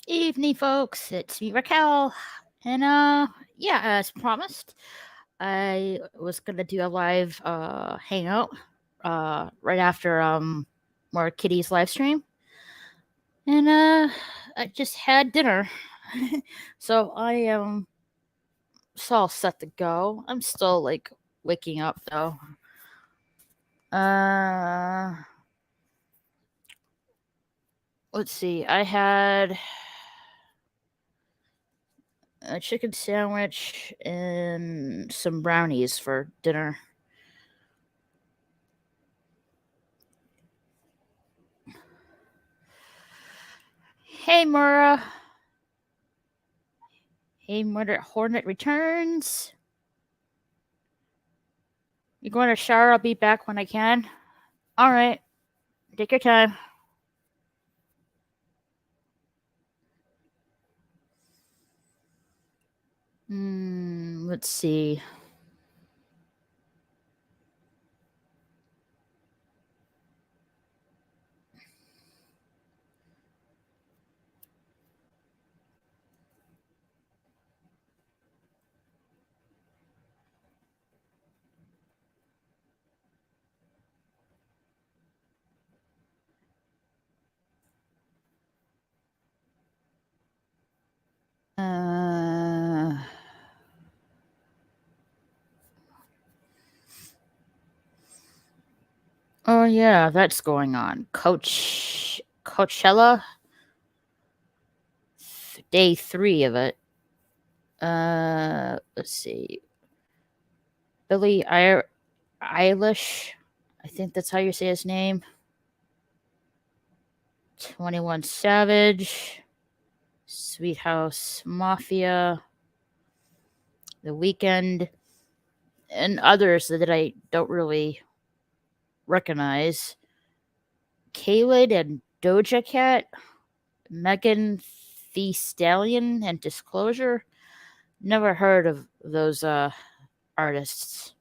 Evening, folks. It's me, Raquel. And yeah, as promised, I was gonna do a live hangout right after more Kitty's live stream. And I just had dinner. So I am all set to go. I'm still like waking up though. Let's see. I had a chicken sandwich and some brownies for dinner. Hey, Mura. Hey, Murder Hornet returns. You going to shower? I'll be back when I can. All right. Take your time. Let's see. Oh yeah, that's going on. Coachella, day 3 of it. Let's see. Billie Eilish, I think that's how you say his name. 21 Savage, Sweet House Mafia, The Weeknd, and others that I don't really recognize. Khaled and Doja Cat, Megan Thee Stallion, and Disclosure. Never heard of those artists.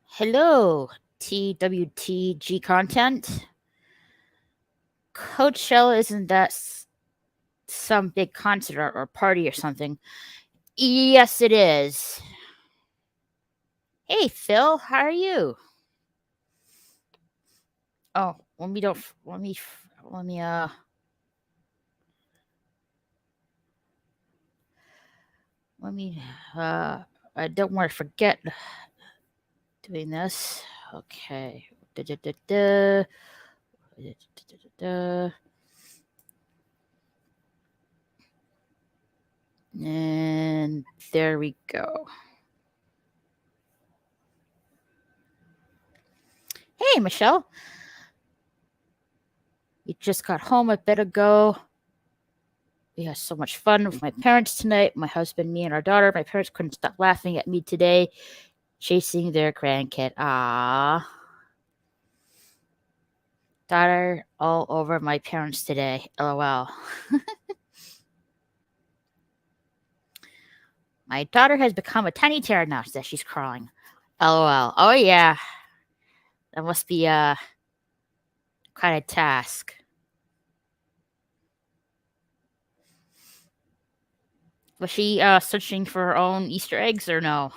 Hello, TWTG content. Coachella, isn't that some big concert or party or something? Yes, it is. Hey, Phil, how are you? Oh, let me don't let me I don't want to forget doing this. Okay. And there we go. Hey, Michelle. You just got home a bit ago. We had so much fun with my parents tonight. My husband, me, and our daughter. My parents couldn't stop laughing at me today, chasing their grandkid. Ah. Daughter all over my parents today. LOL. My daughter has become a tiny terror now, says she's crawling. LOL. Oh, yeah. That must be quite a task. Was she searching for her own Easter eggs or no?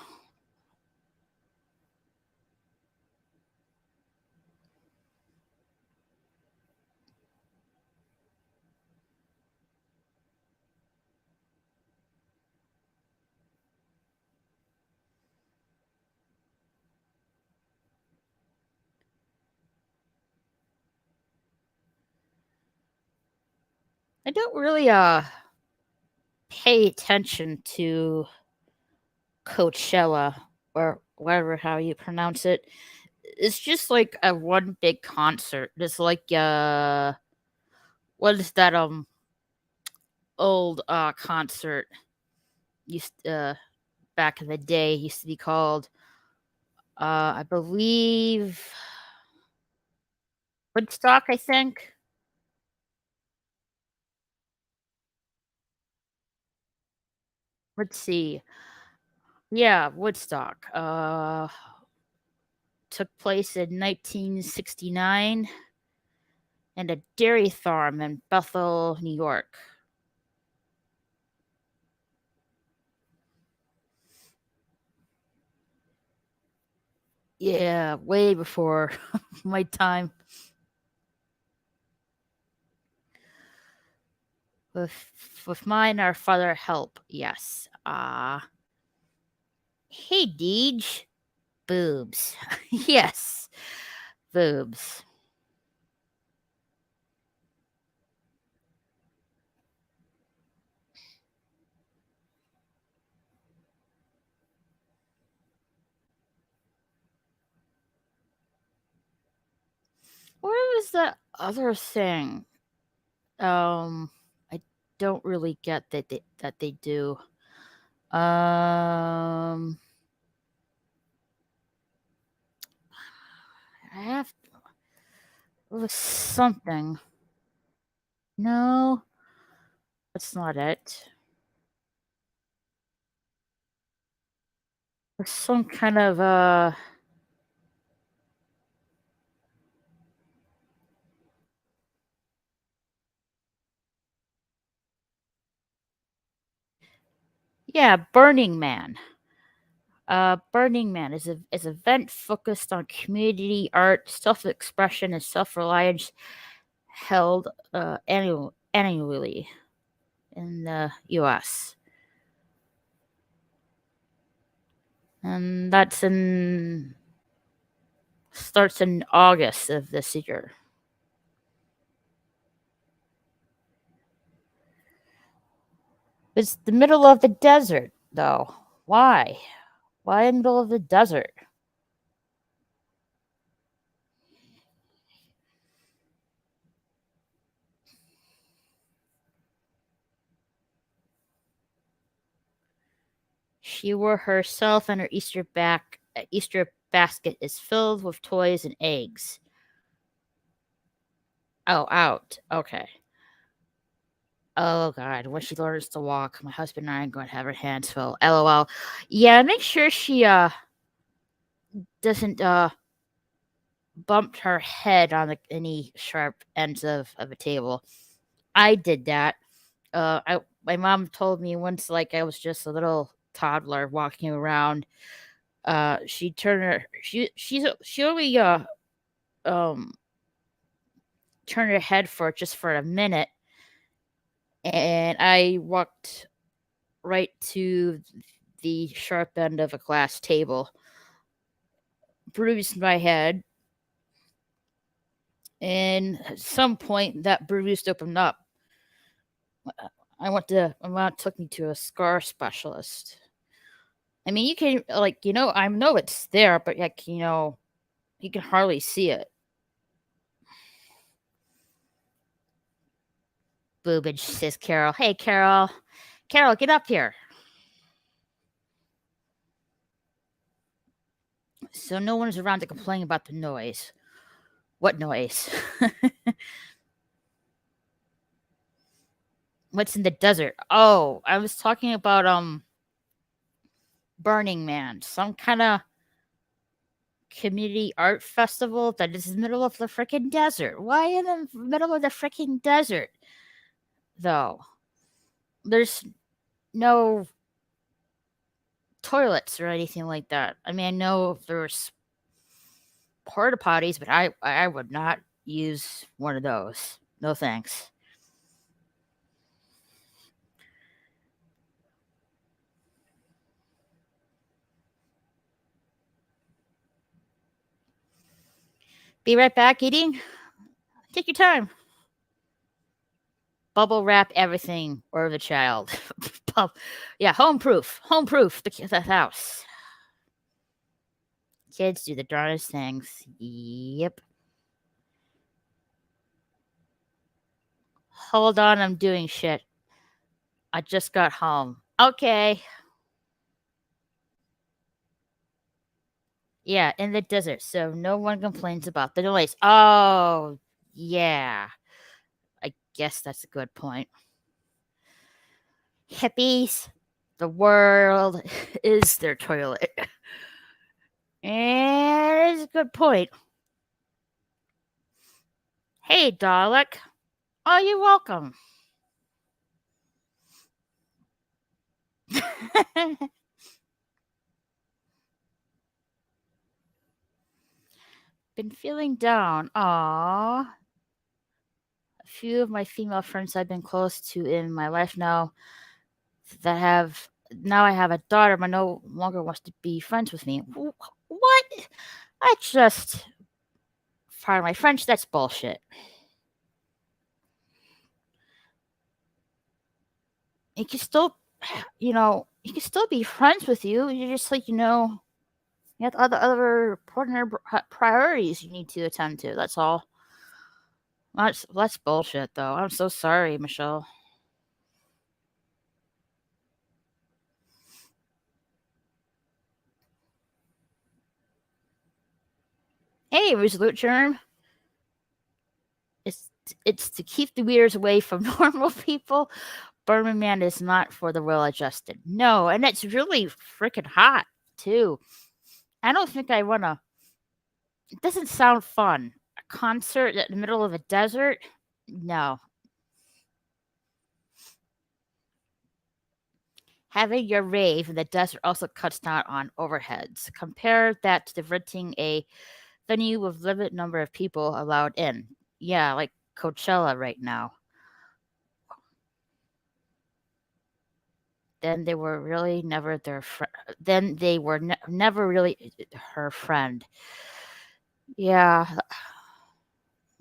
I don't really pay attention to Coachella or whatever how you pronounce it. It's just like a one big concert. It's like what is that old concert used back in the day used to be called I believe Woodstock, I think. Let's see. Yeah, Woodstock. Took place in 1969 and a dairy farm in Bethel, New York. Yeah, way before my time. With mine, our father help. Yes. Hey, Deej. Boobs. Yes, boobs. What was the other thing? I don't really get that they do. I have it was something. No, that's not it. It's some kind of yeah, Burning Man. Burning Man is an event focused on community art, self expression, and self reliance, held annually in the U.S. And that's in starts in August of this year. It's the middle of the desert, though. Why? Why in the middle of the desert? She wore herself, and her Easter basket is filled with toys and eggs. Oh, out. Okay. Oh God, when she learns to walk, my husband and I are going to have our hands full. LOL. Yeah, make sure she doesn't bump her head on any sharp ends of a table. I did that. My mom told me once, like I was just a little toddler walking around. She turned her she only um turned her head for a minute, and I walked right to the sharp end of a glass table, bruised my head, and at some point that bruise opened up. My mom took me to a scar specialist. I mean, you can like I know it's there, but like you can hardly see it. Boobage, says Carol. Hey, Carol. Carol, get up here. So no one is around to complain about the noise. What noise? What's in the desert? Oh, I was talking about Burning Man, some kind of community art festival that is in the middle of the freaking desert. Why in the middle of the freaking desert? Though there's no toilets or anything like that. I mean, I know there's porta potties, but I would not use one of those. No thanks. Be right back eating. Take your time. Bubble wrap everything or the child. Yeah, home proof. Home proof. The house. Kids do the darndest things. Yep. Hold on, I'm doing shit. I just got home. Okay. Yeah, in the desert, so no one complains about the noise. Oh, yeah. I guess that's a good point. Hippies. The world is their toilet. And it's a good point. Hey, Dalek. Oh, you're welcome. Been feeling down. Aww. A few of my female friends I've been close to in my life now that have now I have a daughter, but no longer wants to be friends with me. What? I just pardon my French, that's bullshit. You can still you can still be friends with you. You're just like, you have other important priorities you need to attend to. That's all. That's bullshit, though. I'm so sorry, Michelle. Hey, Resolute Germ. It's it's to keep the weirdos away from normal people. Burning Man is not for the well-adjusted. No, and it's really freaking hot too. I don't think I wanna. It doesn't sound fun. A concert in the middle of a desert? No. Having your rave in the desert also cuts down on overheads. Compare that to renting a venue with limited number of people allowed in. Yeah, like Coachella right now. Then they were really never their friend. Then they were never really her friend. Yeah,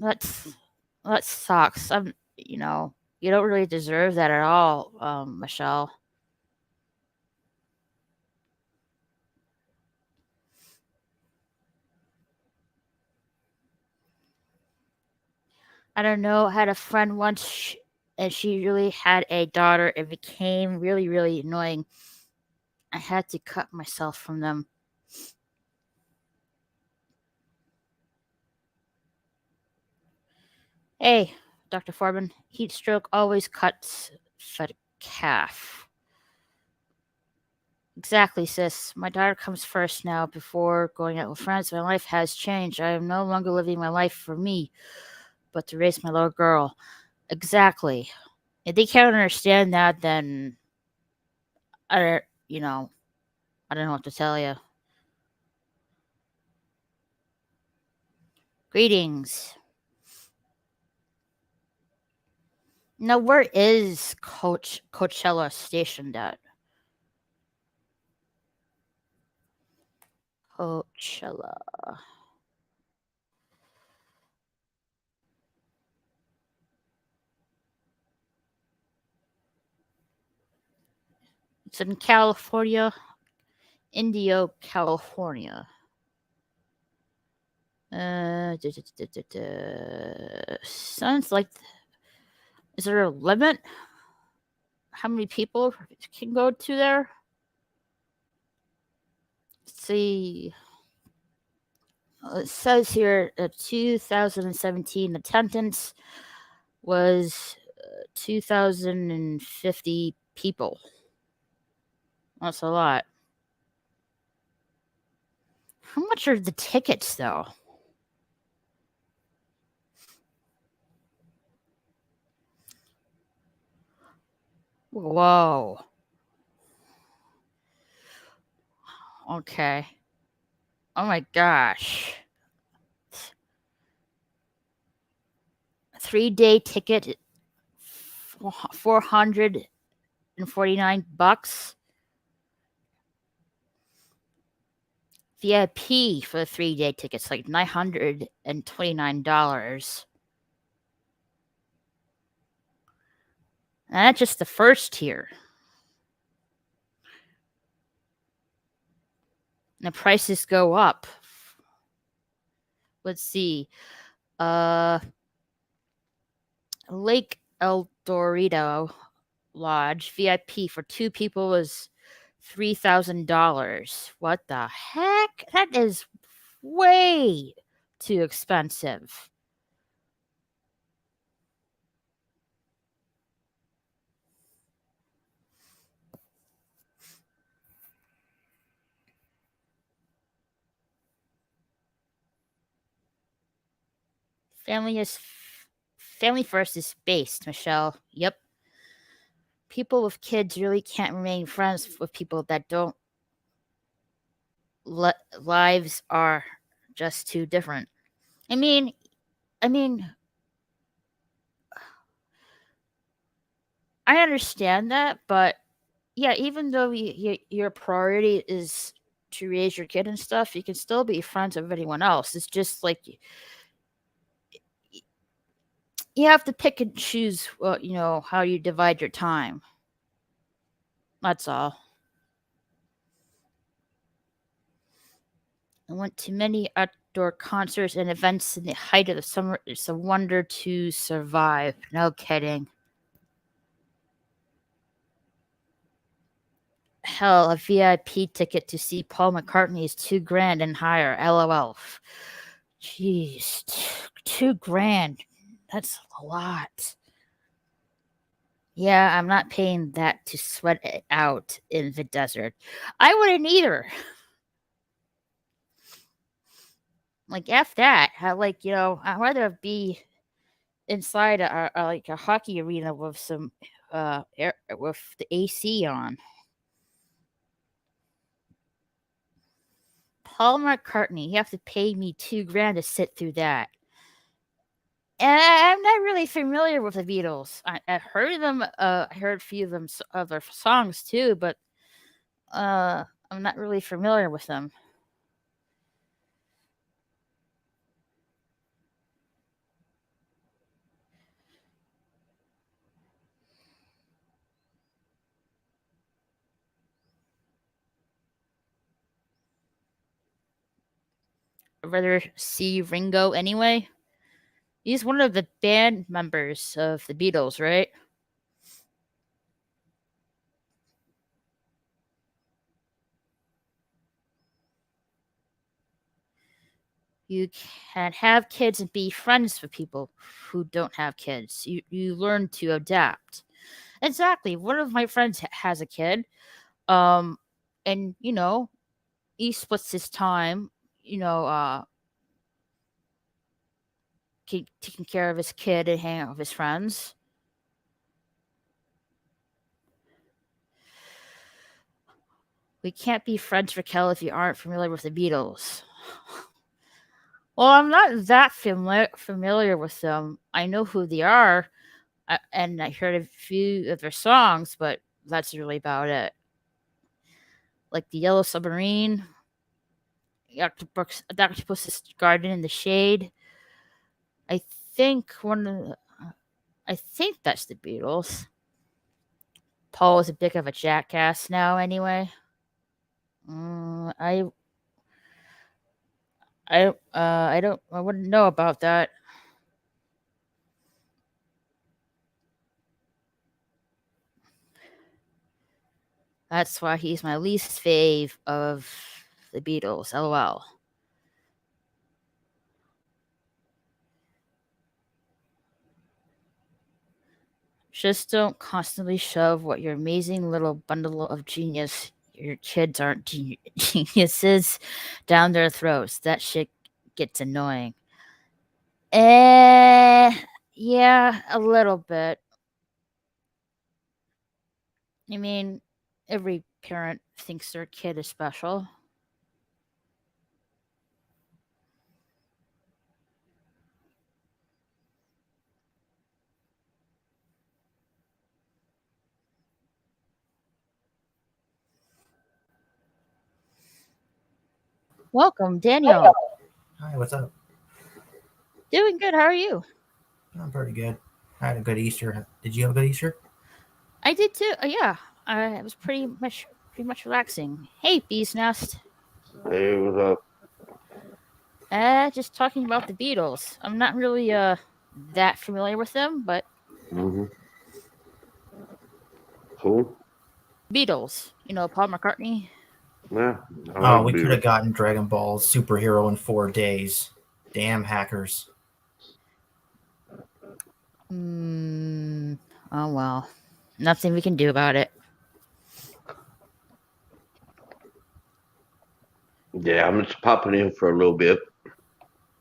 that's that sucks. You don't really deserve that at all, Michelle. I don't know. I had a friend once, and she really had a daughter. It became really, really annoying. I had to cut myself from them. Hey, Dr. Foreman, heat stroke always cuts fed calf. Exactly, sis. My daughter comes first now before going out with friends. My life has changed. I am no longer living my life for me, but to raise my little girl. Exactly. If they can't understand that, then I don't, I don't know what to tell you. Greetings. Now, where is Coachella stationed at? Coachella. It's in California, Indio, California. Sounds like. Is there a limit? How many people can go to there? Let's see. It says here 2017 attendance was 2,050 people. That's a lot. How much are the tickets, though? Whoa. Okay. Oh my gosh. 3-day ticket, $449. VIP for the 3-day tickets, like $929. And that's just the first tier. And the prices go up. Let's see. Lake El Dorado Lodge VIP for 2 people was $3,000. What the heck? That is way too expensive. Family first is based, Michelle. Yep. People with kids really can't remain friends with people that don't. Lives are just too different. I mean, I mean, I understand that, but yeah, even though your priority is to raise your kid and stuff, you can still be friends with anyone else. It's just like you have to pick and choose, how you divide your time. That's all. I went to many outdoor concerts and events in the height of the summer. It's a wonder to survive. No kidding. Hell, a VIP ticket to see Paul McCartney is $2,000 and higher. LOL. Jeez, $2,000. That's a lot. Yeah, I'm not paying that to sweat it out in the desert. I wouldn't either. Like F that. I'd rather be inside like a hockey arena with some air with the AC on. Paul McCartney, you have to pay me $2,000 to sit through that. And I'm not really familiar with the Beatles. I heard of them. I heard a few of them other songs too, but I'm not really familiar with them. I'd rather see Ringo anyway. He's one of the band members of the Beatles, right? You can have kids and be friends with people who don't have kids. You learn to adapt. Exactly. One of my friends has a kid. Um and he splits his time, taking care of his kid and hanging out with his friends. We can't be friends, Raquel, if you aren't familiar with the Beatles. Well, I'm not that familiar with them. I know who they are, and I heard a few of their songs, but that's really about it. Like the Yellow Submarine, the Octopus's Garden in the Shade. I think I think that's the Beatles. Paul is a bit of a jackass now, anyway. I I wouldn't know about that. That's why he's my least fave of the Beatles. LOL. Just don't constantly shove what your amazing little bundle of genius, your kids aren't geniuses, down their throats. That shit gets annoying. Eh, yeah, a little bit. I mean, every parent thinks their kid is special. Welcome, Daniel. Hi, what's up? Doing good. How are you? I'm pretty good. I had a good Easter. Did you have a good Easter? I did too. Yeah, it was pretty much relaxing. Hey, Bee's Nest. Hey, what's up? Just talking about the Beatles. I'm not really that familiar with them, but Mm-hmm. Cool. Beatles. Paul McCartney. Yeah, I Oh, like we could Beatles. have gotten Dragon Ball Superhero in 4 days. Damn hackers. Oh well, nothing we can do about it. Yeah, I'm just popping in for a little bit.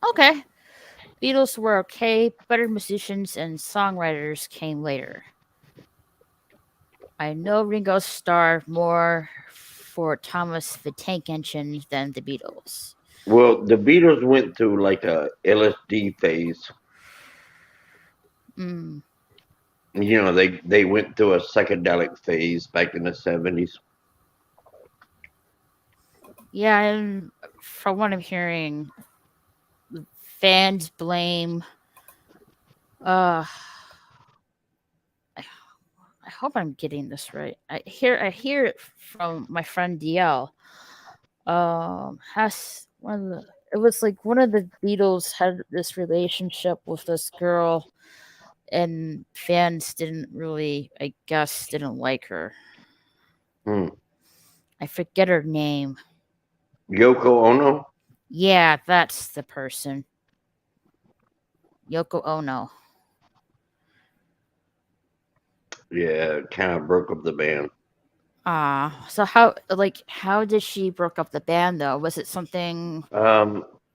Okay. Beatles were okay, better musicians and songwriters came later. I know Ringo starred more for Thomas the Tank Engine than the Beatles. Well, the Beatles went through like a LSD phase. Mm. You know, they went through a psychedelic phase back in the 70s. Yeah, and from what I'm hearing, fans blame. Uh, I hope I'm getting this right. I hear it from my friend DL. Has one of the it was like one of the Beatles had this relationship with this girl, and fans didn't really, I guess, didn't like her. Hmm. I forget her name. Yoko Ono? Yeah, that's the person. Yoko Ono. Yeah, kind of broke up the band. So how did she broke up the band though? Was it something?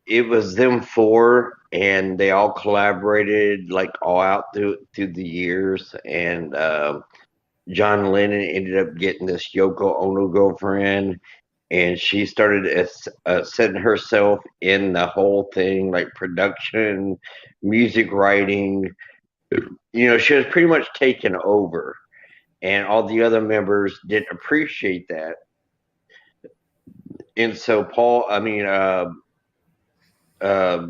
It was them four, and they all collaborated like all out through the years. And John Lennon ended up getting this Yoko Ono girlfriend, and she started setting herself in the whole thing, like production, music writing. You know, she was pretty much taken over, and all the other members didn't appreciate that. And so uh,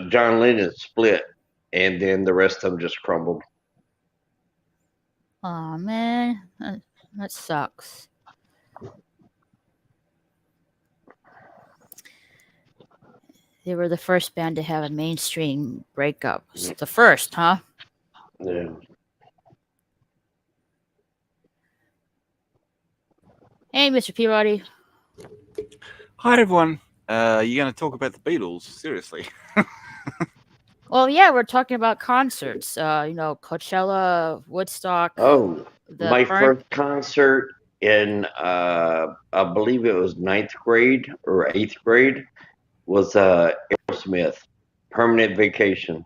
John Lennon split, and then the rest of them just crumbled. Oh man, that sucks. They were the first band to have a mainstream breakup. The first, huh? Yeah. Hey, Mr. Peabody. Hi, everyone. You're going to talk about the Beatles? Seriously? Well, yeah, we're talking about concerts. Coachella, Woodstock. Oh, my Burn. first concert in I believe it was ninth grade or eighth grade was Aerosmith, Permanent Vacation.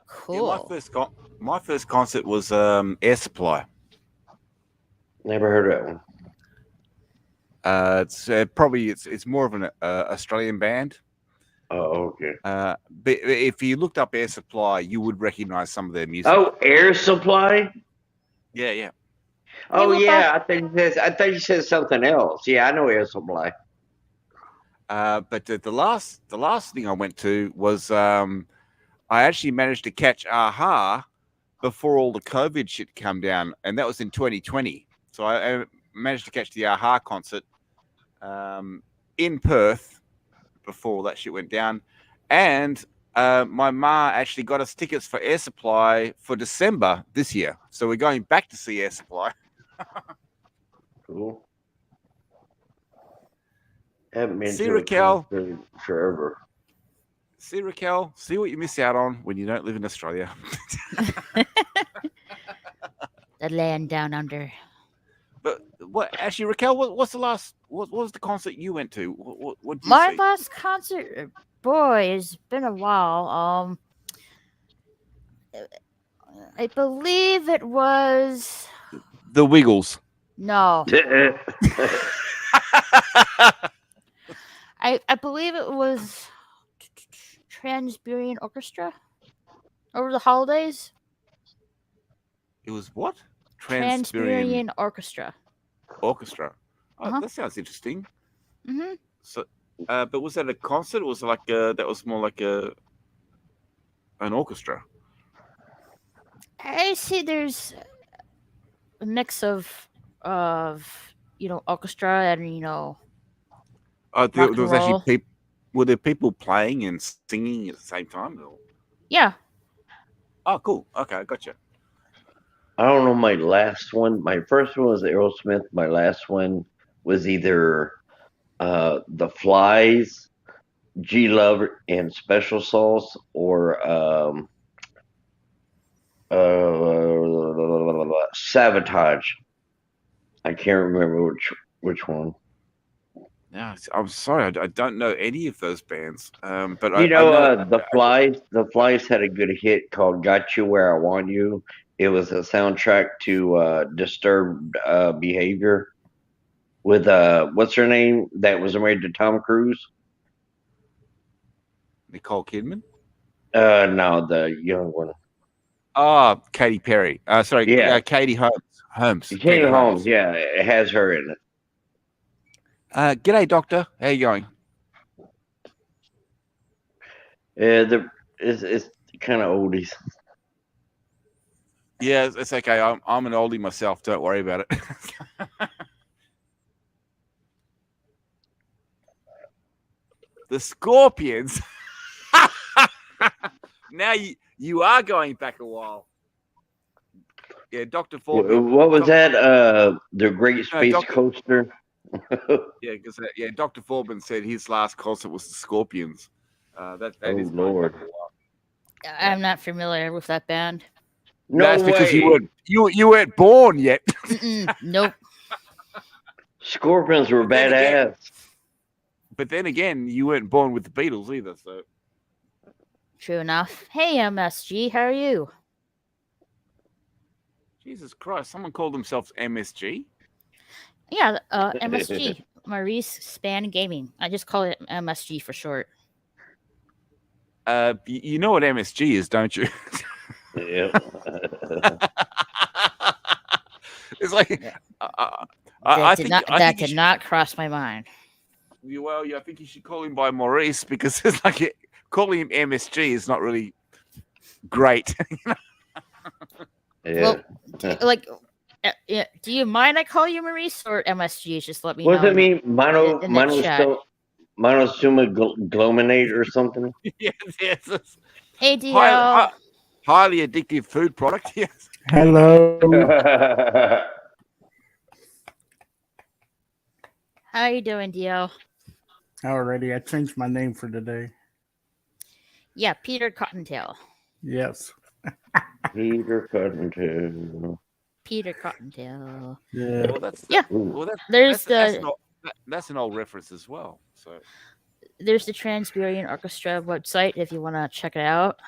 Cool. Yeah, my first concert was Air Supply. Never heard of that one. It's more of an Australian band. Oh, okay. But if you looked up Air Supply, you would recognize some of their music. Oh, Air Supply. Yeah. Oh yeah, I thought you said something else. Yeah, I know Air Supply. But the last thing I went to was I actually managed to catch Aha before all the COVID shit come down, and that was in 2020. So I managed to catch the Aha concert in Perth before all that shit went down, and my ma actually got us tickets for Air Supply for December this year. So we're going back to see Air Supply. Cool. Haven't been See, to Raquel. a concert forever. See, Raquel, see what you miss out on when you don't live in Australia. The land down under. But actually, Raquel, what's the last? What was the concert you went to? What did you My see? last concert, boy, it's been a while. I believe it was The Wiggles. no. I believe it was Trans-Siberian Orchestra over the holidays. It was what? Trans-Siberian Orchestra. Orchestra. Oh, Uh-huh. that sounds interesting. Mm-hmm. So, but was that a concert? Or was it like that was more like an orchestra? I see. There's a mix of orchestra and There rock and was roll. actually people. Were there people playing and singing at the same time? Or? Yeah. Oh, cool. Okay, gotcha. I don't know my last one. My first one was Aerosmith. My last one was either The Flies, G Love and Special Sauce, or Sabotage. I can't remember which one. Yeah, I'm sorry, I don't know any of those bands. But You I know, know the Flies had a good hit called "Got You Where I Want You." It was a soundtrack to Disturbed Behavior with what's her name that was married to Tom Cruise? Nicole Kidman. No, the young one. Oh, Katy Perry. Sorry, Yeah, Katie Holmes. Katie Katie Holmes. Yeah, it has her in it. G'day, Doctor. How you going? It's kind of oldies. Yeah, it's okay. I'm an oldie myself. Don't worry about it. The Scorpions. Now you are going back a while. Yeah, Dr. Forbin. What was that? The Great Space Coaster. Yeah, because Dr. Forbin said his last concert was the Scorpions. That Oh, is Lord. back a while. I'm not familiar with that band. No That's because way. you weren't born yet. Nope. Scorpions were badass. But then again, you weren't born with the Beatles either. So True enough. Hey, MSG, how are you? Jesus Christ, someone called themselves MSG. Yeah, MSG, Maurice Span Gaming. I just call it MSG for short. You know what MSG is, don't you? Yeah. It's like That did not cross my mind. Well, I think you should call him by Maurice because it's like calling him MSG is not really great. Yeah. Well, do you mind I call you Maurice or MSG? Just let me What know. does it mean? Monosuma glominate or something? Yes. Hey, DL. Highly addictive food product. Yes. Hello. How are you doing, DL? Alrighty, I changed my name for today. Yeah, Peter Cottontail. Yes. Peter Cottontail. Peter Cottontail. Yeah. That's an old reference as well. So there's the Trans-Siberian Orchestra website if you want to check it out.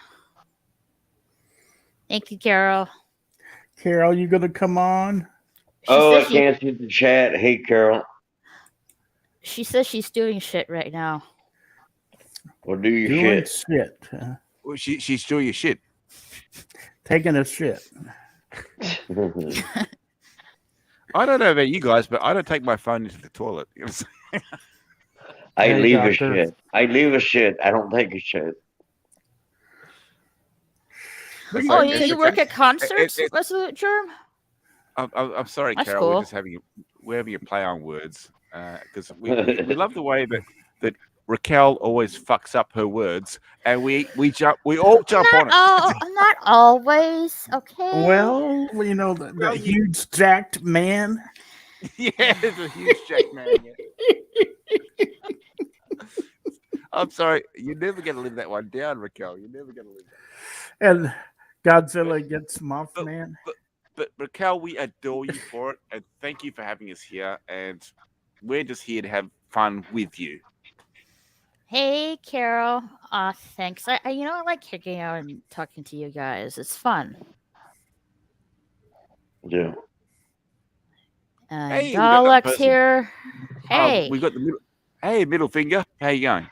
Thank you, Carol. Carol, you gonna come on? I can't see the chat. Hey, Carol. She says she's doing shit right now. Well, do your shit. Well, she's doing your shit. Taking a shit. I don't know about you guys, but I don't take my phone into the toilet. I leave a shit. I leave a shit. I don't take a shit. Oh, you work at concerts, Resolute Germ? I'm sorry, That's Carol. cool. We're having a play on words because we love the way that Raquel always fucks up her words, and we all jump on it. Not always, okay. Well, you know the huge jacked man. Yeah, it's a huge jacked man. Yeah. I'm sorry, you're never gonna live that one down, Raquel. You're never gonna live that. And Godzilla gets Mothman. But Raquel, we adore you for it, and thank you for having us here. And we're just here to have fun with you. Hey, Carol. Thanks. I like kicking out and talking to you guys. It's fun. Yeah. Hey, Dalek's here. Hey. We got the middle finger. How you going?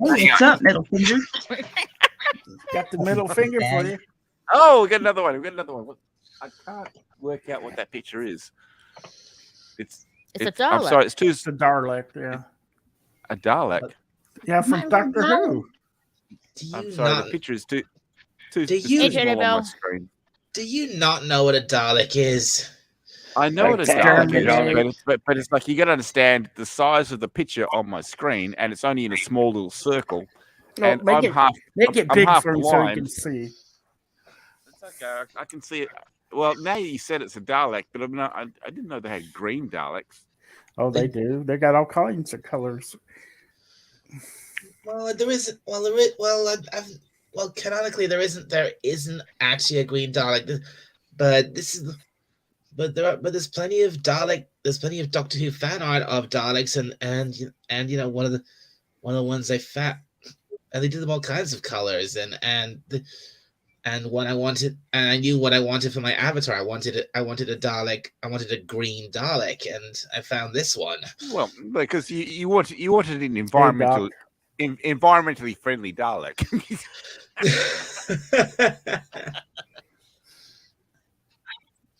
Hey, what's up, middle finger? Got the middle finger for you. Oh, we got another one. I can't work out what that picture is. It's a Dalek. I'm sorry, It's a Dalek, yeah. A Dalek? Yeah, from Doctor Who. I'm sorry, the picture is too small on my screen. Do you not know what a Dalek is? I know what a Dalek is, but it's like you got to understand the size of the picture on my screen, and it's only in a small little circle. No, and make it big half for him so you can see. It's okay. I can see it. Well, now you said it's a Dalek, but I didn't know they had green Daleks. Oh, they do. They got all kinds of colors. Well, there isn't. Well, canonically, there isn't actually a green Dalek, but there's plenty of Dalek of Doctor Who fan art of Daleks, and you know one of the ones they and they did them all kinds of colors, and what I wanted, and I knew what I wanted for my avatar. I wanted a Dalek. I wanted a green Dalek, and I found this one. Well, because you wanted an environmentally friendly Dalek.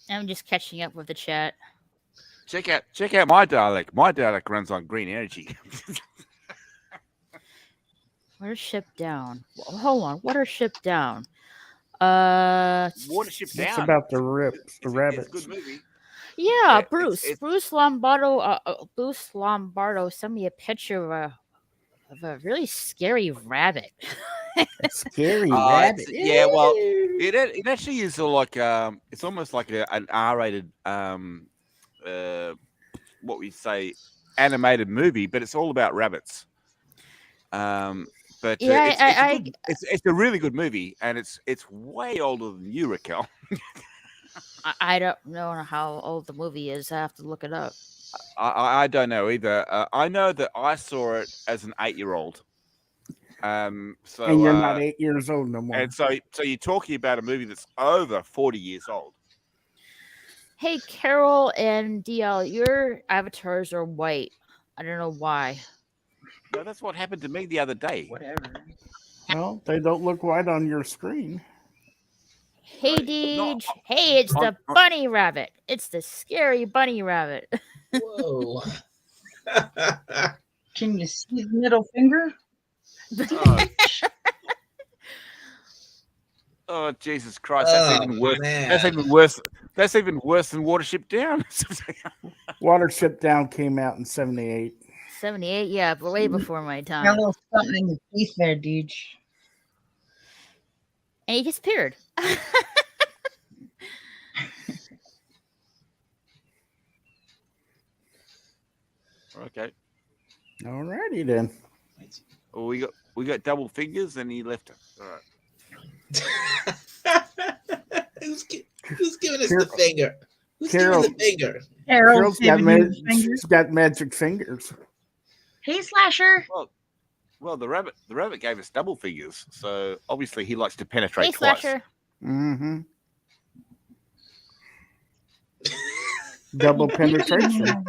I'm just catching up with the chat. Check out my Dalek. My Dalek runs on green energy. Where's Ship Down? Hold on. What are Ship Down? Watership Down. It's about the rabbits. It's a good movie. Yeah, Bruce. Bruce Lombardo. Bruce Lombardo sent me a picture of a really scary rabbit. Scary rabbit. Yeah, well, it actually is like it's almost like an R-rated what we say animated movie, but it's all about rabbits. But yeah, it's a really good movie, and it's way older than you, Raquel. I don't know how old the movie is. I have to look it up. I don't know either. I know that I saw it as an 8-year-old. So And you're not 8 years old no more. And so you're talking about a movie that's over 40 years old. Hey, Carol and DL, your avatars are white. I don't know why. No, that's what happened to me the other day. Whatever. Well, they don't look white on your screen. Hey, Deej. Hey, it's the bunny rabbit. It's the scary bunny rabbit. Whoa. Can you see the middle finger? Oh, Jesus Christ! That's even worse. Man. That's even worse. That's even worse than Watership Down. Watership Down came out in 78. 78, yeah, but way before my Got a time. little something in your teeth there, dude. And he disappeared. Okay. Alrighty then. Well, we got double fingers, and he left us. All right. Who's giving us the finger? Who's Carol. giving the finger? Carol's got magic fingers. Hey, Slasher. Well, the rabbit gave us double fingers, so obviously he likes to penetrate Hey, twice. Slasher. Mm-hmm. Double penetration.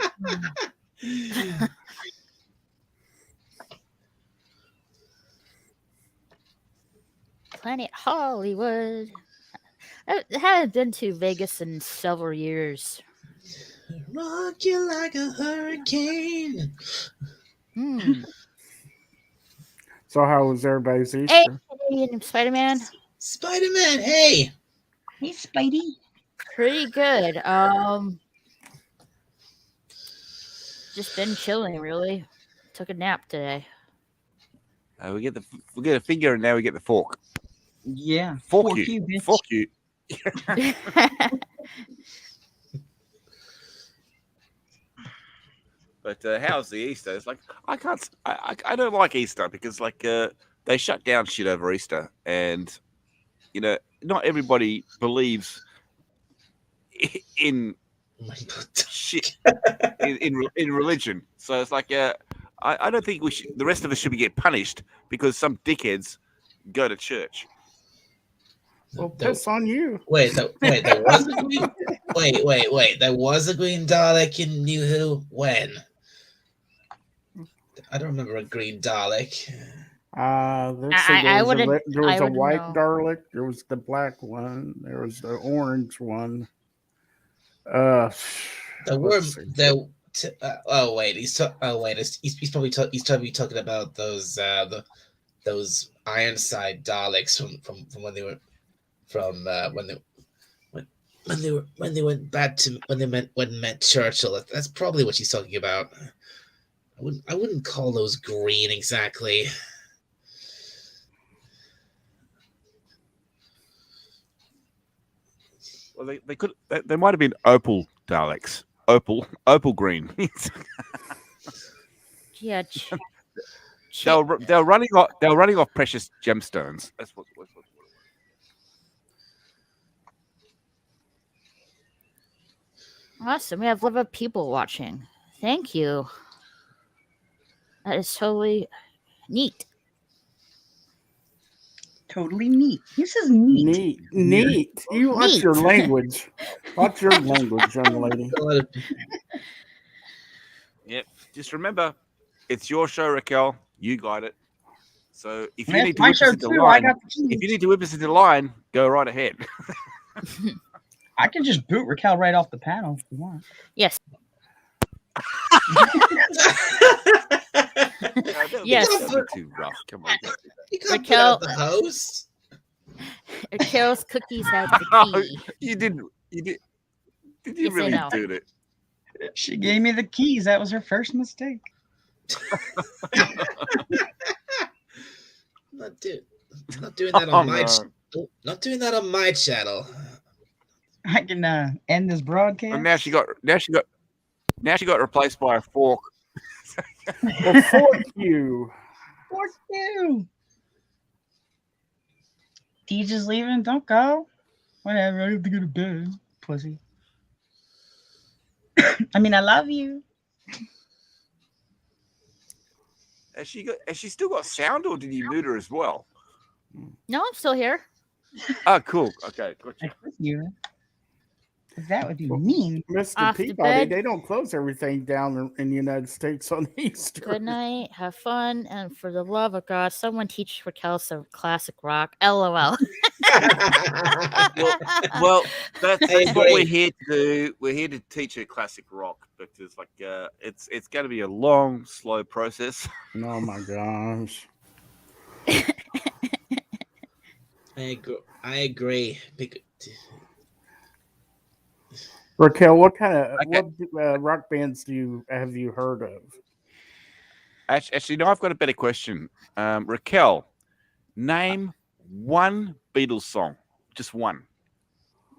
Planet Hollywood. I haven't been to Vegas in several years. Rock you like a hurricane. So how was everybody's Easter? Hey, Spider-Man. Spider-Man, hey. Hey, Spidey. Pretty good. Just been chilling, really. Took a nap today. We get a finger, and now we get the fork. Yeah. Fork you, bitch. fork you. But how's the Easter? It's like I don't like Easter because they shut down shit over Easter, and not everybody believes in shit in religion. So it's like I don't think the rest of us should get punished because some dickheads go to church. Well, piss on you. Wait, there was a green. Wait. There was a green Dalek in New Who. When? I don't remember a green Dalek. There was a white Dalek. There was the black one. There was the orange one. There were there. Oh wait, he's probably talking about those those Ironside Daleks from when they were when they went back to when they met Churchill. That's probably what she's talking about. I wouldn't call those green exactly. Well, they might have been opal Daleks. Opal green. Yeah. They were running off precious gemstones. That's what. Awesome. We have live people watching. Thank you. That is totally neat. Totally neat. He says neat. Neat. You watch Neat. your language. Watch your language, young lady. Yep. Just remember, it's your show, Raquel. You got it. So if you That's need to my whip show us into too. I line, got the keys. if you need to whip us into line, go right ahead. I can just boot Raquel right off the panel if you want. Yes. Yes. Yes. That'd be too rough. Come on. You can't Raquel- put out the host. Raquel's cookies has the key. You didn't. You did. Did you Yes, I really know. do it? She gave me the keys. That was her first mistake. Not doing that on my no. not doing that on my channel. I can end this broadcast. And now she got replaced by a fork. Well, fork you. Fork you. Deej leaving. Don't go. Whatever. I have to go to bed. Pussy. I mean, I love you. Has she still got sound, or did you mute her as well? No, I'm still here. Oh, cool. Okay, gotcha. You. That would be mean. Mr. Off to Peabody, bed. they don't close everything down in the United States on Easter. Good night. Have fun. And for the love of God, someone teach Raquel some classic rock. LOL. Well, that's I what agree. we're here to do. We're here to teach her classic rock, but it's like it's going to be a long, slow process. Oh my gosh. I agree. Raquel, what kind of Okay. what rock bands have you heard of? Actually, no, I've got a better question. Raquel, name one Beatles song, just one.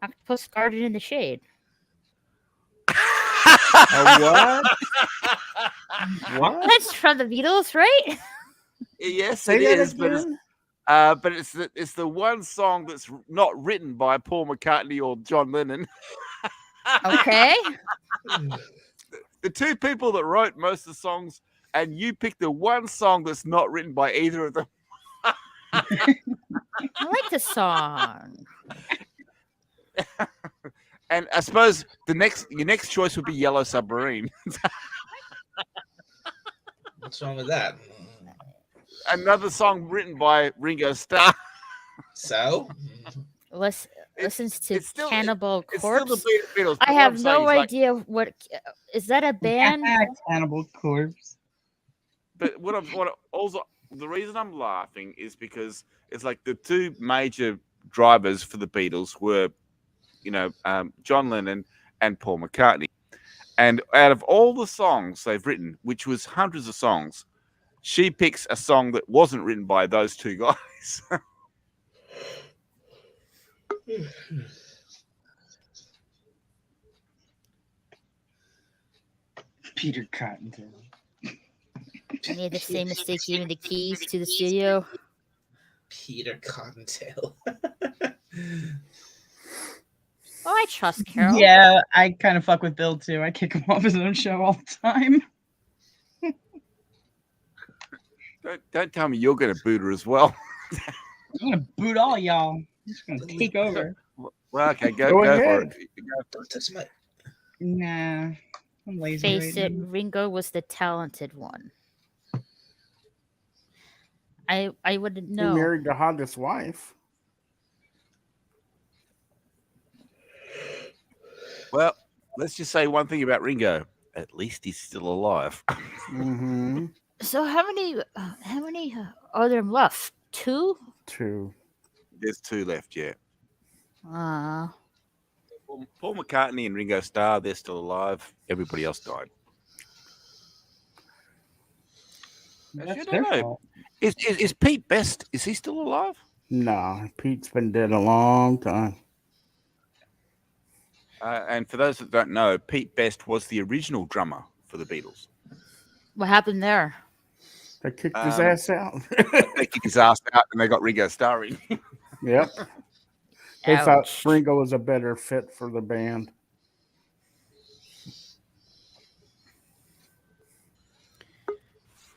Octopus Garden in the Shade. What? What? That's from the Beatles, right? Yes, Say it that is, again? but it's the one song that's not written by Paul McCartney or John Lennon. Okay. The two people that wrote most of the songs, and you picked the one song that's not written by either of them. I like the song. And I suppose your next choice would be Yellow Submarine. What's wrong with that? Another song written by Ringo Starr. So Listens to it's still- Cannibal It's still Corpse. the Beatles. but I what have I'm saying no is, like, idea what is that a band? Cannibal Corpse. But the reason I'm laughing is because it's like the two major drivers for the Beatles were, John Lennon and Paul McCartney. And out of all the songs they've written, which was hundreds of songs, she picks a song that wasn't written by those two guys. Peter Cottontail. I made the same mistake giving the keys to the studio. Peter Cottontail. Oh, I trust Carol. Yeah, I kind of fuck with Bill too. I kick him off his own show all the time. Don't tell me you're going to boot her as well. I'm gonna boot all y'all. I'm just gonna take over. Well, okay, Go go for ahead. it. Don't touch my. Nah, I'm lazy. Face right it, now. Ringo was the talented one. I wouldn't He know. married the hottest wife. Well, let's just say one thing about Ringo. At least he's still alive. Mm-hmm. So how many are there left? 2? 2. There's 2 left, yeah. Uh, Paul McCartney and Ringo Starr, they're still alive. Everybody else died. That's Actually, I their don't know. fault. Is Pete Best, is he still alive? No, Pete's been dead a long time. And for those that don't know, Pete Best was the original drummer for the Beatles. what happened there? They kicked his Um, ass out. They kicked his ass out and they got Ringo Starr in. Yep. They thought Ouch. Ringo was a better fit for the band.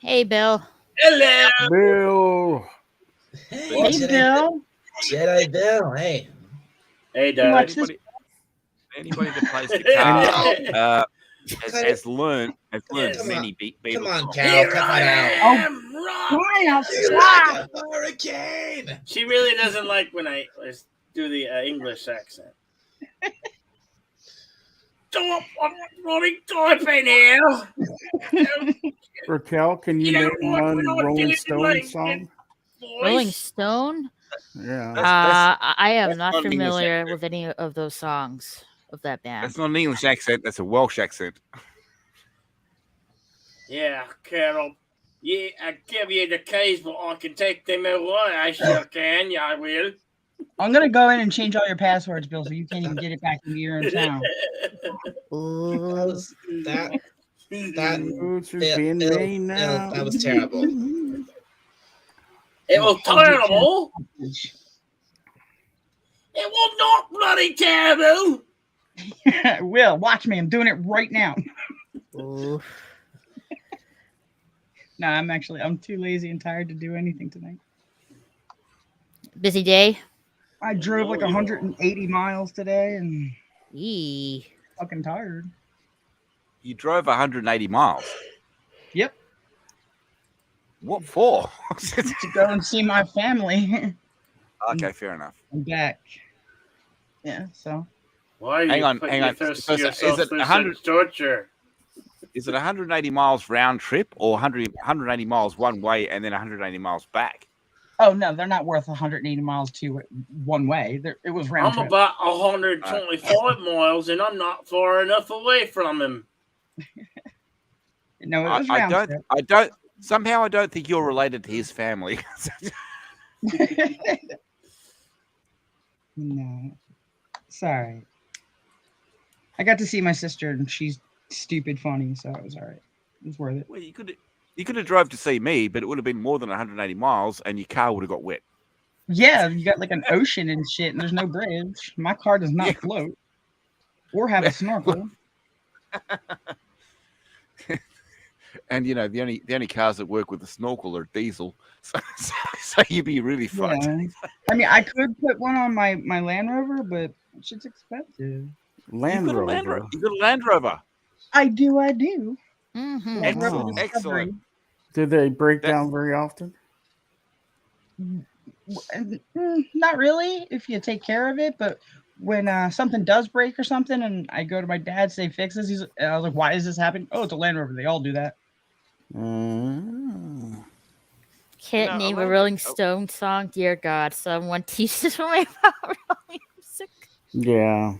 Hey, Bill. Hello, Bill. Hey, Bill. Jedi Bill. Hey. Hey, You Dad. watch this? Anybody that plays guitar has learned Come many on. Beatles Come on, songs. Carol, Here cut I that out. am, Crying out You loud. like a hurricane. She really doesn't like when I do the English accent. Stop! I'm running typing here. Raquel, can you You know name what? one We're not Rolling doing Stone like song? Rolling Voice. Stone? Yeah. I am that's not not an English familiar accent. with any of those songs of that band. That's not an English accent. That's a Welsh accent. Yeah, Carol. Yeah, I give you the keys, but I can take them away. I sure can. Yeah, I will. I'm gonna go in and change all your passwords, Bill, so you can't even get it back when you're in town. That Roots are Bill, being Bill, made now. that was terrible. It was terrible. It was not bloody terrible. Will, watch me. I'm doing it right now. Ooh. No, I'm too lazy and tired to do anything tonight. Busy day? I drove like 180 miles today and Eee. fucking tired. You drove 180 miles. Yep. What for? To go and see my family. Okay, fair enough. I'm back. Yeah, so. Why are you Hang on. yourself Is it through 100? such torture? Is it 180 miles round trip or 180 miles one way and then 180 miles back? Oh no, they're not worth 180 miles one way. It was round I'm trip. about 125 miles, and I'm not far enough away from him. No, it was round trip. Somehow I don't think you're related to his family. No, sorry. I got to see my sister, and she's stupid funny, so it was all right. It was worth it. Well, you could have drove to see me, but it would have been more than 180 miles, and your car would have got wet. Yeah, you got like an ocean and shit, and there's no bridge. My car does not float or have a snorkel. And the only cars that work with a snorkel are diesel, so you'd be really fucked. Yeah. I mean, I could put one on my Land Rover, but shit's expensive. Land Rover. You got a Land Rover. I do. Mm-hmm. Land Rover Wow. Discovery. Excellent. Do they break down very often? Not really, if you take care of it, but when something does break or something, and I go to my dad, say fix this, and I was like, "Why is this happening?" Oh, it's a Land Rover. They all do that. Can't name a Rolling Stone song. Dear God, someone teaches me about Rolling music. Yeah.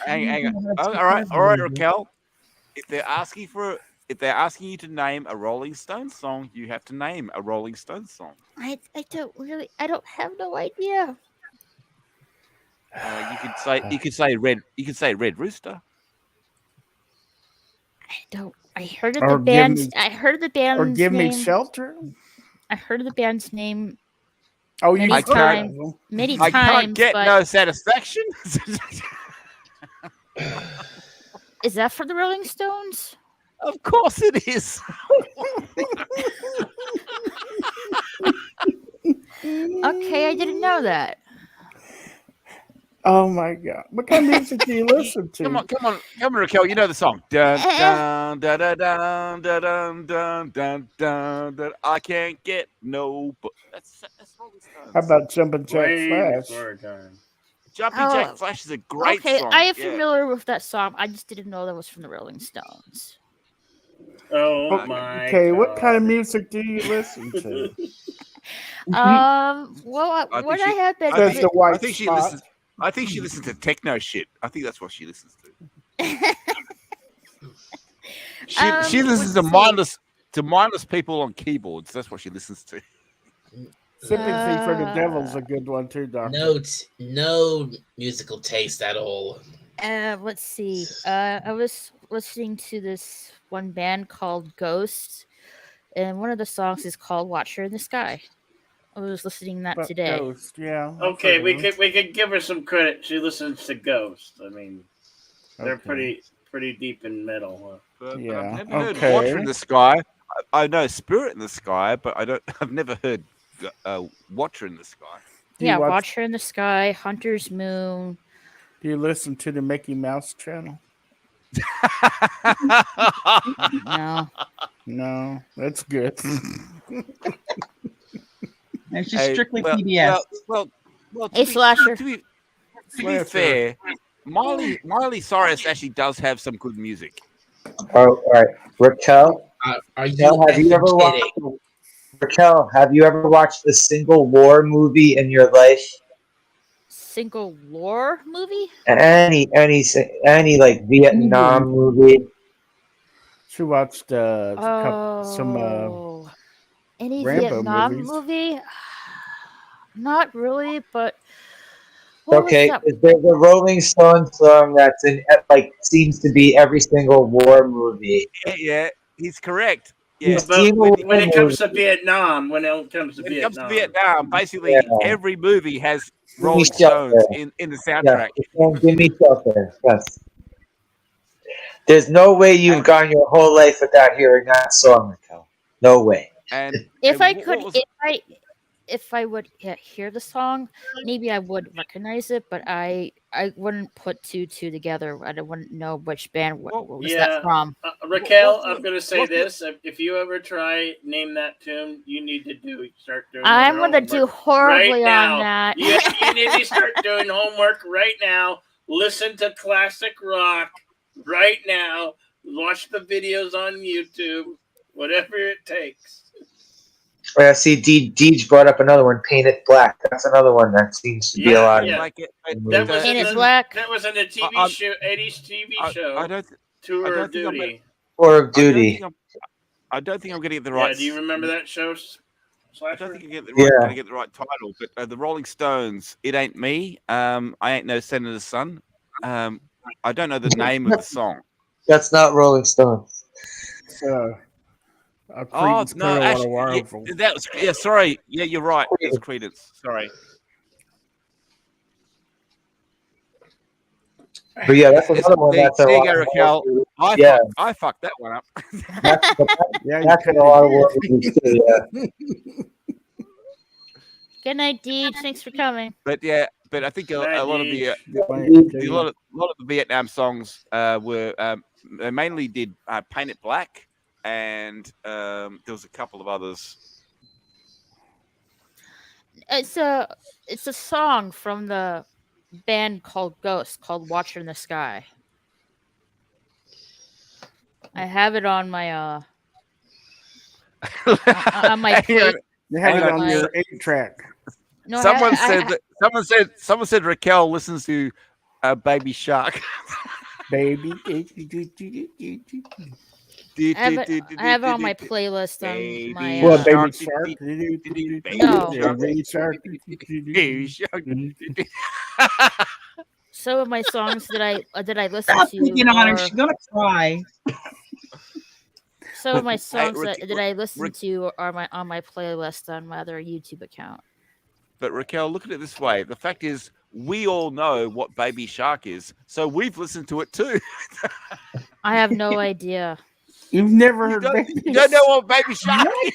Hang on. All right, Raquel. If they're asking you to name a Rolling Stone song, you have to name a Rolling Stone song. I don't have no idea. You could say Red Rooster. I heard of the band's. I heard the band's Or give name. me shelter. I heard of the band's name. Oh, you many times. I can't get but no satisfaction. is that for the Rolling Stones? Of course it is. Okay, I didn't know that. Oh my God! What kind of music do you listen to? Come on, Raquel. You know the song. Dun, dun, dun, dun, dun, dun, dun, dun, dun, dun. I can't get no. That's Rolling Stones. How about Jumpin' Jack Flash? Jumpin' Jack Flash is a great song. I am familiar with that song. I just didn't know that was from the Rolling Stones. Oh my. Okay, God. what kind of music do you listen to? Well, what I have been. I think she listens to techno shit. I think that's what she listens to. She listens to mindless people on keyboards. That's what she listens to. Sympathy for the Devil's a good one too, Doctor. No musical taste at all. Let's see. I was listening to this one band called Ghost, and one of the songs is called "Watcher in the Sky." I was listening to that today. Ghost, yeah. Okay, we could give her some credit. She listens to Ghost. I mean, they're pretty deep in metal. Huh? But I've Yeah, never heard okay. Watcher in the Sky. I know Spirit in the Sky, but I've never heard Watcher in the Sky. Yeah, Watcher in the Sky, Hunter's Moon. Do you listen to the Mickey Mouse channel? No, that's good. It's just strictly PBS. Well, hey, Slasher. To be fair, Miley Cyrus actually does have some good music. All right, Raquel. Are you have you ever kidding? watched? Raquel, have you ever watched a single war movie in your life? Single war movie? Any like Vietnam movie? She watched any Rambo Vietnam movies. movie? Not really, but Okay, there's a Rolling Stones song that's in like seems to be every single war movie. Yeah, he's correct. Yeah, but when it comes to Vietnam, basically every movie has Rolling Stones in the soundtrack. Yeah, give me shelter. Yes. There's no way you've gone your whole life without hearing that song, Raquel. No way. And if I would hear the song, maybe I would recognize it, but I wouldn't put two together. I wouldn't know which band what was that from. Raquel, I'm going to say this: if you ever try name that tune, you need to start doing. I'm going to do horribly right on that. You need to start doing homework right now. Listen to classic rock right now. Watch the videos on YouTube. Whatever it takes. See, Deej brought up another one, Paint It Black. That's another one that seems to be a lot of. That was Paint It Black. That was in a TV show, 80s TV show. Tour of Duty. Tour of Duty. I don't think I'm going to get the right. Yeah, do you remember that show? I don't think I get the right, get the right title, but the Rolling Stones, It Ain't Me. I Ain't No Senator's Son. I don't know the name of the song. That's not Rolling Stones. Oh no! Actually, that was sorry. Yeah, you're right. It's Creedence. Sorry. But yeah, that's another one. That's a there you lot go, Raquel. I fucked that one up. That's a lot of work to do too. Yeah. Good night, Deej. Thanks for coming. But I think a lot of the Vietnam songs were they mainly did Paint It Black. And there was a couple of others. It's a song from the band called Ghost, called Watcher in the Sky. I have it on my on my plate. You have it on your 8-track. No, someone said Raquel listens to Baby Shark. Baby. I have it on my playlist on my. Baby Shark. No. Baby Shark. Some of my songs that I listen Stop to. picking on her. She's gonna cry. Some of my songs that I listen to are on my playlist on my other YouTube account. But Raquel, look at it this way: the fact is, we all know what Baby Shark is, so we've listened to it too. I have no idea. You've never heard Baby You don't know what Baby Shark is?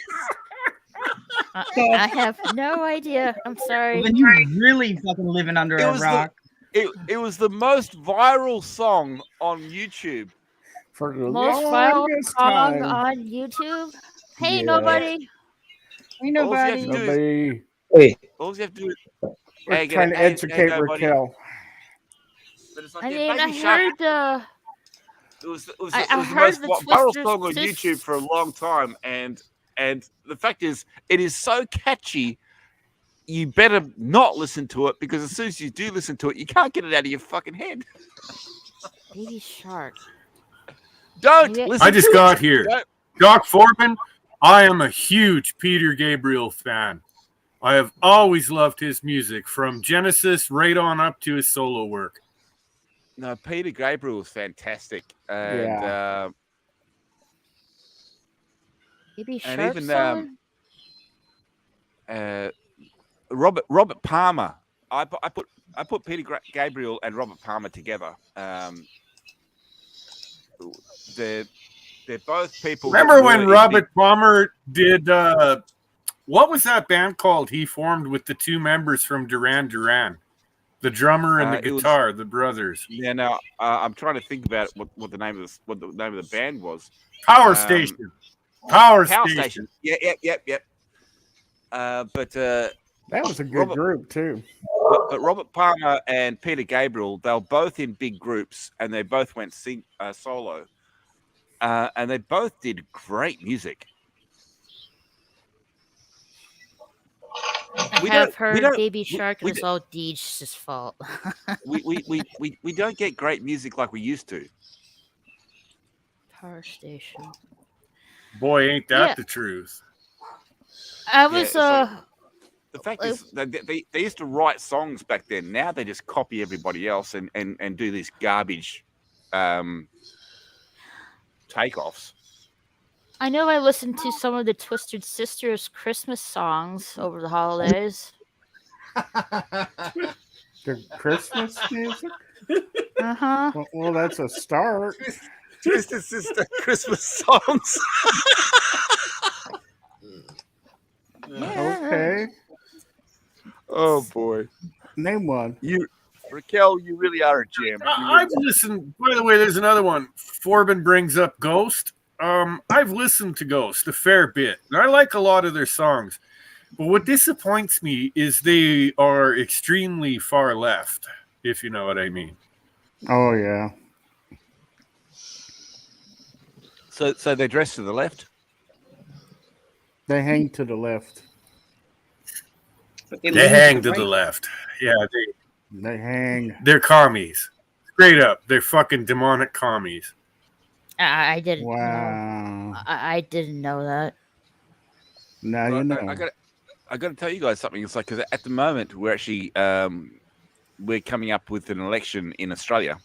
I have no idea. I'm sorry. Well, then you're really fucking living under a rock. It was the most viral song on YouTube. For the most viral song on YouTube? Hey, nobody. Hey, nobody. Hey. All you have to do is... We're trying to educate Raquel. But it's like, I heard It was the most viral song on YouTube for a long time, and the fact is, it is so catchy. You better not listen to it, because as soon as you do listen to it, you can't get it out of your fucking head. Baby Shark. Don't listen. I just got here. Doc Foreman, I am a huge Peter Gabriel fan. I have always loved his music, from Genesis right on up to his solo work. No, Peter Gabriel was fantastic, and Baby Shark and even song? Robert Palmer. I put Peter Gabriel and Robert Palmer together. They're both people. Remember when Robert Palmer did what was that band called he formed with the two members from Duran Duran? The drummer and the guitar, the brothers. Yeah, no, I'm trying to think about what the name of the band was. Power Station. Power Station. Yep. But that was a good group too. But Robert Palmer and Peter Gabriel, they were both in big groups, and they both went solo, and they both did great music. I have heard Baby Shark and it's all Deej's fault. we don't get great music like we used to. Power Station. Boy, ain't that the truth. I was the fact is they used to write songs back then. Now they just copy everybody else and do these garbage takeoffs. I know I listened to some of the Twisted Sisters Christmas songs over the holidays. The Christmas music? Uh-huh. Well, that's a start. Twisted Sister Christmas songs. Okay. Oh, boy. Name one. Raquel, you really are a gem. I've listened. By the way, there's another one. Forbin brings up Ghost. I've listened to Ghost a fair bit, and I like a lot of their songs. But what disappoints me is they are extremely far left, if you know what I mean. Oh, yeah. So they dress to the left? They hang to the left. They hang to the left. Yeah, they hang. They're commies. Straight up. They're fucking demonic commies. I didn't know. Wow. I didn't know that. Now you know. I got to tell you guys something. It's like, because at the moment we're actually we're coming up with an election in Australia,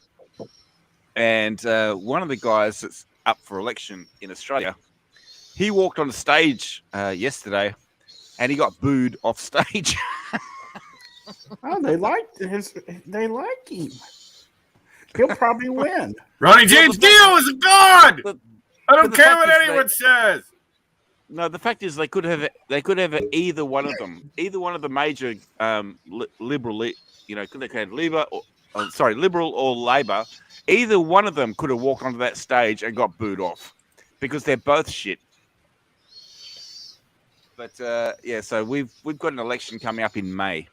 and one of the guys that's up for election in Australia, he walked on the stage yesterday, and he got booed off stage. Oh, they like him. He'll probably win. Ronnie James Dio is a god. I don't care what anyone says. No, the fact is they could have either one of them, either one of the major liberal, could they had Liberal or Labor, either one of them could have walked onto that stage and got booed off because they're both shit. But so we've got an election coming up in May.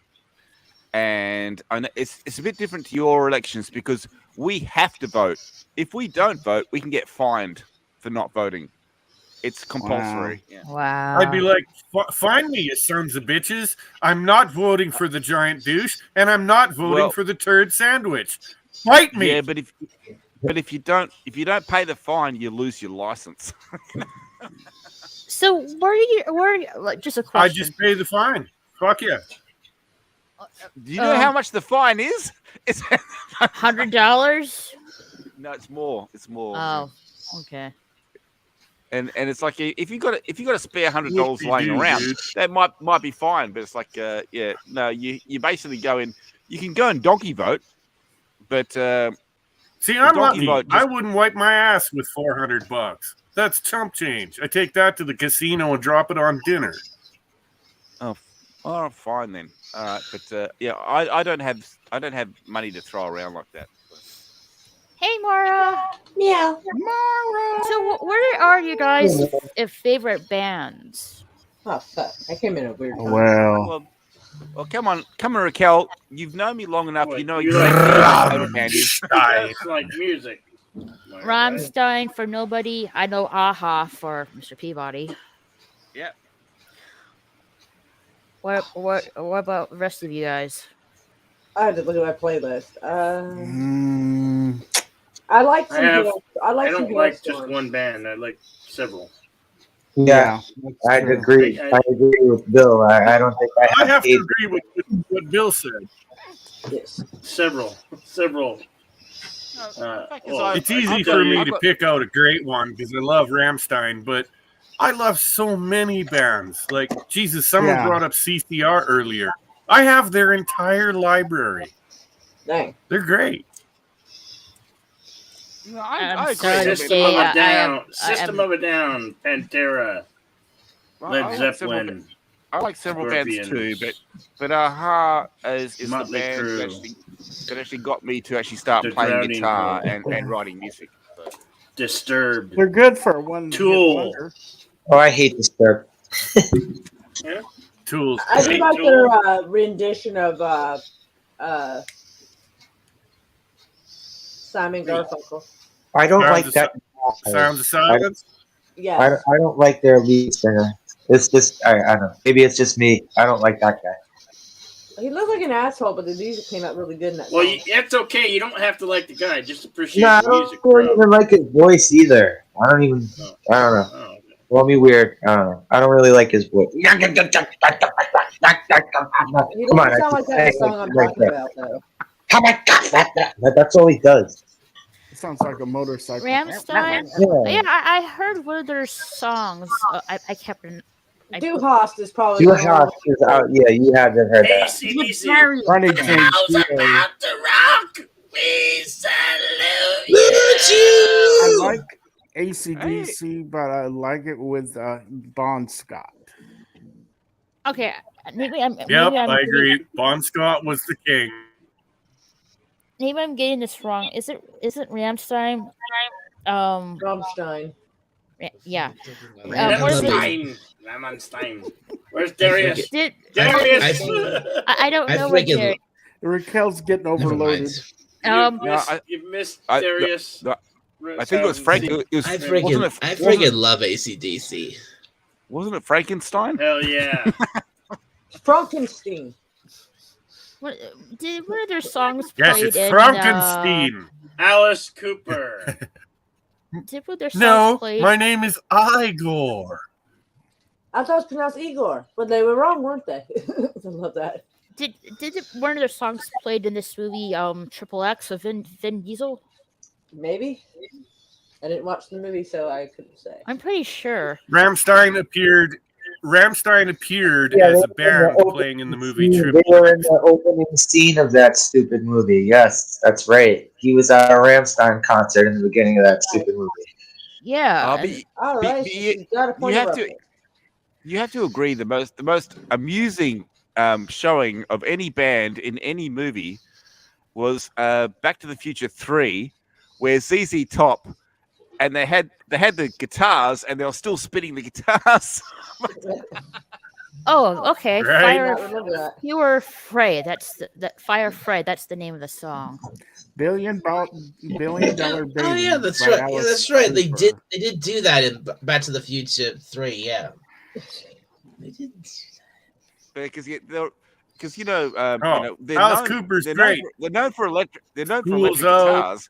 And it's a bit different to your elections because we have to vote. If we don't vote, we can get fined for not voting. It's compulsory. Wow. I'd be like, find me, you sons of bitches. I'm not voting for the giant douche, and I'm not voting for the turd sandwich. Fight me. Yeah, but if you don't pay the fine, you lose your license. So where like, just a question. I just pay the fine. Fuck yeah. Do you know how much the fine is? It's $100. No, it's more. It's more. Oh, okay. And it's like if you got a spare $100 laying around, that might be fine. But it's like you basically go in. You can go and donkey vote, but see, I'm lucky. I wouldn't wipe my ass with $400. That's chump change. I take that to the casino and drop it on dinner. Oh, fine then. All right, but I don't have money to throw around like that. Hey, Mara. Meow. Mara. So, what are you guys' favorite bands? Oh fuck! I came in a weird time. Well, come on, Raquel. You've known me long enough. You know exactly what my band is. That's like music. Rammstein for nobody. I know Aha for Mr. Peabody. Yeah. What about the rest of you guys? I had to look at my playlist. I like some. I don't like just one band. I like several. Yeah, I agree. I agree with Bill. I don't think I have to agree with what Bill said. Yes. Several. It's easy for me to pick out a great one because I love Rammstein, but I love so many bands. Like, Jesus, someone brought up CCR earlier. I have their entire library. Dang. They're great. No, I agree. System of a Down, System of a Down, Pantera, Led Zeppelin. I like several bands too, but Aha is the Motley band Crue. that actually got me to actually start The playing Drowning guitar Pool. and writing music. So. Disturbed. They're good for one. Tool. Oh, I hate Disturbed. Yeah. Tools. I do like their rendition of Simon Garfunkel. I don't Sounds like of that. Sounds of Silence. Yeah. I don't like their lead singer. It's just I don't know. Maybe it's just me. I don't like that guy. He looked like an asshole, but the music came out really good in that Well, song. that's okay. You don't have to like the guy. Just appreciate No, I the music, don't bro. even like his voice either. I don't know. Oh, Call me weird. I don't know. I don't really like his voice. He Come doesn't on, sound like that in the song I'm talking about, though. That's all he does. It sounds like a motorcycle. Ramstein? Yeah. Yeah, I heard one of their songs. I kept. Du Hast is probably. Du Hast is out. Yeah, you haven't heard that. ACDC. Ronnie The James house Dio. about to rock. We salute I you. like AC/DC, but I like it with Bon Scott. Okay, maybe I'm. Yep, maybe I'm I getting- agree. Bon Scott was the king. Maybe I'm getting this wrong. Isn't Ramstein? Rammstein. Yeah. Rammstein. Where's Darius? Darius. I don't know what Darius. Raquel's getting overloaded. You've missed Darius. I think it was Frank. I freaking love AC/DC. Wasn't it Frankenstein? Hell yeah. Frankenstein. What did one of their songs Yes, played it's in? Frankenstein. Alice Cooper. Did one of their songs No, played? my name is Igor. I thought it was pronounced Igor, but they were wrong, weren't they? I love that. Did one of their songs played in this movie Triple X of Vin Diesel? Maybe. I didn't watch the movie, so I couldn't say. I'm pretty sure. Ramstein appeared as a band playing in the movie They Triple were in the opening scene of that stupid movie. Yes, that's right. He was at a Ramstein concert in the beginning of that stupid movie. Yeah. All right, you got a point. You have to agree the most amusing showing of any band in any movie was Back to the Future 3, where ZZ Top and they had the guitars and they were still spinning the guitars. Oh, okay. Right. You were afraid. That's Fire Fred. That's the name of the song. Billion dollar baby. Oh yeah, that's by right. Alice Yeah, that's right. They Cooper. did do that in Back to the Future 3. Yeah. They did. Because they're Alice Cooper's great. They're known for electric Schools guitars.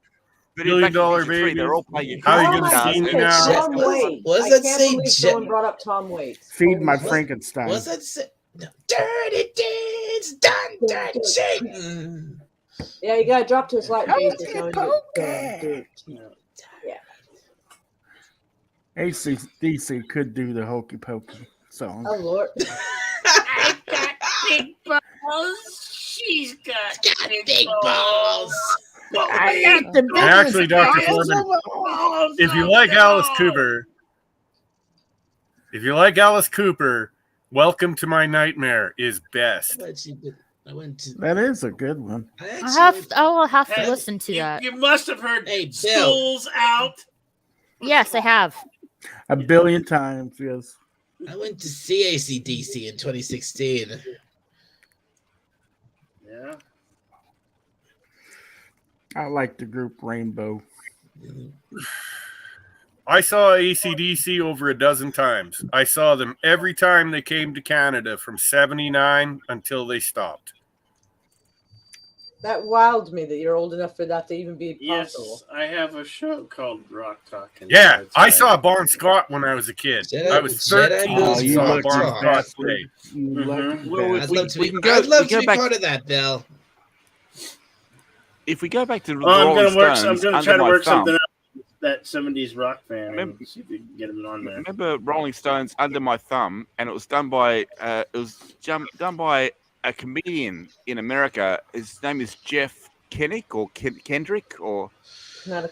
But in $1 Back to the Billion Future 3, Baby. they're all playing How are you guitars. gonna see me and- now? Tom Waits. What does I that can't say, believe Jet? someone brought up Tom Waits. Feed my Frankenstein. What's that say? No. Dirty deeds done, done, Satan. Yeah, you gotta drop to a slight basis. AC/DC could do the Hokey Pokey song. Oh Lord. I got big balls. She's got big balls. I got the And actually, Dr. Foreman, if you like Alice Cooper, Welcome to My Nightmare is best. I went to. That is a good one. I will have to listen to that. You must have heard Hey, Bill. Schools Out. Yes, I have. 1 billion times, yes. I went to see AC/DC in 2016. Yeah. I like the group Rainbow. I saw AC/DC over a dozen times. I saw them every time they came to Canada from 79 until they stopped. That wowed me that you're old enough for that to even be possible. Yes, I have a show called Rock Talk. Yeah, I saw Bon Scott when I was a kid. I was 13 and you saw look Bon too Scott play. Well, I'd love to be, I'd love to be part of that, Bill. If we go back to the Oh, I'm Rolling gonna Stones, try Under to My work Thumb. something out with that 70s rock fan. And see if we can get him on there. Remember Rolling Stones Under My Thumb, and it was done by done by a comedian in America. His name is Jeff Kennick or Kendrick or Not a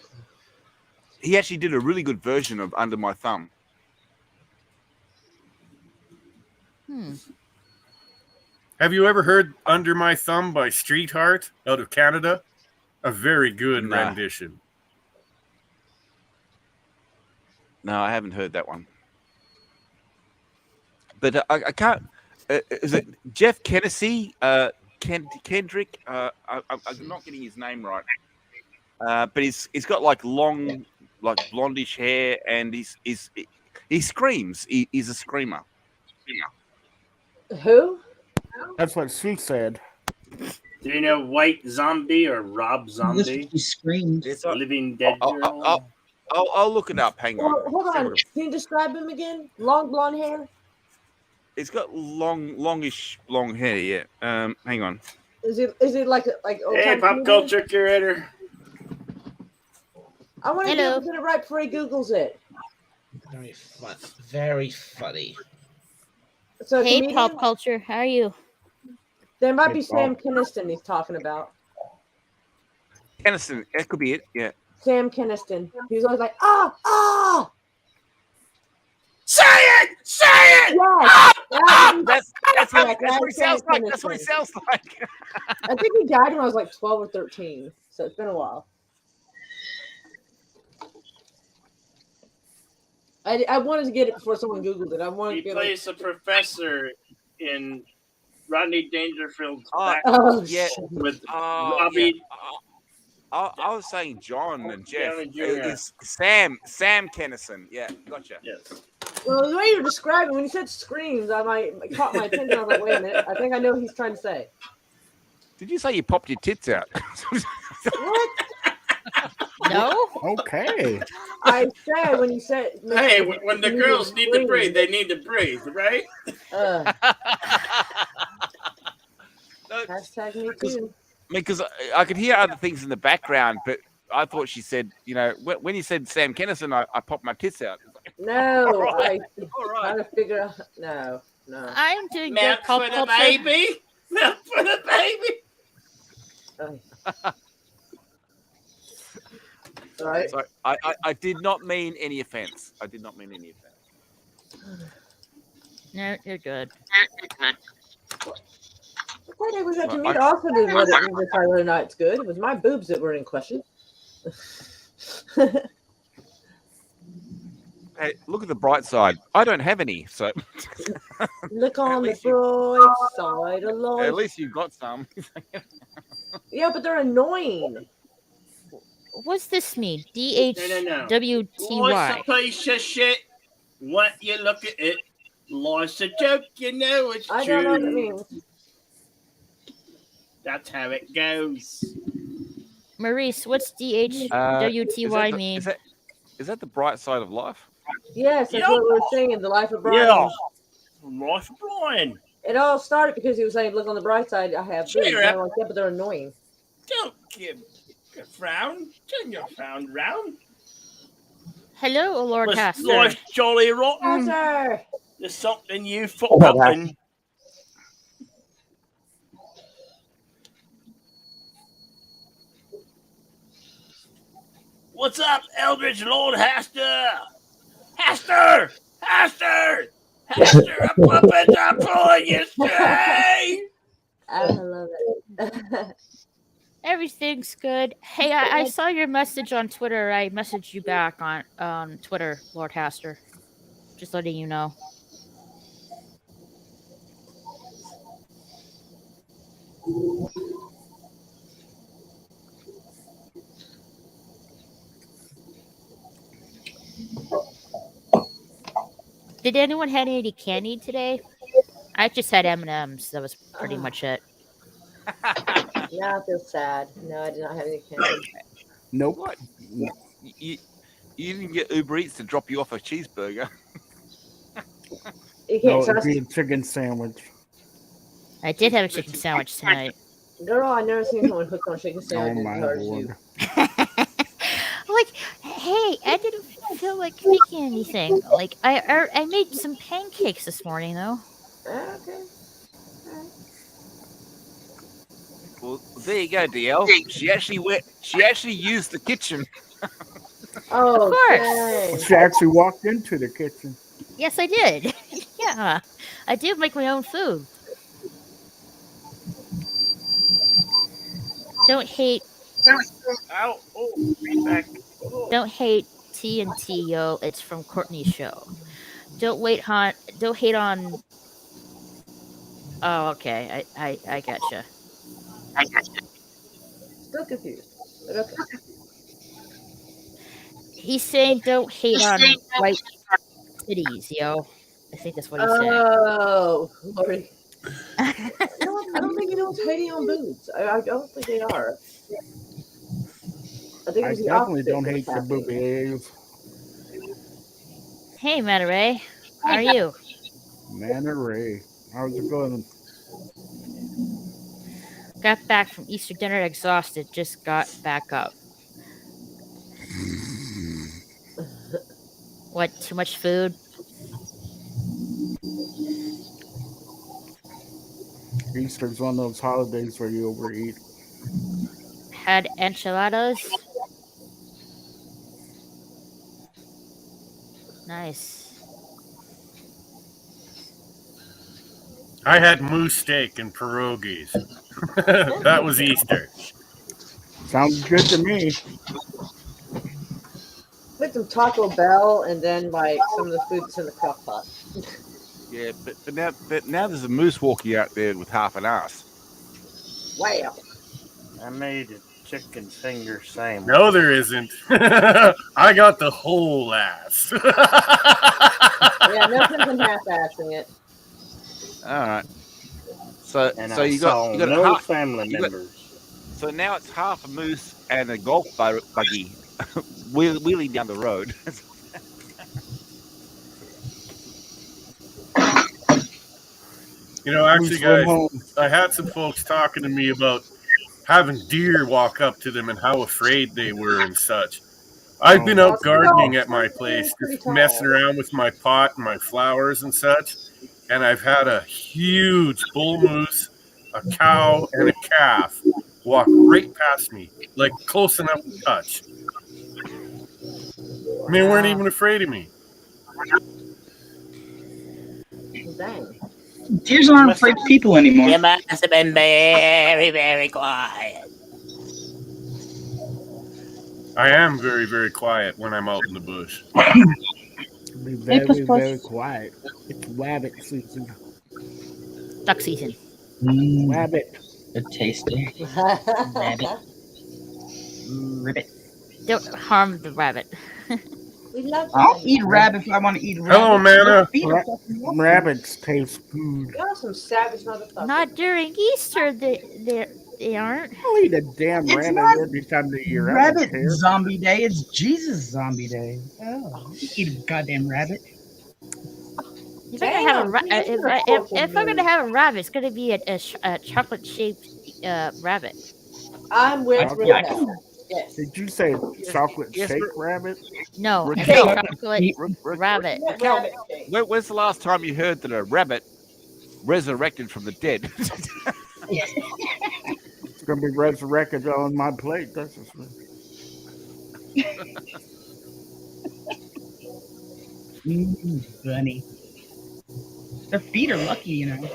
he actually did a really good version of Under My Thumb. Have you ever heard Under My Thumb by Streetheart out of Canada? A very good rendition. No, I haven't heard that one. But I can't. Is it Jeff Kennedy? Kendrick? I'm not getting his name right. But he's got like long, like blondish hair, and he screams. He's a screamer. Who? That's what she said. Do you know White Zombie or Rob Zombie? He screamed. It's a living dead girl. I'll look it up. Hang on. Well, hold on. Can you describe him again? Long blonde hair? It's got longish blonde hair. Yeah. Hang on. Is it like Hey, pop culture curator. I want to get it right before he Googles it. Very fun. Very funny. So hey, comedian? pop culture. How are you? There might be Sam Kinniston he's talking about. Kinniston. That could be it. Yeah. Sam Kinniston. He was always like, ah! Say it! Say it! Yes. That's what he sounds like. That's what he sounds like. I think he died when I was like 12 or 13. So it's been a while. I wanted to get it before someone Googled it. He plays a professor in Rodney Dangerfield's with Robbie. I was saying John and Jeff. Yeah. It's Sam Kennison. Yeah, gotcha. Yes. Well, the way you were describing, when you said screams, it caught my attention. I was like, wait a minute. I think I know what he's trying to say. Did you say you popped your tits out? What? No. Okay. I said when you said. Hey, when the girls need to breathe, they need to breathe, right? Hashtag me too. Because I could hear other things in the background, but I thought she said, when you said Sam Kennison, I popped my tits out. No, All right. trying to figure out. No. I'm doing Milk good pop for the culture. baby. Milk for the baby. Sorry. So I did not mean any offense. No, you're good. It was up to me to also do whether or not it's good. It was my boobs that were in question. Hey, look at the bright side. I don't have any, so Look on the bright side of life. at least you've got some. Yeah, but they're annoying. What's this mean? DHWTY. Life's a piece of shit. What you look at it. Life's a joke, you know it's true. I don't know what it means. That's how it goes. Maurice, what's DHWTY mean? Is that the bright side of life? Yes, that's what we were singing, The Life of Brian. Yeah. Life of Brian. It all started because he was saying, look on the bright side, I have boobs. And I'm like, yeah, but they're annoying. Don't give a frown. Turn your frown round. Hello, Lord Pastor. Life's jolly rotten. Pastor! There's something you fucked up in. What's up, Eldridge Lord Haster? Haster! Haster! Haster, a puppet, I'm pulling you straight! I love it. Everything's good. Hey, I saw your message on Twitter. I messaged you back on Twitter, Lord Haster. Just letting you know. Did anyone have any candy today? I just had M&Ms. That was pretty much it. Now I feel sad. No, I did not have any candy. Nope. What? You didn't get Uber Eats to drop you off a cheeseburger. You can't It'd trust be a chicken sandwich. I did have a chicken sandwich tonight. Girl, I never seen someone hooked on chicken Oh sandwich my as hard as lord. you. Like, hey, I didn't feel like making anything. Like, I made some pancakes this morning, though. Okay. Well, there you go, DL. She actually used the kitchen. Oh, Of course. dang. She actually walked into the kitchen. Yes, I did. Yeah, I do make my own food. Don't hate. Ow! Oh, feedback. Oh. Don't hate TNT, yo. It's from Courtney's show. Don't hate on. Oh, okay. I gotcha. Still confused. But okay. He's saying don't hate on white titties, yo. I think that's what he's saying. Oh, Lordy. I don't think anyone's hating on boobs. I don't think they are. I think I it's the definitely opposite don't that's hate the happening. boobies. Hey, Monterey. How are you? Monterey. How's it going? Got back from Easter dinner exhausted. Just got back up. What? Too much food? Easter's one of those holidays where you overeat. Had enchiladas? Nice. I had moose steak and pierogies. That was Easter. Sounds good to me. Put some Taco Bell and then like some of the food that's in the crock pot. Yeah, but now there's a moose walking out there with half an ass. Wow. I made a chicken finger sandwich. No, there isn't. I got the whole ass. Yeah, no sense in half-assing it. All right. So And so I you saw got no half, family you got- members. So now it's half a moose and a golf buggy wheeling down the road. You know, actually, Moose went guys, home. I had some folks talking to me about having deer walk up to them and how afraid they were and such. I've been out gardening at my place, just messing around with my pot and my flowers and such, and I've had a huge bull moose, a cow, and a calf walk right past me, like close enough to touch. I mean, they weren't even afraid of me. Dang. Deers aren't afraid of people anymore. You must have been very, very quiet. I am very, very quiet when I'm out in the bush. Be Hey, puss, very, puss. very quiet. It's rabbit season. Duck season. Rabbit. Good tasty. Rabbit. Ribbit. Don't harm the rabbit. We love I'll eat a rabbit if I want to eat a rabbit. Hello, Amanda. Rabbits taste good. Y'all some savage motherfuckers. Not during Easter. They aren't. I'll eat a damn It's rabbit not every time of the year. I don't Rabbit care. zombie day. It's Jesus zombie day. Oh, eat a goddamn rabbit. If I'm gonna have a if I'm gonna have a rabbit, it's gonna be a chocolate shaped rabbit. I'm with Chocolate. Rebecca. Yes. Did you say chocolate yes, shake rabbit? No, a Raquel. chocolate rabbit. Rabbit cake. When's the last time you heard that a rabbit resurrected from the dead? It's gonna be resurrected on my plate. That's just Bunny. Their feet are lucky, you know.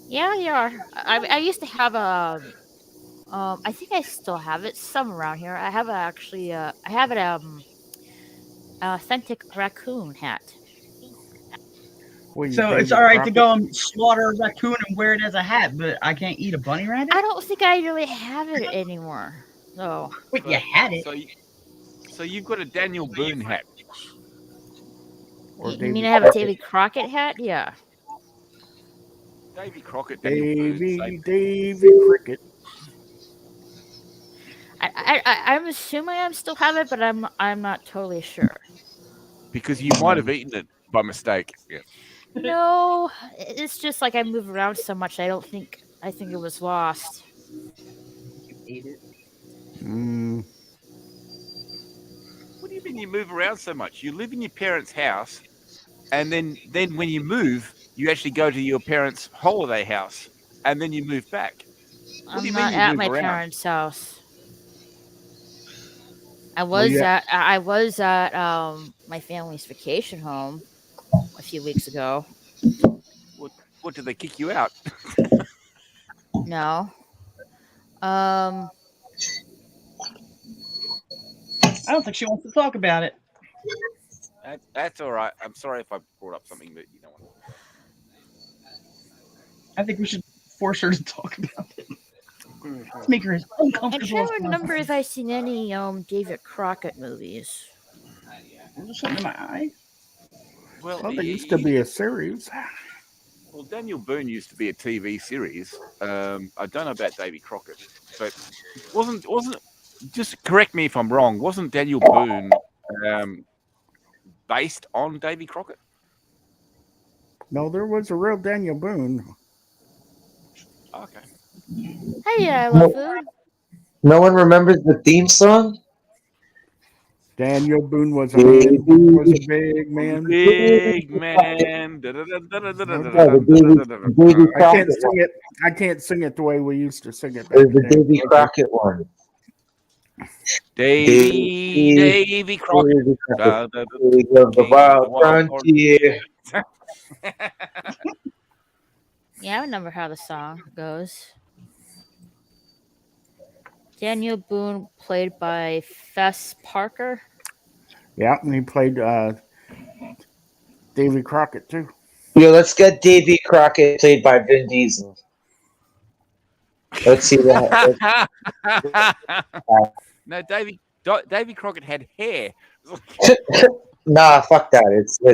Yeah, they are. I used to have a. I think I still have it some around here. I have I have an authentic raccoon hat. So it's all right to go and slaughter a raccoon and wear it as a hat, but I can't eat a bunny rabbit? I don't think I really have it anymore. So. Wait, you had it? So you've got a Daniel Boone hat. Or You mean I have a Davy Crockett hat? Yeah. Davy Crockett. Daniel Boone, Davy Cricket. I'm assuming I still have it, but I'm not totally sure. Because you might have eaten it by mistake. Yeah. No, it's just like I move around so much. I think it was lost. You ate it. What do you mean you move around so much? You live in your parents' house, and then when you move, you actually go to your parents' holiday house, and then you move back. What do I'm you not mean you at move my around? parents' house. I was at my family's vacation home a few weeks ago. What did they kick you out? No. I don't think she wants to talk about it. That's all right. I'm sorry if I brought up something that you don't want. I think we should force her to talk about it. Let's make her as uncomfortable. I'm trying to remember if I've seen any David Crockett movies. There's something in my eye. Well, there used to be a series. Well, Daniel Boone used to be a TV series. I don't know about Davy Crockett, but wasn't just correct me if I'm wrong. Wasn't Daniel Boone based on Davy Crockett? No, there was a real Daniel Boone. Okay. Hey, I love food. No one remembers the theme song? Daniel Boone was a man. Was a big man. Big man. I can't sing it the way we used to sing it. There's the Davy Crockett one. Davy Crockett. The wild frontier. Yeah, I remember how the song goes. Daniel Boone, played by Fess Parker. Yeah, and he played Davy Crockett too. Yeah, let's get Davy Crockett played by Vin Diesel. Let's see that. No, Davy Crockett had hair. Nah, fuck that.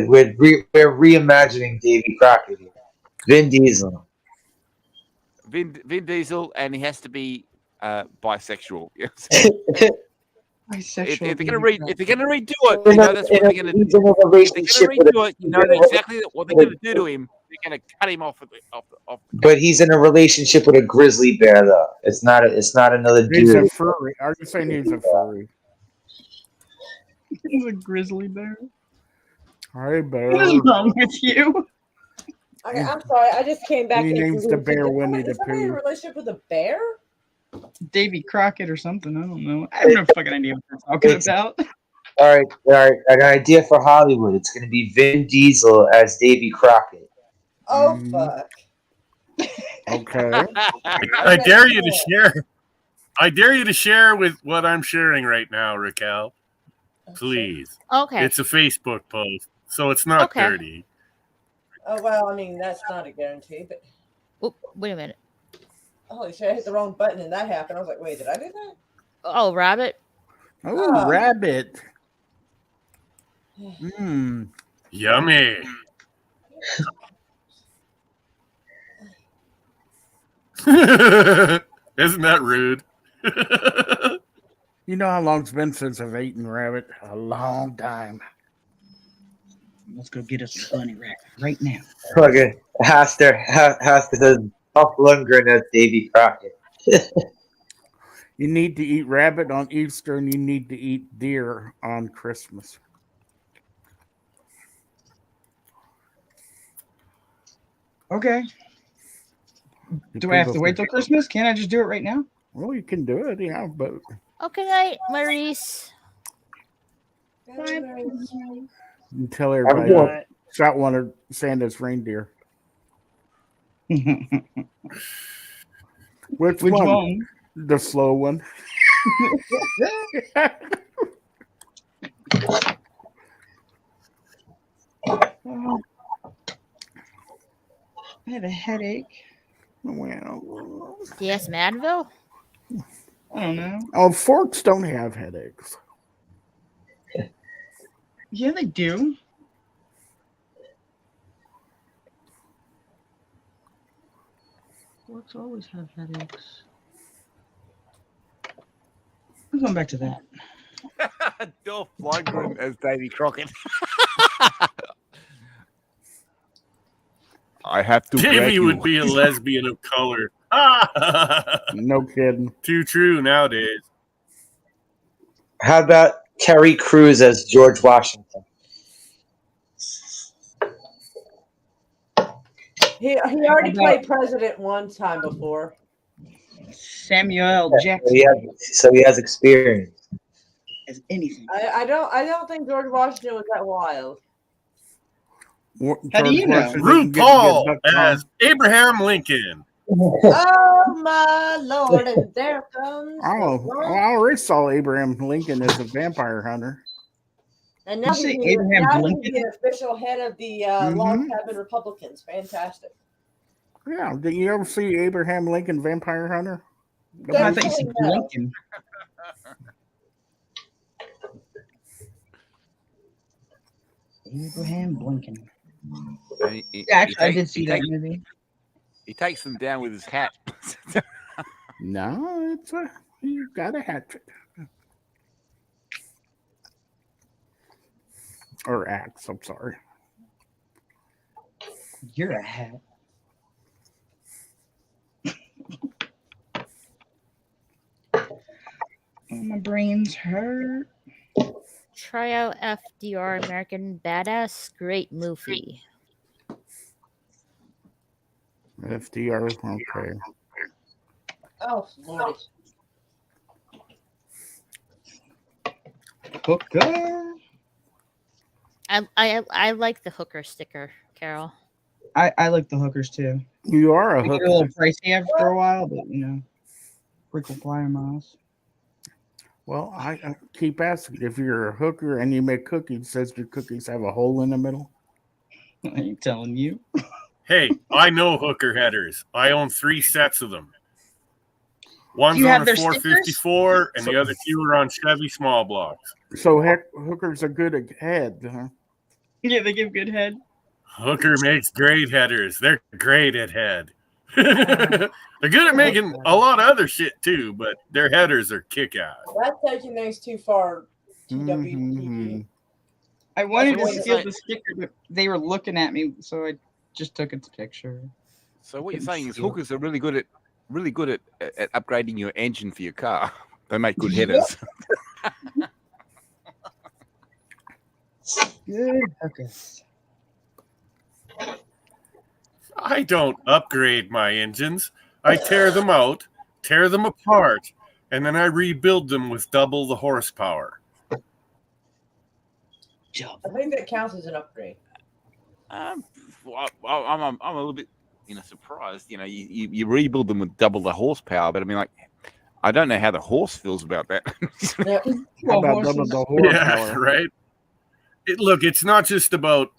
We're reimagining Davy Crockett here. Vin Diesel. Vin Diesel, and he has to be bisexual. Bisexual. If they're gonna redo it, you know that's what they're gonna do. If they're gonna redo it, you know exactly what they're gonna do to him. They're gonna cut him off. But he's in a relationship with a grizzly bear, though. It's not another dude. He's a furry. Are you saying he's a furry? He's a grizzly bear. Hi, bear. What is wrong with you? Okay, I'm sorry. I just came back. He names the bear Winnie the Is somebody in a Pooh. relationship with a bear? Davy Crockett or something. I don't know. I have no fucking idea what they're talking about. All right. I got an idea for Hollywood. It's going to be Vin Diesel as Davy Crockett. Oh fuck! Okay. I dare you to share. I dare you to share with what I'm sharing right now, Raquel. Please. Okay. It's a Facebook post, so it's not dirty. Oh well, I mean that's not a guarantee, but. Oh, wait a minute. Holy shit! I hit the wrong button and that happened. I was like, wait, did I do that? Oh, rabbit. Oh, rabbit. Mmm. Yummy. Isn't that rude? You know how long it's been since I've eaten rabbit? A long time. Let's go get us a bunny rabbit right now. Okay. Haster says Dolph Lundgren as Davy Crockett. You need to eat rabbit on Easter and you need to eat deer on Christmas. Okay. Do I have to wait till Christmas? Can't I just do it right now? Well, you can do it, yeah, but Okay, night, Maurice. you tell everybody shot one of Santa's reindeer. Which one? The slow one. I have a headache. Well, DS Madville? I don't know. Oh, forks don't have headaches. Yeah, they do. Forks always have headaches. I'm going back to that. Dolph Lundgren as Davy Crockett. I have to. Davy would be a lesbian of color. No kidding. Too true nowadays. How about Terry Crews as George Washington? He already played president one time before. Samuel Jackson. So he has experience. as anything. I don't think George Washington was that wild. How do you know? RuPaul as Abraham Lincoln. Oh my lord! And there comes. Oh, I already saw Abraham Lincoln as a vampire hunter. And now You he's say the, Abraham now he's Lincoln? the official head of the Log Cabin Republicans. Fantastic. Yeah, did you ever see Abraham Lincoln Vampire Hunter? I thought you said Lincoln. Abraham Lincoln. Actually, I did see that movie. He takes them down with his hat. No, you got a hat trick. Or axe, I'm sorry. You're a hat. My brains hurt. Try out FDR American Badass. Great movie. FDR, okay. Oh, Lord. Hooker. I like the hooker sticker, Carol. I like the hookers too. You are a They get hooker. a little pricey after a while, but frequent flyer miles. Well, I keep asking if you're a hooker and you make cookies. Says your cookies have a hole in the middle. I ain't telling you. Hey, I know hooker headers. I own 3 sets of them. One's you on have a their 454, and the other 2 are on Chevy small blocks. So hookers are good at head, huh? Yeah, they give good head. Hooker makes great headers. They're great at head. They're good at making a lot of other shit too, but their headers are kick-ass. That's taking things too far. Mm-hmm. I wanted to what you're steal saying- the sticker, but they were looking at me, so I just took its picture. So what you're saying is hookers are really good at upgrading your engine for your car. They make good headers. Good hookers. I don't upgrade my engines. I tear them out, tear them apart, and then I rebuild them with double the horsepower. I think that counts as an upgrade. I'm a little bit surprised. You rebuild them with double the horsepower, but I mean, like, I don't know how the horse feels about that. How about double the horsepower? Yeah, right. Look, it's not just about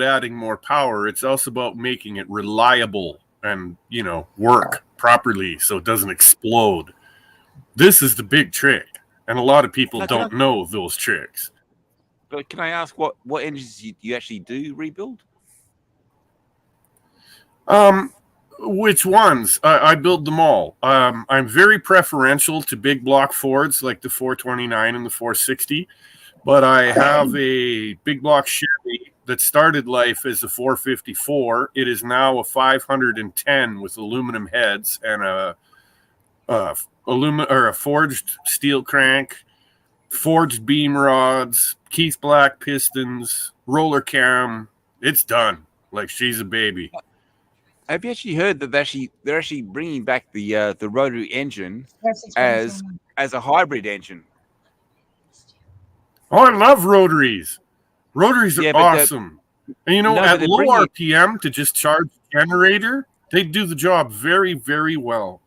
adding more power. It's also about making it reliable and work properly so it doesn't explode. This is the big trick, and a lot of people don't know those tricks. But can I ask what engines you actually do rebuild? Which ones? I build them all. I'm very preferential to big block Fords like the 429 and the 460. But I have a big block Chevy that started life as a 454. It is now a 510 with aluminum heads and a forged steel crank, forged beam rods, Keith Black pistons, roller cam. It's done. Like she's a baby. Have you actually heard that they're actually bringing back the rotary engine as a hybrid engine? Oh, I love rotaries. Rotaries are awesome. And at low RPM to just charge the generator, they do the job very, very well.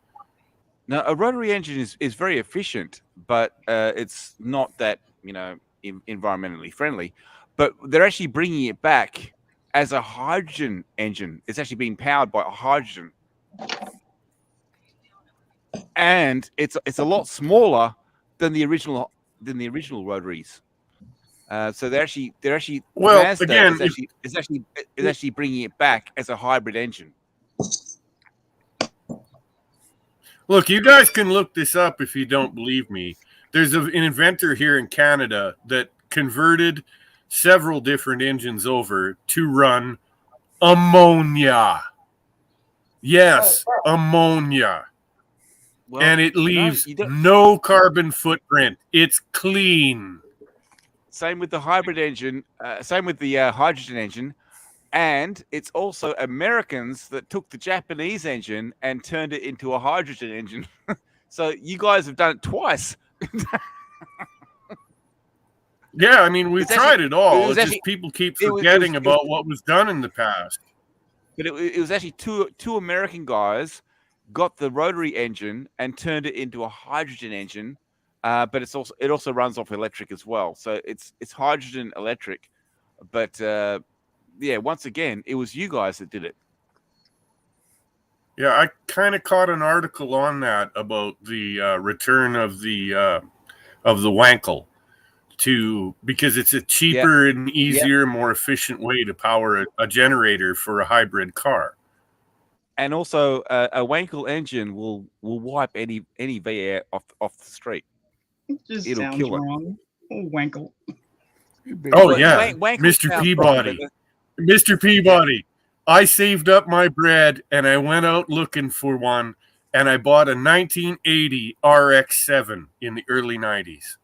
Now, a rotary engine is very efficient, but it's not that environmentally friendly. But they're actually bringing it back as a hydrogen engine. It's actually being powered by hydrogen, and it's a lot smaller than the original rotaries. So they're actually well, Mazda again, is actually bringing it back as a hybrid engine. Look, you guys can look this up if you don't believe me. There's an inventor here in Canada that converted several different engines over to run ammonia. Yes, ammonia. Well, and it leaves no carbon footprint. It's clean. Same with the hybrid engine. Same with the hydrogen engine. And it's also Americans that took the Japanese engine and turned it into a hydrogen engine. So you guys have done it twice. Yeah, I mean, we've tried it all. It's actually, just people keep forgetting about what was done in the past. But it was actually two American guys got the rotary engine and turned it into a hydrogen engine, but it also runs off electric as well. So it's hydrogen electric. But yeah, once again, it was you guys that did it. Yeah, I kind of caught an article on that about the return of the Wankel because it's a cheaper and easier, more efficient way to power a generator for a hybrid car. And also, a Wankel engine will wipe any V8 off the street. It'll sounds kill wrong. It. Oh, Wankel. Oh yeah, Mr. Peabody. Mr. Peabody. I saved up my bread and I went out looking for one, and I bought a 1980 RX-7 in the early 90s.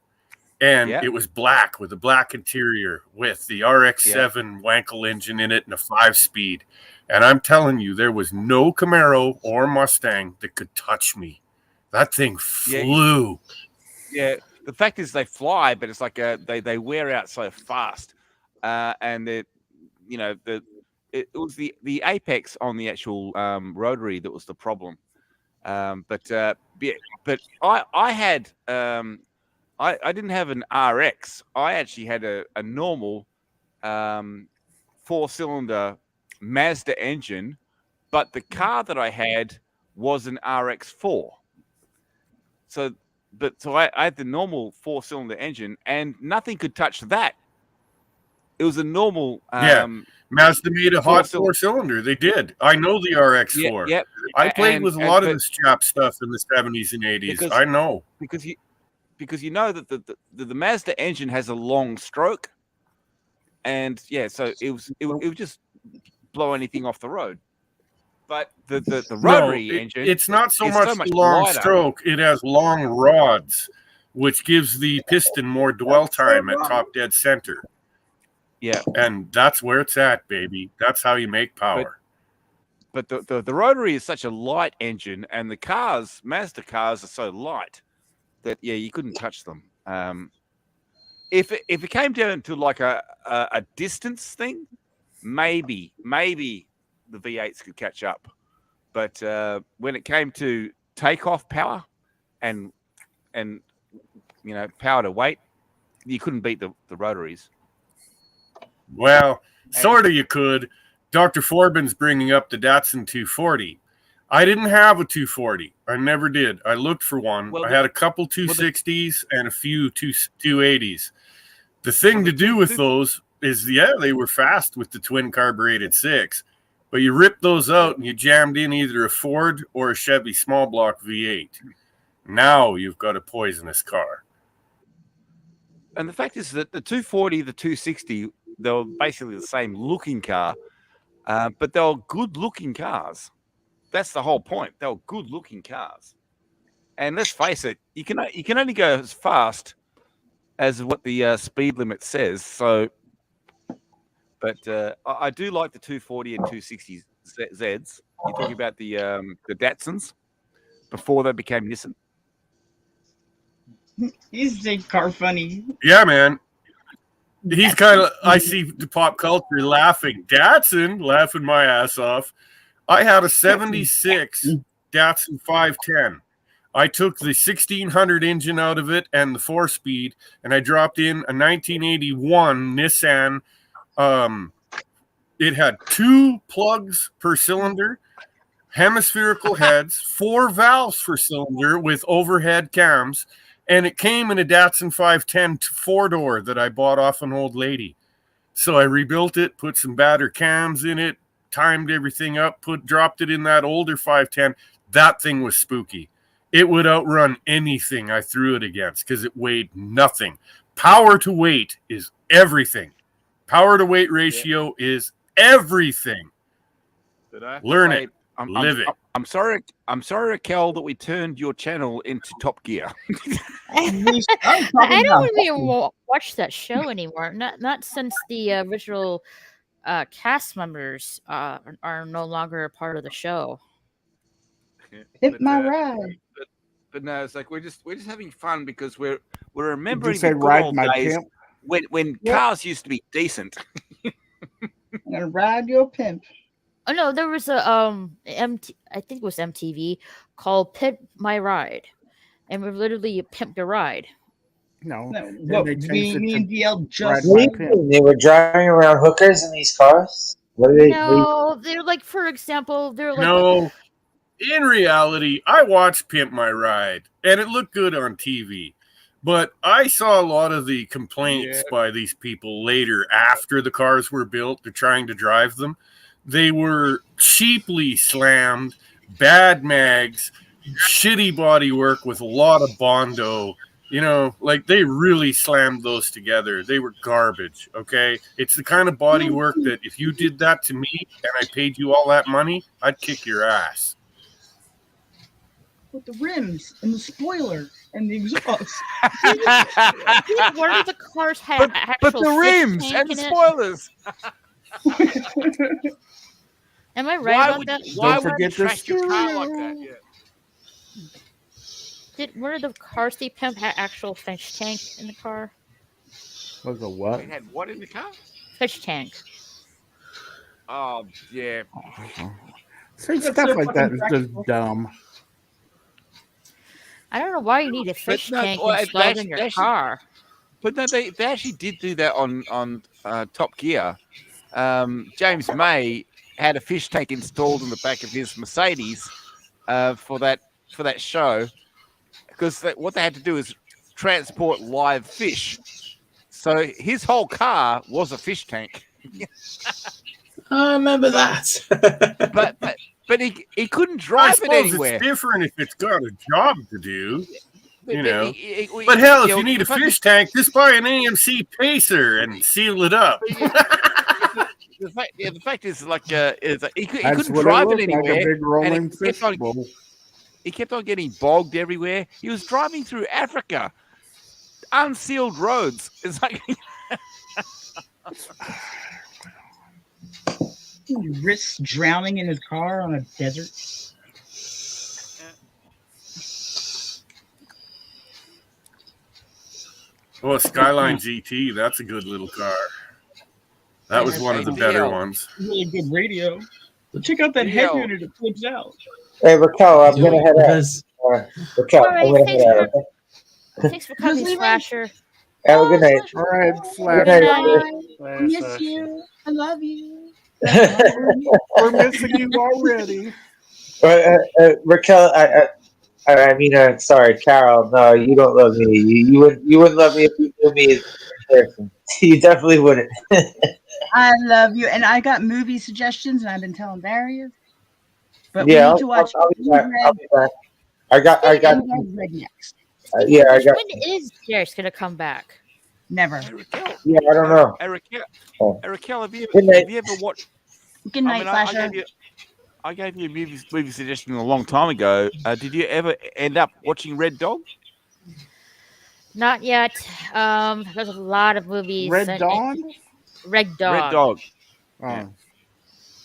And it was black with a black interior with the RX-7 Wankel engine in it and a 5-speed. And I'm telling you, there was no Camaro or Mustang that could touch me. That thing flew. Yeah, the fact is they fly, but it's like they wear out so fast. And it was the apex on the actual rotary that was the problem. But I had I didn't have an RX. I actually had a normal 4-cylinder Mazda engine, but the car that I had was an RX-4. So I had the normal 4-cylinder engine, and nothing could touch that. It was a normal. Mazda made a hot 4-cylinder. They did. I know the RX-4. Yep. I played with a lot of this chap stuff in the 70s and 80s. I know. Because you know that the Mazda engine has a long stroke, and so it would just blow anything off the road. But the rotary engine, it's not so much the long stroke. It has long rods, which gives the piston more dwell time at top dead center. Yeah, and that's where it's at, baby. That's how you make power. But the rotary is such a light engine, and the Mazda cars are so light that you couldn't touch them. If it came down to like a distance thing, maybe the V8s could catch up. But when it came to takeoff power and power to weight, you couldn't beat the rotaries. Well, sort of you could. Dr. Forbin's bringing up the Datsun 240. I didn't have a 240. I never did. I looked for one. I had a couple 260s and a few 280s. The thing to do with those is, they were fast with the twin carbureted 6, but you ripped those out and you jammed in either a Ford or a Chevy small block V8. Now you've got a poisonous car. And the fact is that the 240, the 260, they were basically the same looking car, but they were good looking cars. That's the whole point. They were good looking cars. And let's face it, you can only go as fast as what the speed limit says. So, but I do like the 240 and 260 Zs. You're talking about the Datsuns before they became Nissan. He's a car funny. Yeah, man. He's kind of, I see the pop culture laughing. Datsun, laughing my ass off. I had a 76 Datsun 510. I took the 1600 engine out of it and the 4-speed, and I dropped in a 1981 Nissan. It had 2 plugs per cylinder, hemispherical heads, 4 valves per cylinder with overhead cams, and it came in a Datsun 510 4-door that I bought off an old lady. So I rebuilt it, put some batter cams in it, timed everything up, dropped it in that older 510. That thing was spooky. It would outrun anything I threw it against because it weighed nothing. Power to weight is everything. Power to weight ratio is everything. Learn it. Live it. I'm sorry, Raquel, that we turned your channel into Top Gear. I don't really watch that show anymore. Not since the original cast members are no longer a part of the show. Hit my ride. But no, it's like we're just having fun because we're remembering Did you say the good ride old my days. pimp? when cars used to be decent. I'm gonna ride your pimp. Oh no, there was a I think it was MTV called "Pimp My Ride," and we literally pimped a ride. No, what, me and DL just They were driving around hookers in these cars. What are they? No, they're like, for example, they're like. No, in reality, I watched Pimp My Ride, and it looked good on TV. But I saw a lot of the complaints by these people later after the cars were built. They're trying to drive them. They were cheaply slammed, bad mags, shitty body work with a lot of Bondo. You know, like they really slammed those together. They were garbage, okay? It's the kind of body work that if you did that to me and I paid you all that money, I'd kick your ass. With the rims and the spoiler and the exhaust. One of the cars had but the rims and the spoilers. Am I right about that? Why would you trash your car like that? Yeah. Did one of the cars they pimp had actual fish tank in the car? Was a what? It had what in the car? Fish tank. Oh yeah. See, stuff like that is just dumb. I don't know why you need a fish tank well, installed in your car. But no, they actually did do that on Top Gear. James May had a fish tank installed in the back of his Mercedes for that show, because what they had to do is transport live fish. So his whole car was a fish tank. I remember that. but he couldn't drive it anywhere. It's different if it's got a job to do. But hell, if you need a fish tank, just buy an AMC Pacer and seal it up. The fact is, like, he couldn't drive it anywhere. Like he kept on getting bogged everywhere. He was driving through Africa, unsealed roads. It's like he risks drowning in his car on a desert. Oh, Skyline GT, that's a good little car. That was one of the better ones. Really good radio. But check out that head unit that flips out. Hey, Raquel, I'm going to head out. Raquel, I'm going to head out. Thanks for coming, Slasher. Have a good night. All right, Good night. I miss you. I love you. We're missing you already. Raquel, I mean, sorry, Carol. No, you don't love me. You wouldn't love me if you knew me as a person. You definitely wouldn't. I love you, and I got movie suggestions, and I've been telling Darius. But yeah, we need to watch. I'll be back. I got. Red next. Yeah, I got. When is Darius gonna come back? Never. Yeah, I don't know. Raquel, have you ever watched? Good night, Flasher. I gave you a movie suggestion a long time ago. Did you ever end up watching Red Dog? Not yet. There's a lot of movies. Red Dawn? Red Dog. Red Dog. Oh. Yeah.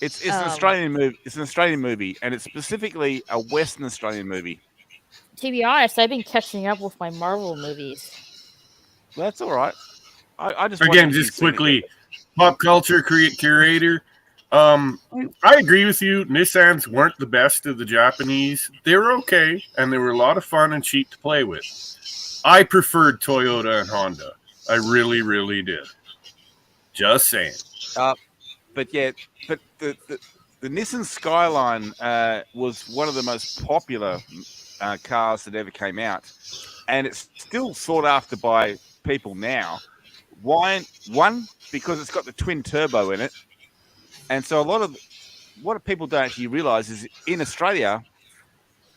It's an Australian movie. It's an Australian movie, and it's specifically a Western Australian movie. To be honest, I've been catching up with my Marvel movies. Well, that's all right. I just quickly, pop culture curator. I agree with you. Nissans weren't the best of the Japanese. They were okay, and they were a lot of fun and cheap to play with. I preferred Toyota and Honda. I really, really did. Just saying. But the Nissan Skyline was one of the most popular cars that ever came out, and it's still sought after by people now. Why? One, because it's got the twin turbo in it, and so a lot of what people don't actually realize is in Australia,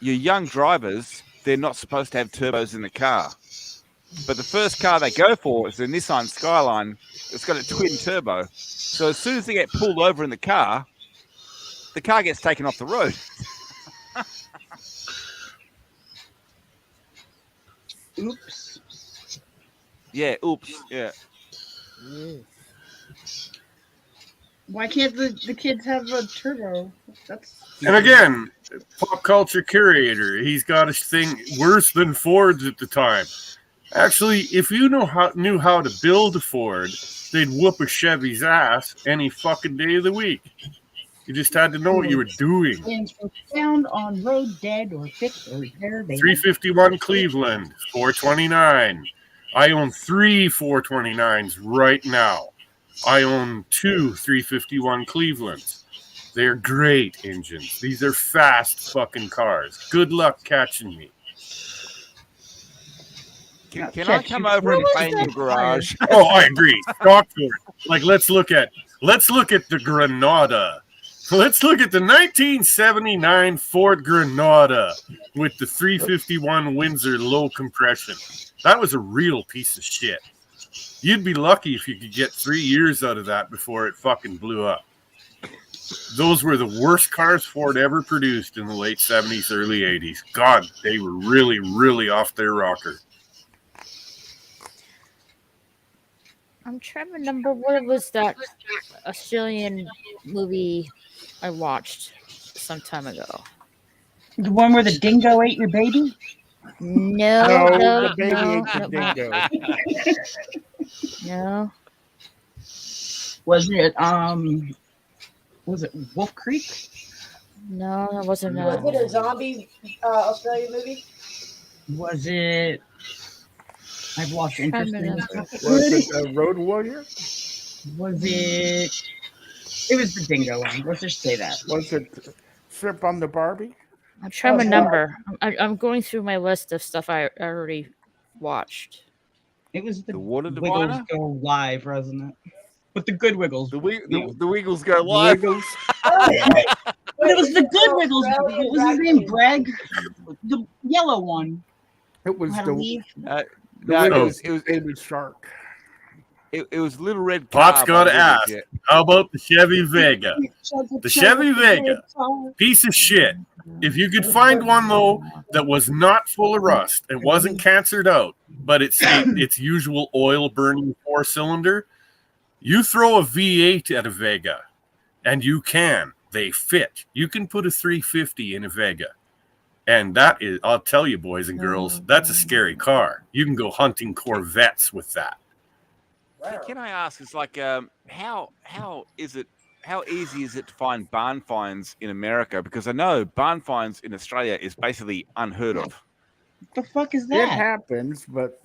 your young drivers, they're not supposed to have turbos in the car. But the first car they go for is the Nissan Skyline. It's got a twin turbo. So as soon as they get pulled over in the car gets taken off the road. Oops. Yeah, oops. Yeah. Why can't the kids have a turbo? And again, pop culture curator. He's got a thing worse than Ford's at the time. Actually, if you knew how to build a Ford, they'd whoop a Chevy's ass any fucking day of the week. You just had to know what you were doing. Skins were found on road dead or fixed or repaired. 351 Cleveland, 429. I own 3 429s right now. I own 2 351 Clevelands. They're great engines. These are fast fucking cars. Good luck catching me. Can I come over and play in your garage? Oh, I agree. Talk for it. Like, let's look at the Granada. Let's look at the 1979 Ford Granada with the 351 Windsor low compression. That was a real piece of shit. You'd be lucky if you could get 3 years out of that before it fucking blew up. Those were the worst cars Ford ever produced in the late 70s, early 80s. God, they were really, really off their rocker. I'm trying to remember what was that Australian movie I watched some time ago. The one where the dingo ate your baby? No, the baby ate the dingo. No. Was it Wolf Creek? No, that wasn't. Was it a zombie Australian movie? Was it? I've lost interest in this. Was it Road Warrior? Was it? It was the dingo one. Let's just say that. Was it Strip on the Barbie? I'm trying to remember. I'm going through my list of stuff I already watched. It was the Water Wiggles Diviner? Go Live, wasn't it? But the good Wiggles. The Wiggles go live. Wiggles. But it was the good Wiggles. What was his name? Greg? The yellow one. It was Had to leave. No, it was Baby Shark. It was Little Red Pop's Car. got to by ask, Wiggles, how about the Chevy Vega? The Chevy Vega, piece of shit. If you could find one, though, that was not full of rust and wasn't cancered out, but it's its usual oil-burning 4-cylinder, you throw a V8 at a Vega, and they fit. You can put a 350 in a Vega. And that is, I'll tell you, boys and girls, that's a scary car. You can go hunting Corvettes with that. Can I ask? It's like, how easy is it to find barn finds in America? Because I know barn finds in Australia is basically unheard of. What the fuck is It that? happens, but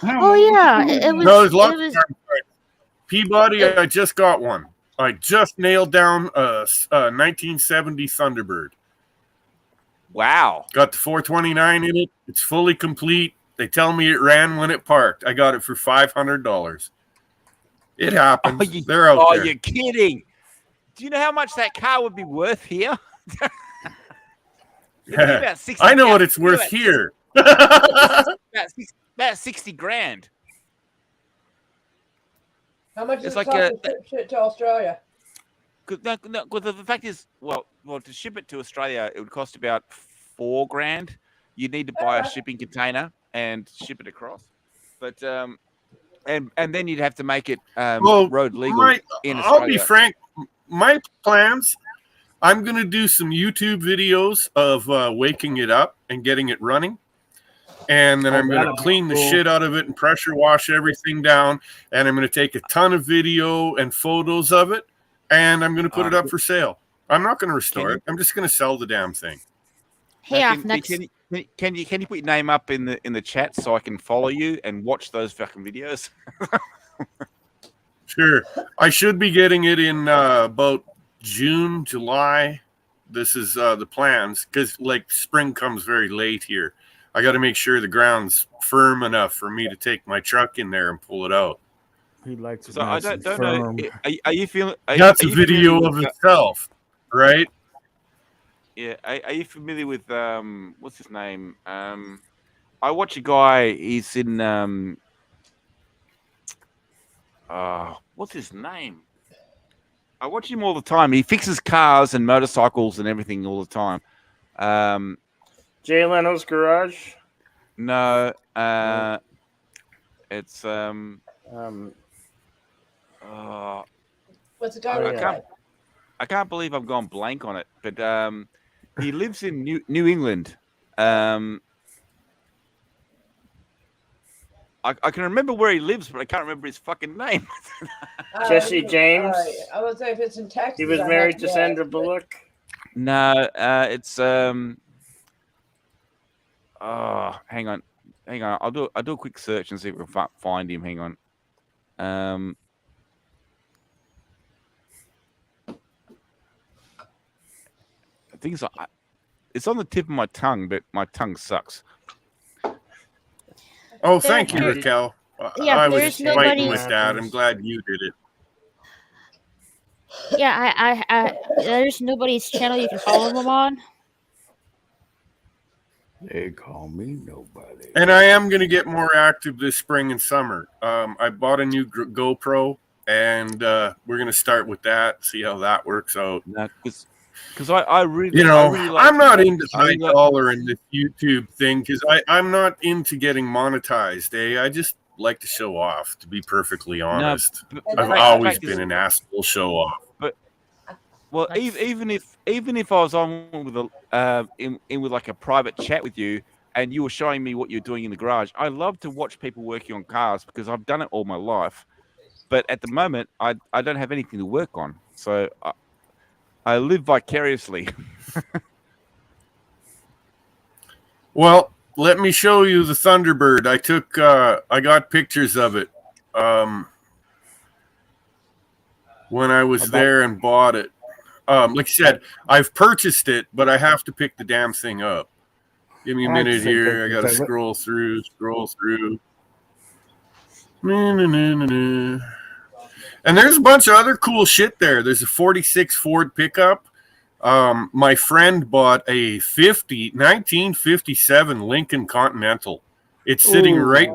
Oh yeah, it was. No, there's lots it was, of Peabody, I just got one. I just nailed down a 1970 Thunderbird. Wow. Got the 429 in it. It's fully complete. They tell me it ran when it parked. I got it for $500. It happens. They're out there. You're kidding. Do you know how much that car would be worth here? About 60, I know what it's worth here. about 60 grand. How much does It's it like cost to ship to Australia? The fact is, well, to ship it to Australia, it would cost about $4 grand. You'd need to buy a shipping container and ship it across. But and then you'd have to make it road legal in Australia. I'll be frank. My plans, I'm going to do some YouTube videos of waking it up and getting it running. And then I'm going to clean the shit out of it and pressure wash everything down. And I'm going to take a ton of video and photos of it. And I'm going to put it up for sale. I'm not going to restore it. I'm just going to sell the damn thing. Hey, can you put your name up in the chat so I can follow you and watch those fucking videos? Sure. I should be getting it in about June, July. This is the plans because like spring comes very late here. I got to make sure the ground's firm enough for me to take my truck in there and pull it out. He likes it. So I don't know. Are you feeling? That's a video of itself, right? Yeah. Are you familiar with what's his name? I watch a guy. He's in what's his name? I watch him all the time. He fixes cars and motorcycles and everything all the time. Jay Leno's Garage? No, it's What's the title? I can't believe I've gone blank on it, but he lives in New England. I can remember where he lives, but I can't remember his fucking name. Jesse James. I would say if it's in Texas, He was married to Sandra Bullock. No, it's Oh, hang on. I'll do a quick search and see if we can find him. Hang on. I think it's on the tip of my tongue, but my tongue sucks. Oh, thank you, Raquel. Yeah, I was fighting with that. I'm glad you did it. Yeah, I there's nobody's channel you can follow them on. They call me nobody. And I am going to get more active this spring and summer. I bought a new GoPro, and we're going to start with that, see how that works out. Because I really, I'm not into high dollar in this YouTube thing because I'm not into getting monetized. I just like to show off, to be perfecully honest. I've always been an asshole show off. But well, even if I was on with with like a private chat with you, and you were showing me what you're doing in the garage, I love to watch people working on cars because I've done it all my life. But at the moment, I don't have anything to work on, so I live vicariously. Well, let me show you the Thunderbird. I got pictures of it when I was there and bought it. Like I said, I've purchased it, but I have to pick the damn thing up. Give me a minute here. I got to scroll through. And there's a bunch of other cool shit there. There's a 46 Ford pickup. My friend bought a 1957 Lincoln Continental. It's sitting right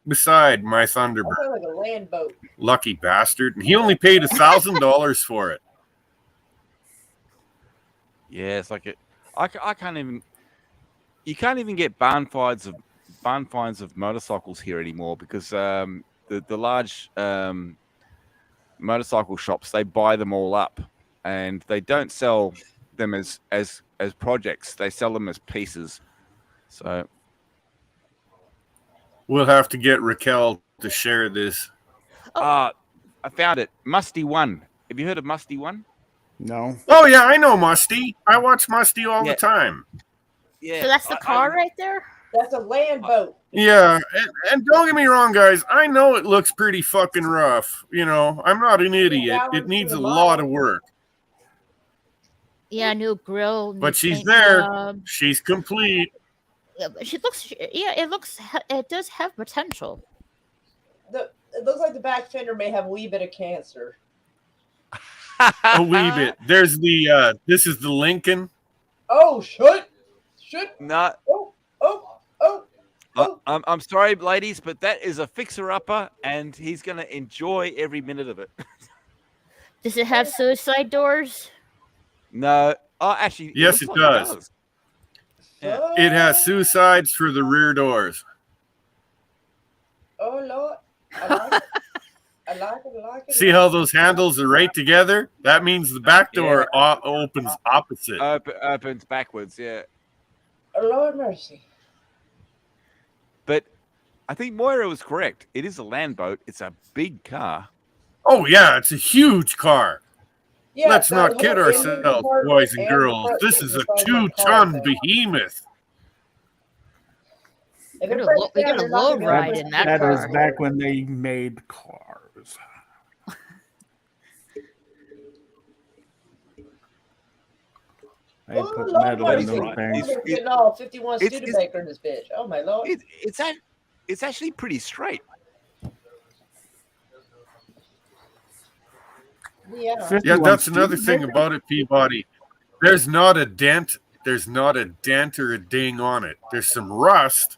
beside my Thunderbird. Sounds like a land boat. Lucky bastard. And he only paid $1,000 for it. Yeah, it's like I can't even. You can't even get barn finds of motorcycles here anymore because the large motorcycle shops, they buy them all up and they don't sell them as projects. They sell them as pieces. So we'll have to get Raquel to share this. I found it. Musty One. Have you heard of Musty One? No. Oh yeah, I know Musty. I watch Musty all the time. Yeah. So that's the car right there? That's a land boat. Yeah, and don't get me wrong, guys. I know it looks pretty fucking rough. You know, I'm not an idiot. It needs a lot of work. Yeah, new grill. New But she's paint there. job. She's complete. Yeah, but she looks. Yeah, it does have potential. It looks like the back fender may have a wee bit of cancer. A wee bit. There's the. This is the Lincoln. Oh, should. No. I'm sorry, ladies, but that is a fixer-upper, and he's going to enjoy every minute of it. Does it have suicide doors? No. Oh, actually, Yes, it does. Yeah. It has suicides for the rear doors. Oh, Lord. I like it. See how those handles are right together? That means the back door opens opposite. Opens backwards, yeah. Oh, Lord mercy. But I think Moira was correct. It is a land boat. It's a big car. Oh, yeah, it's a huge car. Yeah, Let's not kid ourselves, boys and girls. This is a 2-ton behemoth. We got a low ride in that car. That was back when they made cars. They put metal in those things. Getting all 51 Studebaker in this bitch. Oh my Lord. It's actually pretty straight. Yeah, that's another thing about it, Peabody. There's not a dent. There's not a dent or a ding on it. There's some rust,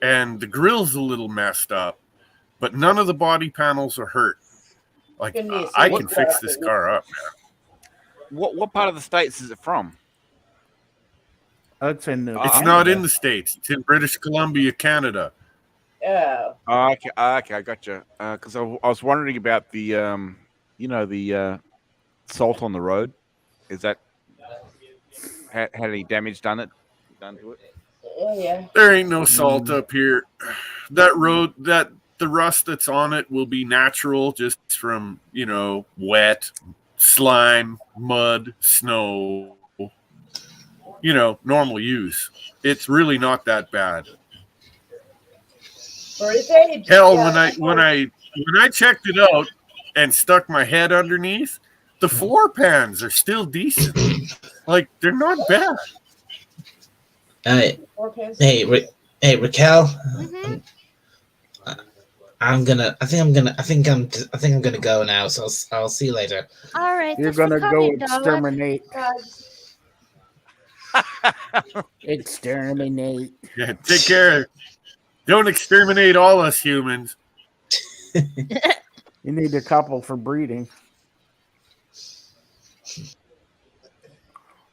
and the grill's a little messed up, but none of the body panels are hurt. Like I can fix this car up, man. What part of the States is it from? It's in It's not in the States. It's in British Columbia, Canada. Yeah. Okay, I gotcha. Because I was wondering about the the salt on the road. Is that had any damage done to it? Yeah. There ain't no salt up here. That road, that the rust that's on it will be natural, just from wet, slime, mud, snow. Normal use. It's really not that bad. Hell, when I checked it out and stuck my head underneath, the floor pans are still decent. Like, they're not bad. Hey, Raquel. Mm-hmm. I think I'm gonna go now. So I'll see you later. All right. You're gonna go exterminate. Exterminate. Yeah, take care. Don't exterminate all us humans. You need a couple for breeding.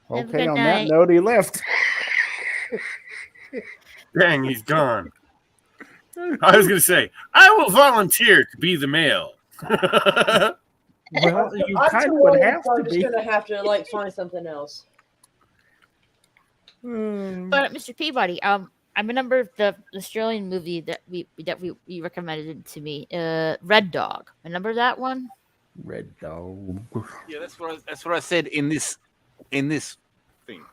Okay, on that note, he left. Dang, he's gone. I was going to say, I will volunteer to be the male. Well, you kind of would have to be. I'm just going to have to find something else. But Mr. Peabody, I'm a member of the Australian movie that we recommended to me, Red Dog. Remember that one? Red Dog. Yeah, that's what I said in this thing.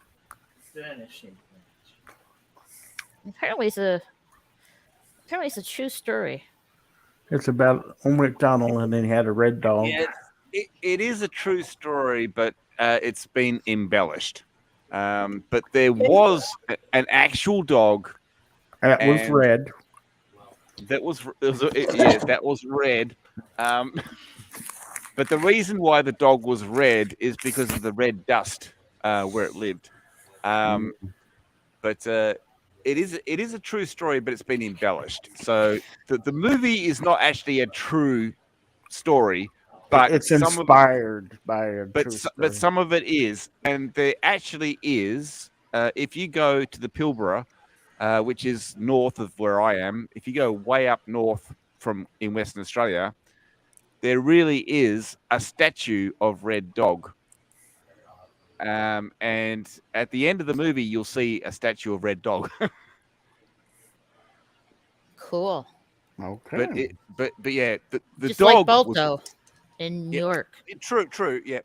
Apparently it's a true story. It's about Old MacDonald and then he had a red dog. Yeah, it is a true story, but it's been embellished. But there was an actual dog that was red. That was red. But the reason why the dog was red is because of the red dust where it lived. But it is a true story, but it's been embellished. So the movie is not actually a true story, but it's inspired by a true story. But some of it is, and there actually is. If you go to the Pilbara, which is north of where I am, if you go way up north in Western Australia, there really is a statue of Red Dog. And at the end of the movie, you'll see a statue of Red Dog. Cool. Okay. But yeah, the just dog like Balto in New York. True, yeah.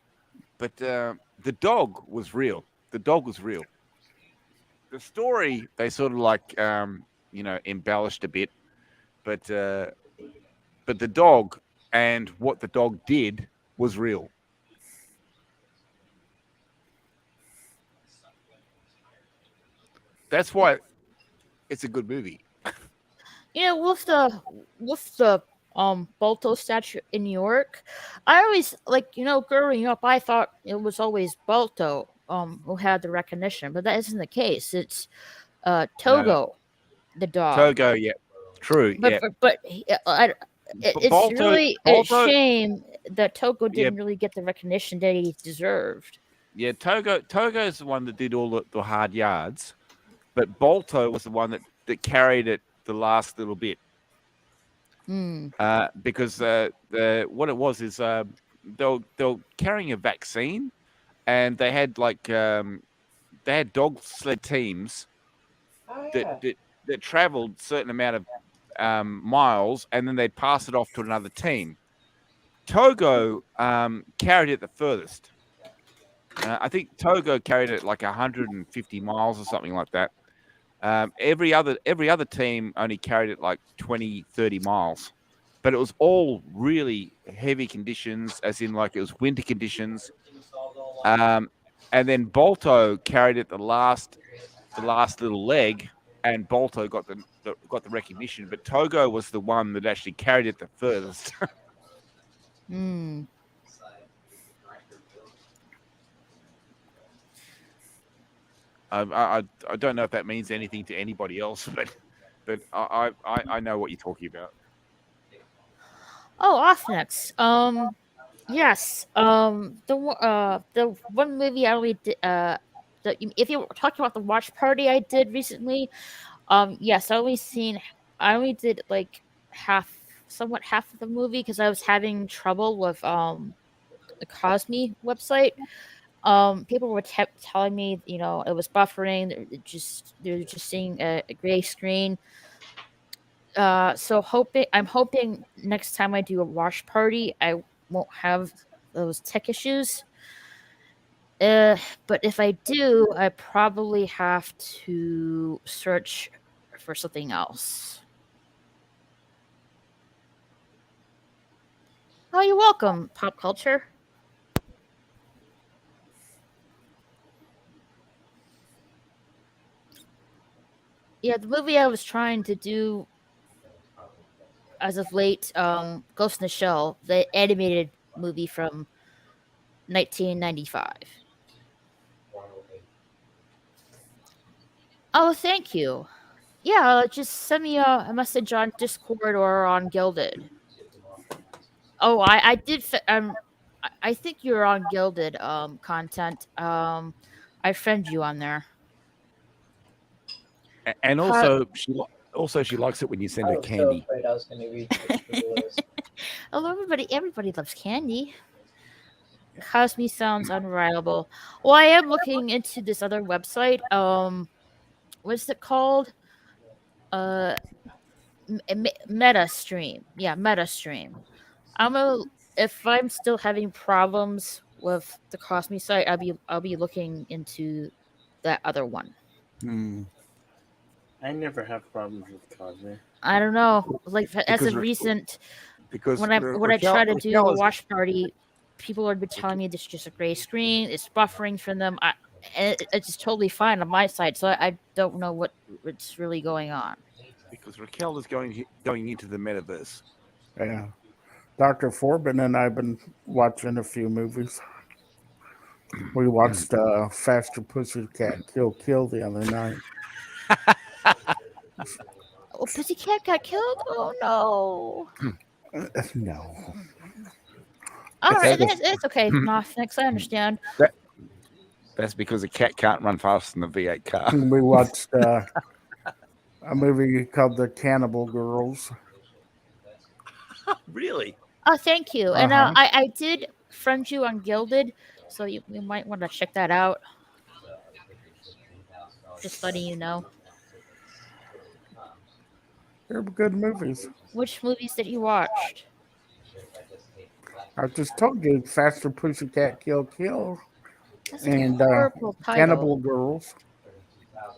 But the dog was real. The dog was real. The story they sort of embellished a bit, but the dog and what the dog did was real. That's why it's a good movie. With the Balto statue in New York, I always growing up, I thought it was always Balto who had the recognition, but that isn't the case. It's Togo, the dog. Togo, yeah, true, but, yeah. But it's Balto, really a shame that Togo didn't really get the recognition that he deserved. Yeah, Togo's the one that did all the hard yards, but Balto was the one that carried it the last little bit. Because what it was is they were carrying a vaccine, and they had dog sled teams that traveled a certain amount of miles, and then they'd pass it off to another team. Togo carried it the furthest. I think Togo carried it 150 miles or something like that. Every other team only carried it 20, 30 miles. But it was all really heavy conditions, as in it was winter conditions. And then Balto carried it the last little leg, and Balto got the recognition. But Togo was the one that actually carried it the furthest. I don't know if that means anything to anybody else, but I know what you're talking about. Oh, Offnets. Yes. The one movie I only did. If you're talking about the watch party I did recently, yes, I only did somewhat half of the movie because I was having trouble with the Cosme website. People were telling me, it was buffering. They're just seeing a gray screen. So I'm hoping next time I do a watch party, I won't have those tech issues. But if I do, I probably have to search for something else. Oh, you're welcome, pop culture. Yeah, the movie I was trying to do as of late, Ghost in the Shell, the animated movie from 1995. Oh, thank you. Yeah, just send me a message on Discord or on Gilded. Oh, I did. I think you're on Gilded content. I friend you on there. And also, she likes it when you send her candy. So afraid I was going to read the list. Hello, everybody. Everybody loves candy. Cosme sounds unreliable. Well, I am looking into this other website. What's it called? MetaStream. Yeah, MetaStream. If I'm still having problems with the Cosme site, I'll be looking into that other one. I never have problems with Cosme. I don't know. Like as of recent, when I try to do a watch party, people are telling me this is just a gray screen. It's buffering for them. It's totally fine on my side, so I don't know what's really going on. Because Raquel is going into the metaverse. Yeah. Dr. Forbin and I've been watching a few movies. We watched Faster Pussycat Kill the other night. Oh, Pussycat got killed? Oh no. No. All right, it's okay. Thanks. I understand. That's because a cat can't run faster than a V8 car. We watched a movie called The Cannibal Girls. Really? Oh, thank you. And I did friend you on Gilded, so you might want to check that out. Just letting you know. They're good movies. Which movies that you watched? I just told you Faster Pussycat Kill. That's and Cannibal Girls.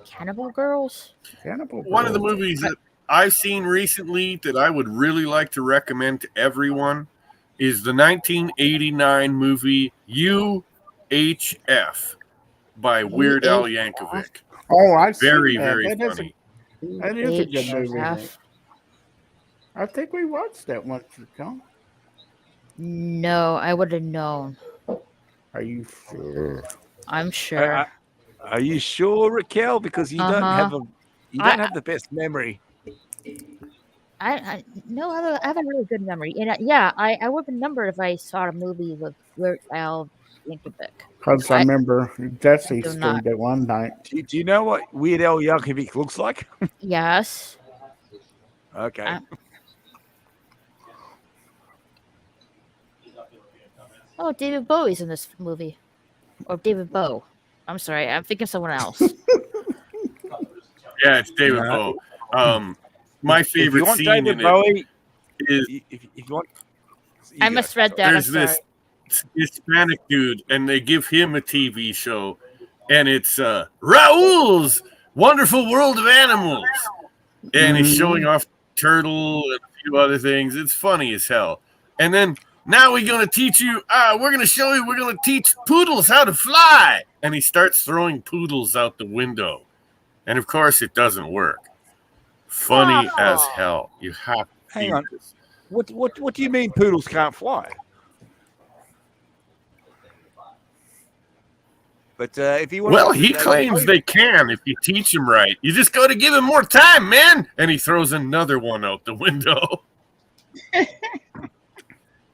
Cannibal Girls? Cannibal Girls. One of the movies that I've seen recently that I would really like to recommend to everyone is the 1989 movie UHF by Weird Al Yankovic. Oh, I've seen very, that. very That funny. That is a good movie. I think we watched that once, Raquel. No, I would have known. Are you sure? I'm sure. Are you sure, Raquel? Because you don't have the best memory. I have a really good memory, and I would remember if I saw a movie with Weird Al Yankovic. Because I remember Jesse streamed it one night. Do you know what Weird Al Yankovic looks like? Yes. Okay. Oh, David Bowie's in this movie. Or David Bowie. I'm sorry, I'm thinking someone else. Yeah, it's David Bowie. My favorite scene David in Bowie, it is if you want. I misread that. There's this Hispanic dude, and they give him a TV show, and it's Raul's Wonderful World of Animals, and he's showing off turtle and a few other things. It's funny as hell. And then now we're going to teach you. We're going to teach poodles how to fly, and he starts throwing poodles out the window, and of course it doesn't work. Funny as hell. You have to hang on. What do you mean poodles can't fly? But if you want, he claims they can if you teach them right. You just got to give him more time, man. And he throws another one out the window.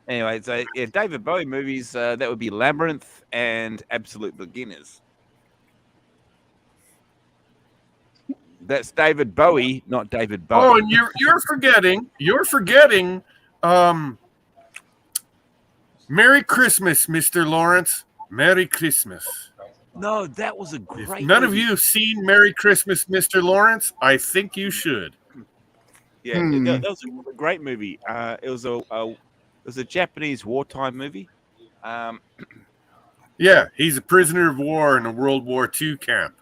Anyway, so David Bowie movies that would be Labyrinth and Absolute Beginners. That's David Bowie, not David Bowie. Oh, and you're forgetting. Merry Christmas, Mr. Lawrence. Merry Christmas. No, that was a great. If none of you have seen Merry Christmas, Mr. Lawrence, I think you should. Yeah, that was a great movie. It was a Japanese wartime movie. Yeah, he's a prisoner of war in a World War II camp,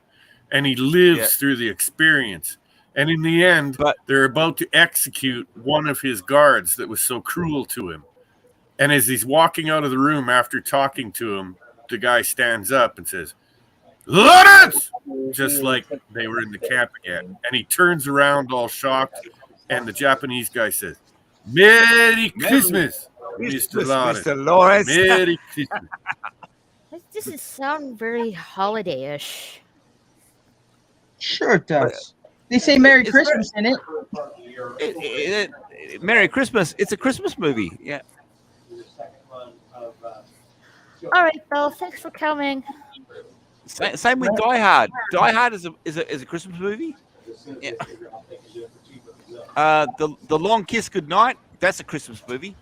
and he lives through the experience. And in the end, they're about to execute one of his guards that was so cruel to him. And as he's walking out of the room after talking to him, the guy stands up and says, "Lieutenants!" Just like they were in the camp again. And he turns around all shocked, and the Japanese guy says, "Merry Christmas, Mr. Lawrence. Mr. Lawrence." Merry Christmas. This doesn't sound very holiday-ish. Sure it does. They say Merry Christmas in it. Merry Christmas. It's a Christmas movie. Yeah. All right, Bill. Thanks for coming. Same with Die Hard. Die Hard is a Christmas movie. Yeah. The Long Kiss Goodnight. That's a Christmas movie.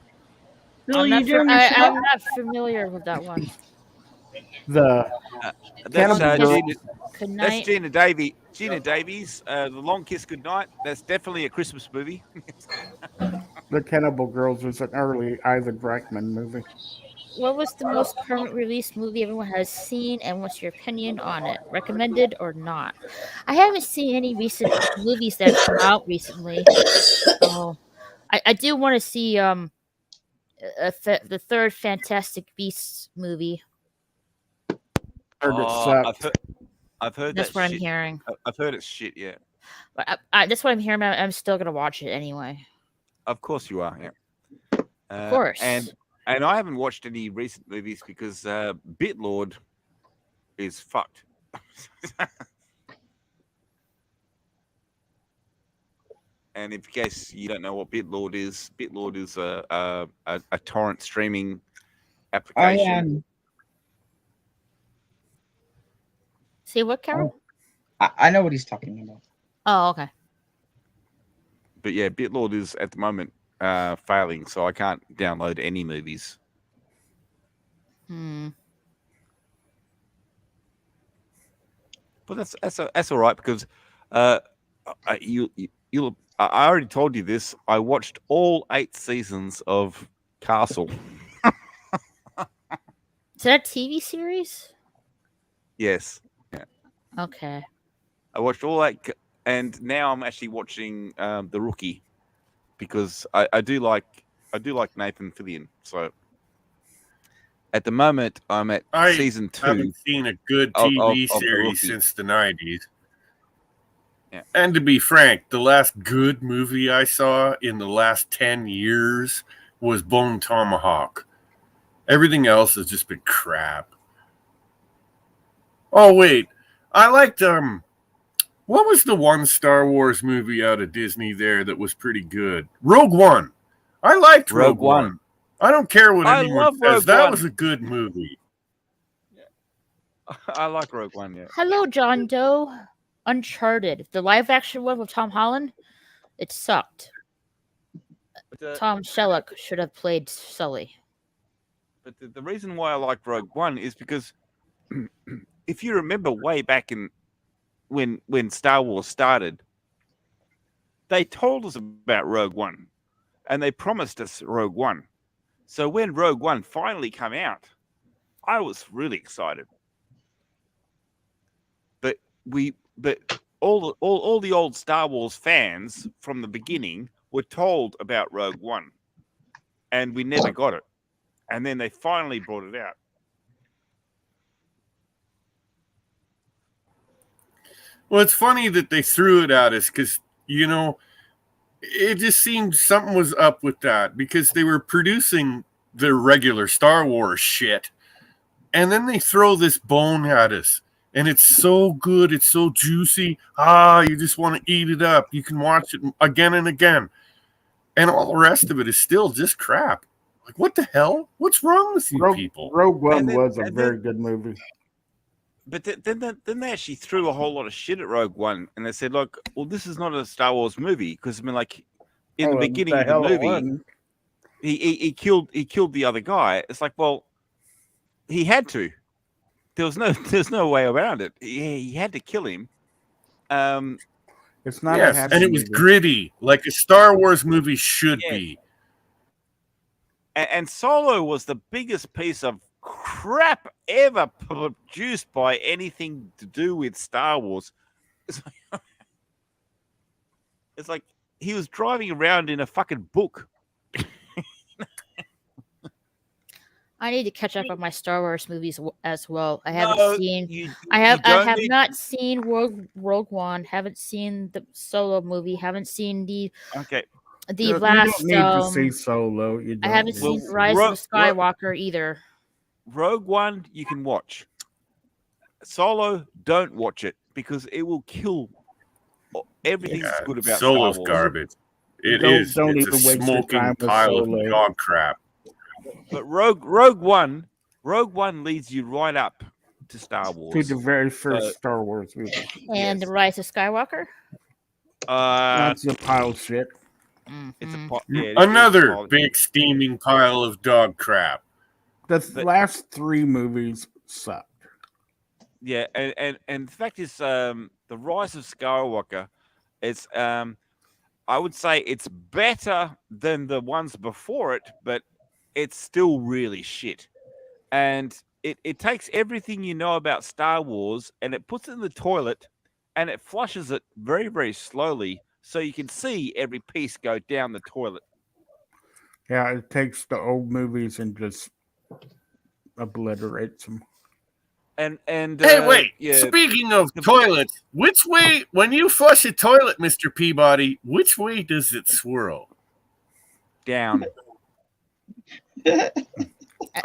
Bill, I'm you not, doing I'm not familiar with that one. The that's Gina Davies. Gina Davies. The Long Kiss Goodnight. That's definitely a Christmas movie. The Cannibal Girls was an early Ivan Reitman movie. What was the most current release movie everyone has seen, and what's your opinion on it? Recommended or not? I haven't seen any recent movies that have come out recently. So I do want to see the third Fantastic Beasts movie. I've heard That's that what shit. I'm hearing. I've heard it's shit. Yeah. But that's what I'm hearing. I'm still gonna watch it anyway. Of course you are. Yeah. Of course. And I haven't watched any recent movies because Bitlord is fucked. And in case you don't know what Bitlord is a torrent streaming application. See what, Carol? I know what he's talking about. Oh, okay. But yeah, Bitlord is at the moment failing, so I can't download any movies. But that's all right because I already told you this. I watched all 8 seasons of Castle. Is that a TV series? Yes. Yeah. Okay. I watched all that, and now I'm actually watching The Rookie because I do like Nathan Fillion. So at the moment, I'm at season 2. I haven't seen a good TV series since the 90s. Yeah. And to be frank, the last good movie I saw in the last 10 years was Bone Tomahawk. Everything else has just been crap. Oh, wait. I liked, what was the one Star Wars movie out of Disney there that was pretty good? Rogue One. I liked Rogue One. I don't care what anyone says. That was a good movie. I like Rogue One, yeah. Hello, John Doe. Uncharted, the live-action one with Tom Holland, it sucked. Tom Selleck should have played Sully. But the reason why I like Rogue One is because if you remember way back in when Star Wars started, they told us about Rogue One, and they promised us Rogue One. So when Rogue One finally came out, I was really excited. But all the old Star Wars fans from the beginning were told about Rogue One, and we never got it. And then they finally brought it out. Well, it's funny that they threw it at us because, you know, it just seemed something was up with that because they were producing their regular Star Wars shit. And then they throw this bone at us. And it's so good. It's so juicy. You just want to eat it up. You can watch it again and again. And all the rest of it is still just crap. Like, what the hell? What's wrong with you people? Rogue One was a very good movie. But then they actually threw a whole lot of shit at Rogue One. And they said, look, well, this is not a Star Wars movie. Because, I mean, like, in the beginning of the movie, he killed the other guy. It's like, well, he had to. There's no way around it. He had to kill him. It's not a Yes, happy and it was movie. gritty, like a Star Wars movie should Yeah. be. And Solo was the biggest piece of crap ever produced by anything to do with Star Wars. It's like he was driving around in a fucking book. I need to catch up on my Star Wars movies as well. I No, haven't seen. you I don't have need- not seen Rogue One. Haven't seen the Solo movie. Haven't seen Okay. the You last. don't need to see Solo. You I don't haven't need seen to. Rise of the Skywalker either. Rogue One, you can watch. Solo, don't watch it because it will kill everything that's good about Solo's Star Wars. garbage. It Don't- is. don't It's a even waste your smoking time with pile of Solo. dog crap. But Rogue One leads you right up to Star Wars. To the very first Star Wars movie. And the Rise of Skywalker. That's a pile of shit. It's Mm-hmm. Another big steaming pile of dog crap. The last three movies sucked. Yeah, and the fact is, the Rise of Skywalker, it's I would say it's better than the ones before it, but it's still really shit. And it takes everything you know about Star Wars and it puts it in the toilet and it flushes it very, very slowly so you can see every piece go down the toilet. Yeah, it takes the old movies and just obliterates them. And Hey, wait. yeah, Speaking of toilets, which way, when you flush a toilet, Mr. Peabody, which way does it swirl? down.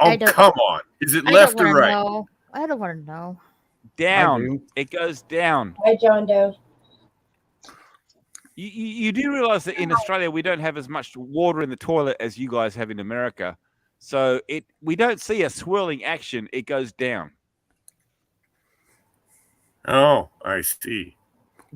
Oh, come on. Is it left or right? Know. I don't want to know. Down. It goes down. Hi, John Doe. You do realize that in Australia we don't have as much water in the toilet as you guys have in America, so we don't see a swirling action. It goes down. Oh, I see.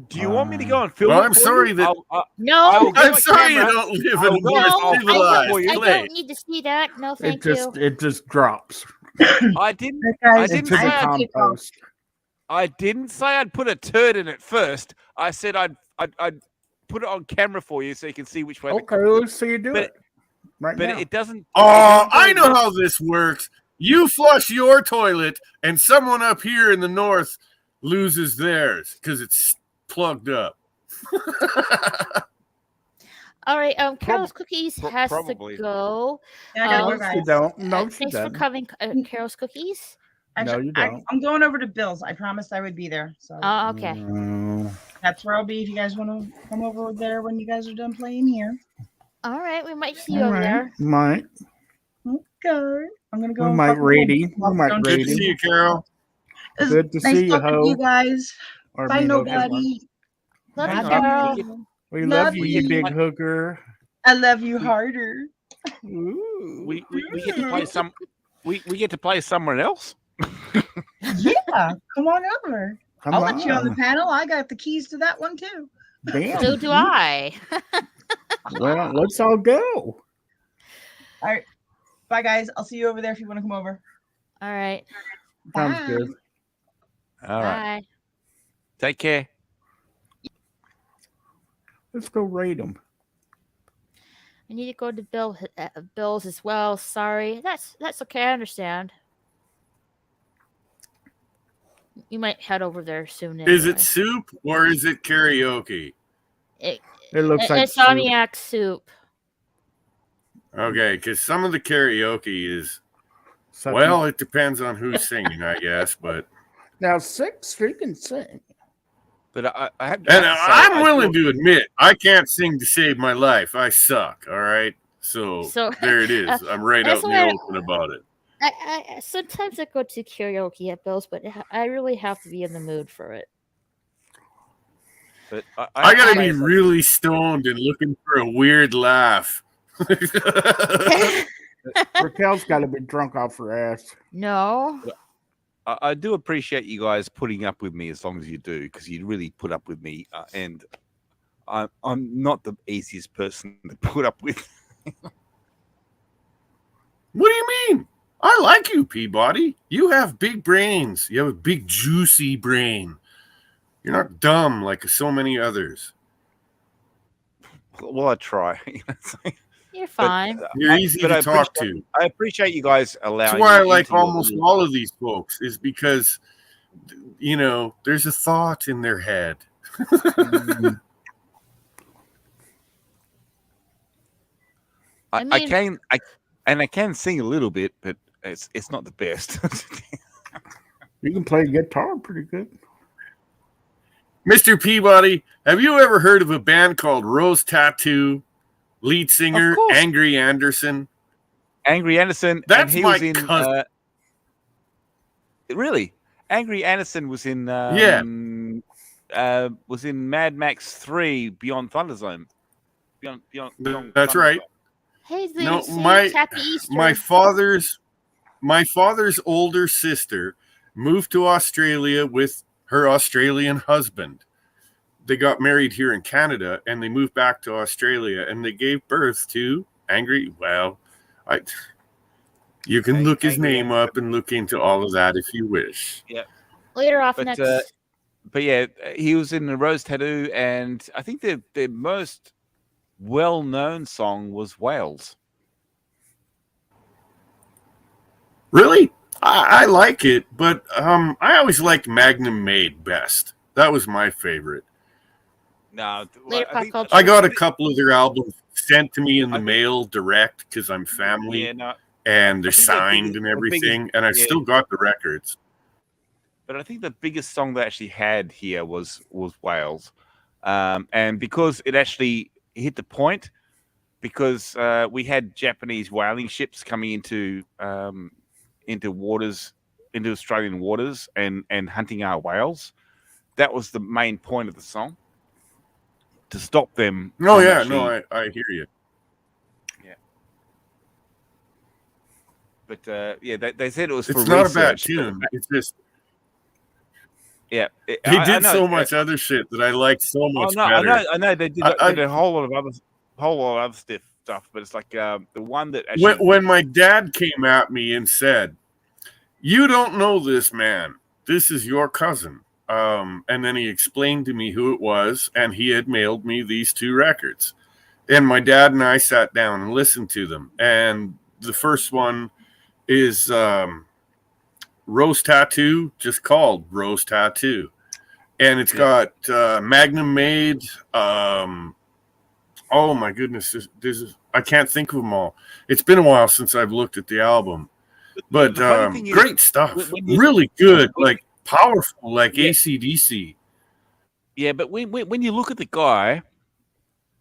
Do you want me to go and film Well, it I'm for sorry you? that- No, I'm sorry you don't live in a more I civilized don't place. need to see that. No, thank It just drops. I didn't into say the compost. I didn't say I'd put a turd in it first. I said I'd put it on camera for you so you can see which way. Okay, let's see you do but, it. Right but now. it doesn't. Oh, I know how this works. You flush your toilet, and someone up here in the north loses theirs because it's plugged up. All right. Carol's Cookies has probably. to go. Yeah, I gotta go, No, guys. she don't. No, she Thanks for doesn't. coming, Carol's Cookies. No, you I, don't. I'm going over to Bill's. I promised I would be there. So Okay. that's where I'll be if you guys want to come over there when you guys are done playing here. All right. We might see you All over right. there. Might. Okay. I'm gonna go. We and might fuck with raid them. him. We might Good raid to him. see you, Carol. It's Good to nice see you, talking to ho. you guys. Or Bye, me, ho. nobody. Love Bye, you, Carol. Carol. We Love love you, you. you big hooker. I love you harder. Ooh. We get to play some. We get to play somewhere else. Yeah, come on over. Come I'll let you on the on. panel. I got the keys to that one too. Damn. So do I. Well, let's all go. All right. Bye, guys. I'll see you over there if you want to come over. All right. Sounds Bye. good. All right. Bye. Take care. Let's go raid them. I need to go to Bill's as well. Sorry. That's okay. I understand. You might head over there soon. Is it anyway. soup or is it karaoke? It looks like soup. Insomniac soup. Okay, because some of the karaoke is, Sucking. well, it depends on who's singing, I guess, but. Now, she can sing. But I have And to say, I'm willing to admit, I can't sing to save my life. I suck, all right? So there it is. I'm right out that's in the why open about it. I sometimes I go to karaoke at Bill's, but I really have to be in the mood for it. But I got to be really stoned and looking for a weird laugh. Raquel's got to be drunk off her ass. No. I do appreciate you guys putting up with me as long as you do, because you really put up with me, and I'm not the easiest person to put up with. What do you mean? I like you, Peabody. You have big brains. You have a big, juicy brain. You're not dumb like so many others. Well, I try. You're fine. You're easy to talk to. I appreciate you guys allowing. That's why I me like into your almost little- all of these folks, is because, you know, there's a thought in their head. I can sing a little bit, but it's not the best. You can play guitar pretty good. Mr. Peabody, have you ever heard of a band called Rose Tattoo? Lead singer Angry Anderson. Angry Anderson. That's and he my was in, cousin. Really? Angry Anderson was in was in Mad Max 3 Beyond Thunder Zone. Beyond That's Thunder right. Zone. Hey, No, Lucy, happy Easter. my father's older sister moved to Australia with her Australian husband. They got married here in Canada and they moved back to Australia and they gave birth to Angry. Well, you can look his name up and look into all of that if you wish. Yeah. Later off next. But yeah, he was in the Rose Tattoo, and I think the most well-known song was Wales. Really? I like it, but I always liked Magnum Made best. That was my favorite. No, Later I, think, I got a couple of their albums sent to me in the mail direct because I'm family, and they're signed and everything, and I still got the records. But I think the biggest song they actually had here was Wales, and because it actually hit the point, because we had Japanese whaling ships coming into Australian waters and hunting our whales. That was the main point of the song, to stop them. Oh yeah, no, I hear you. Yeah. But yeah, they said it was for It's not research. a bad tune. It's just yeah. He did so much other shit that I liked so much better. I know. They did a whole lot of other stuff, but it's like the one that actually when my dad came at me and said, "You don't know this man. This is your cousin." And then he explained to me who it was, and he had mailed me these two records. And my dad and I sat down and listened to them. And the first one is Rose Tattoo, just called Rose Tattoo. And it's got Magnum Made. Oh my goodness, I can't think of them all. It's been a while since I've looked at the album. But great stuff. Really good, like powerful, like AC/DC. Yeah, but when you look at the guy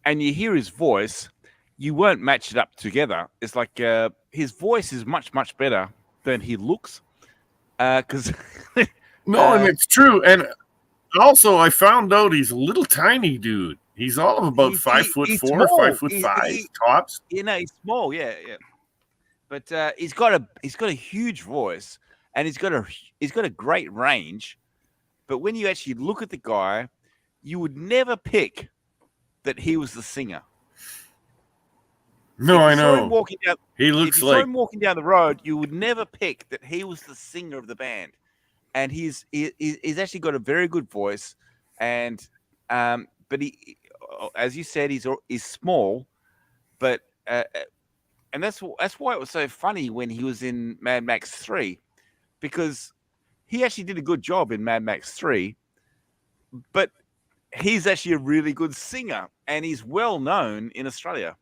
and you hear his voice, you won't match it up together. It's like his voice is much better than he looks. Because no, and it's true. And also, I found out he's a little tiny dude. He's all of about 5'4", small. 5'5" tops. You know, he's small. Yeah. But he's got a huge voice, and he's got a great range. But when you actually look at the guy, you would never pick that he was the singer. No, I know. He looks like. If you saw him walking down the road, you would never pick that he was the singer of the band. And he's actually got a very good voice, and but he, as you said, he's small, but and that's why it was so funny when he was in Mad Max 3, because he actually did a good job in Mad Max 3, but he's actually a really good singer, and he's well known in Australia.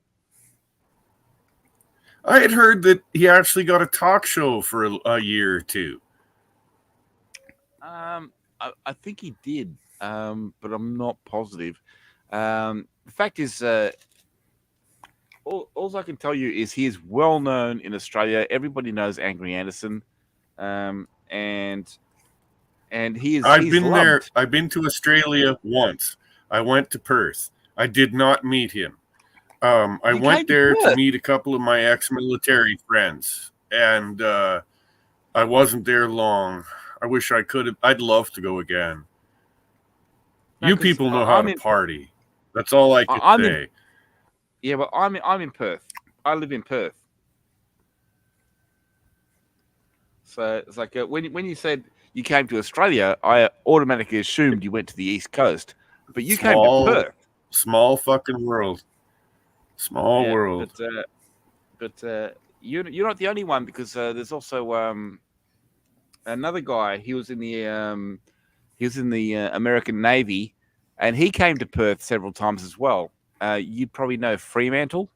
I had heard that he actually got a talk show for a year or two. I think he did, but I'm not positive. The fact is, all I can tell you is he is well known in Australia. Everybody knows Angry Anderson, and he is. I've he's been loved. there. I've been to Australia once. I went to Perth. I did not meet him. I went there to meet a couple of my ex-military friends, and I wasn't there long. I wish I could have. I'd love to go again. You people know how to party. That's all I can say. Yeah, but I'm in Perth. I live in Perth. So it's like when you said you came to Australia, I automatically assumed you went to the East Coast, but you came to Small, Perth. small fucking world. Small Yeah, world. but you're not the only one, because there's also another guy. He was in the American Navy, and he came to Perth several times as well. You probably know Fremantle.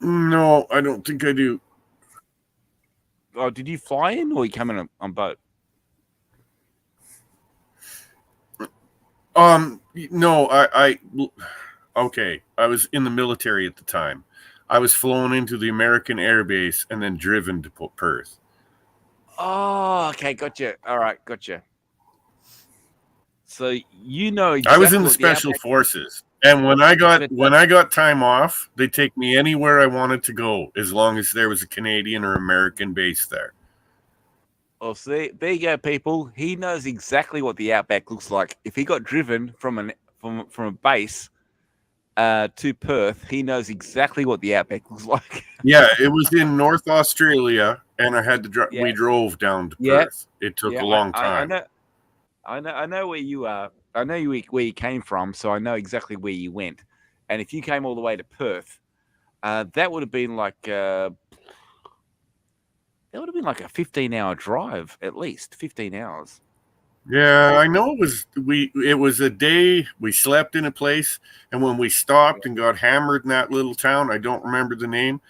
No, I don't think I do. Oh, did you fly in, or you come in on boat? No, okay. I was in the military at the time. I was flown into the American Air Base and then driven to Perth. Oh, okay, gotcha. All right, gotcha. So you know exactly I was in the what special outback- forces, and when I got time off, they take me anywhere I wanted to go, as long as there was a Canadian or American base there. Oh, see, there you go, people. He knows exactly what the outback looks like. If he got driven from a base to Perth, he knows exactly what the outback looks like. Yeah, it was in North Australia, and I had to drive. Yeah. We drove down to Yeah. Perth. It took Yeah, a long I time. I know where you are. I know where you came from, so I know exactly where you went. And if you came all the way to Perth, that would have been like a 15-hour drive, at least 15 hours. Yeah, I know it was a day we slept in a place, and when we stopped and got hammered in that little town, I don't remember the name,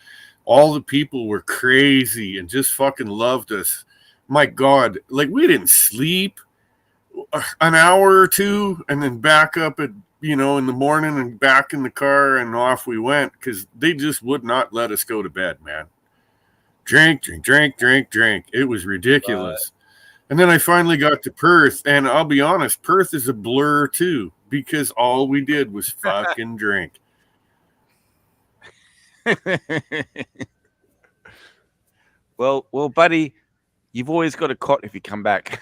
all the people were crazy and just fucking loved us. My God, like we didn't sleep an hour or two and then back up at in the morning and back in the car and off we went, because they just would not let us go to bed, man. Drink. It was ridiculous. And then I finally got to Perth, and I'll be honest, Perth is a blur too, because all we did was fucking drink. Well, buddy, you've always got a cot if you come back.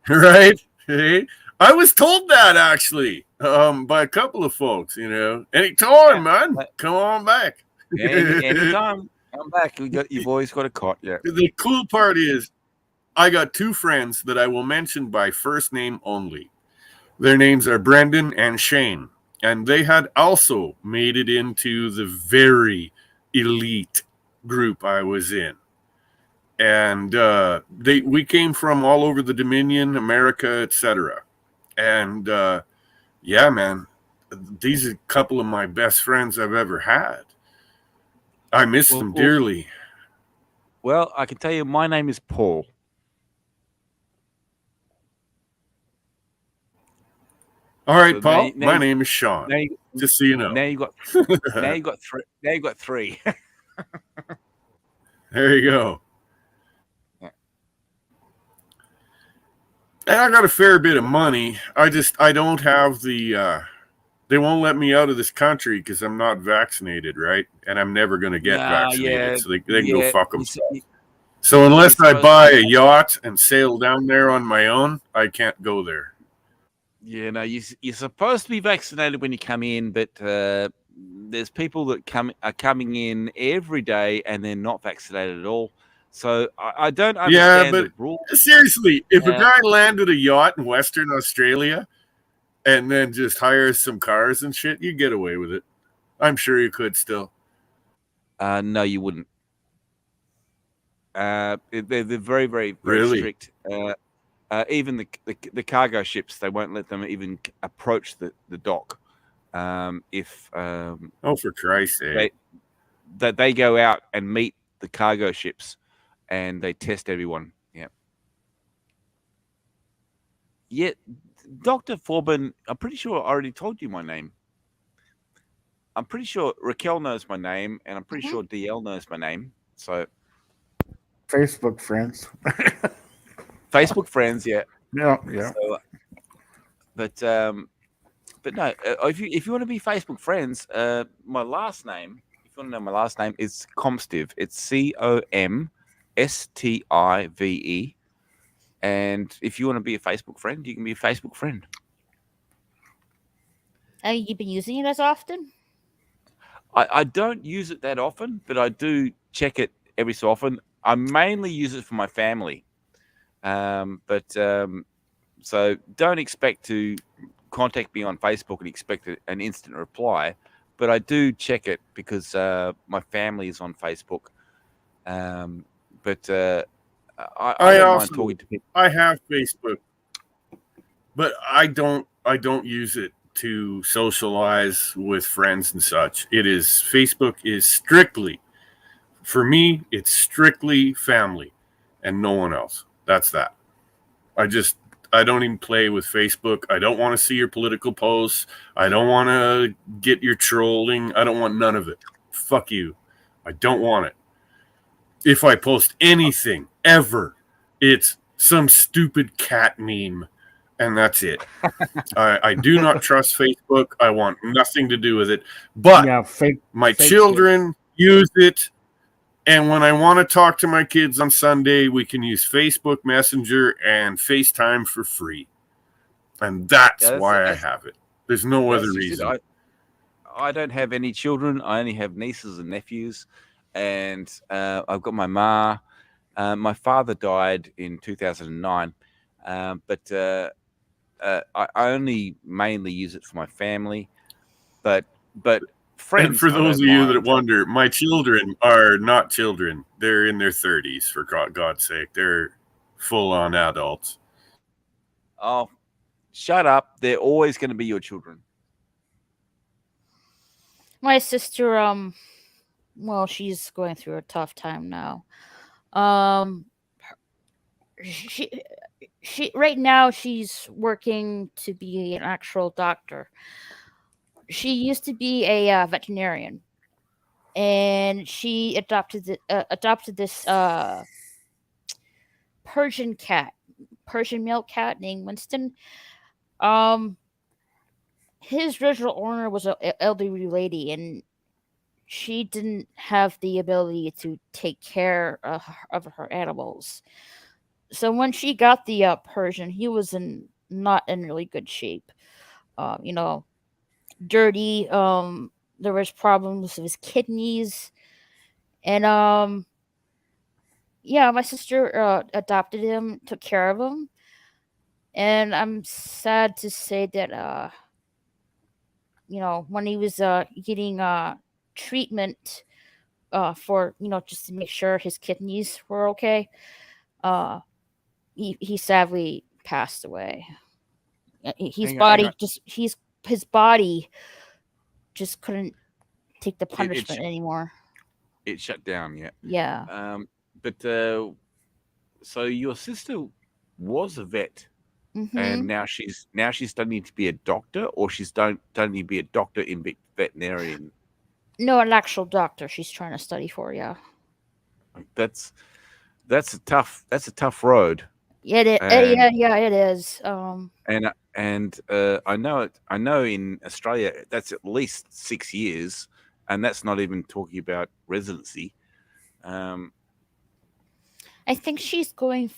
Right? Hey, I was told that actually by a couple of folks, anytime, man, come on back. Anytime, come back. You've always got a cot. Yeah. The cool part is I got two friends that I will mention by first name only. Their names are Brendan and Shane, and they had also made it into the very elite group I was in. And we came from all over the Dominion, America, etc. And yeah, man, these are a couple of my best friends I've ever had. I miss them dearly. Well, I can tell you, my name is Paul. All right, so Paul. My name is Sean. Just so you know. Now you got three. There you go. And I got a fair bit of money. I don't have the. They won't let me out of this country because I'm not vaccinated, right? And I'm never going to get vaccinated, so they can go fuck themselves. So unless I buy a yacht and sail down there on my own, I can't go there. Yeah, no, you're supposed to be vaccinated when you come in, but there's people that are coming in every day and they're not vaccinated at all. So I don't understand the rules. Seriously, if a guy landed a yacht in Western Australia and then just hires some cars and shit, you get away with it. I'm sure you could still. No, you wouldn't. They're very, very, very strict. Even the cargo ships, they won't let them even approach the dock. For Christ's sake, they go out and meet the cargo ships, and they test everyone. Yeah, Dr. Forbin, I'm pretty sure I already told you my name. I'm pretty sure Raquel knows my name, and I'm pretty sure DL knows my name. So, Facebook friends. Facebook friends, yeah. Yeah. So, but no, if you want to be Facebook friends, my last name, if you want to know my last name, is Comstive. It's COMSTIVE. And if you want to be a Facebook friend, you can be a Facebook friend. Have you been using it as often? I don't use it that often, but I do check it every so often. I mainly use it for my family. So don't expect to contact me on Facebook and expect an instant reply. But I do check it because my family is on Facebook. I don't mind talking to people. I have Facebook, but I don't use it to socialize with friends and such. Facebook is strictly, for me, it's strictly family and no one else. That's that. I don't even play with Facebook. I don't want to see your political posts. I don't want to get your trolling. I don't want none of it. Fuck you. I don't want it. If I post anything ever, it's some stupid cat meme, and that's it. I do not trust Facebook. I want nothing to do with it. But my children use it. And when I want to talk to my kids on Sunday, we can use Facebook Messenger and FaceTime for free. And that's why I have it. There's no other reason. I don't have any children. I only have nieces and nephews. And I've got my ma. My father died in 2009. I only mainly use it for my family. But friends. And for those of you that wonder, my children are not children. They're in their 30s, for God's sake. They're full-on adults. Oh, shut up. They're always going to be your children. My sister, well, she's going through a tough time now. She right now she's working to be an actual doctor. She used to be a veterinarian, and she adopted this Persian male cat named Winston. His original owner was an elderly lady, and she didn't have the ability to take care of her animals. So when she got the Persian, he was not in really good shape. Dirty. There was problems with his kidneys, and my sister adopted him, took care of him, and I'm sad to say that when he was getting treatment for just to make sure his kidneys were okay, he sadly passed away. His body just couldn't take the punishment anymore. It shut down, yeah. Yeah. So your sister was a vet, Mm-hmm. and now she's studying to be a doctor, or she's studying to be a doctor in veterinarian. No, an actual doctor. She's trying to study for. Yeah. That's a tough road. Yeah, it is. And I know in Australia that's at least 6 years, and that's not even talking about residency. I think she's going.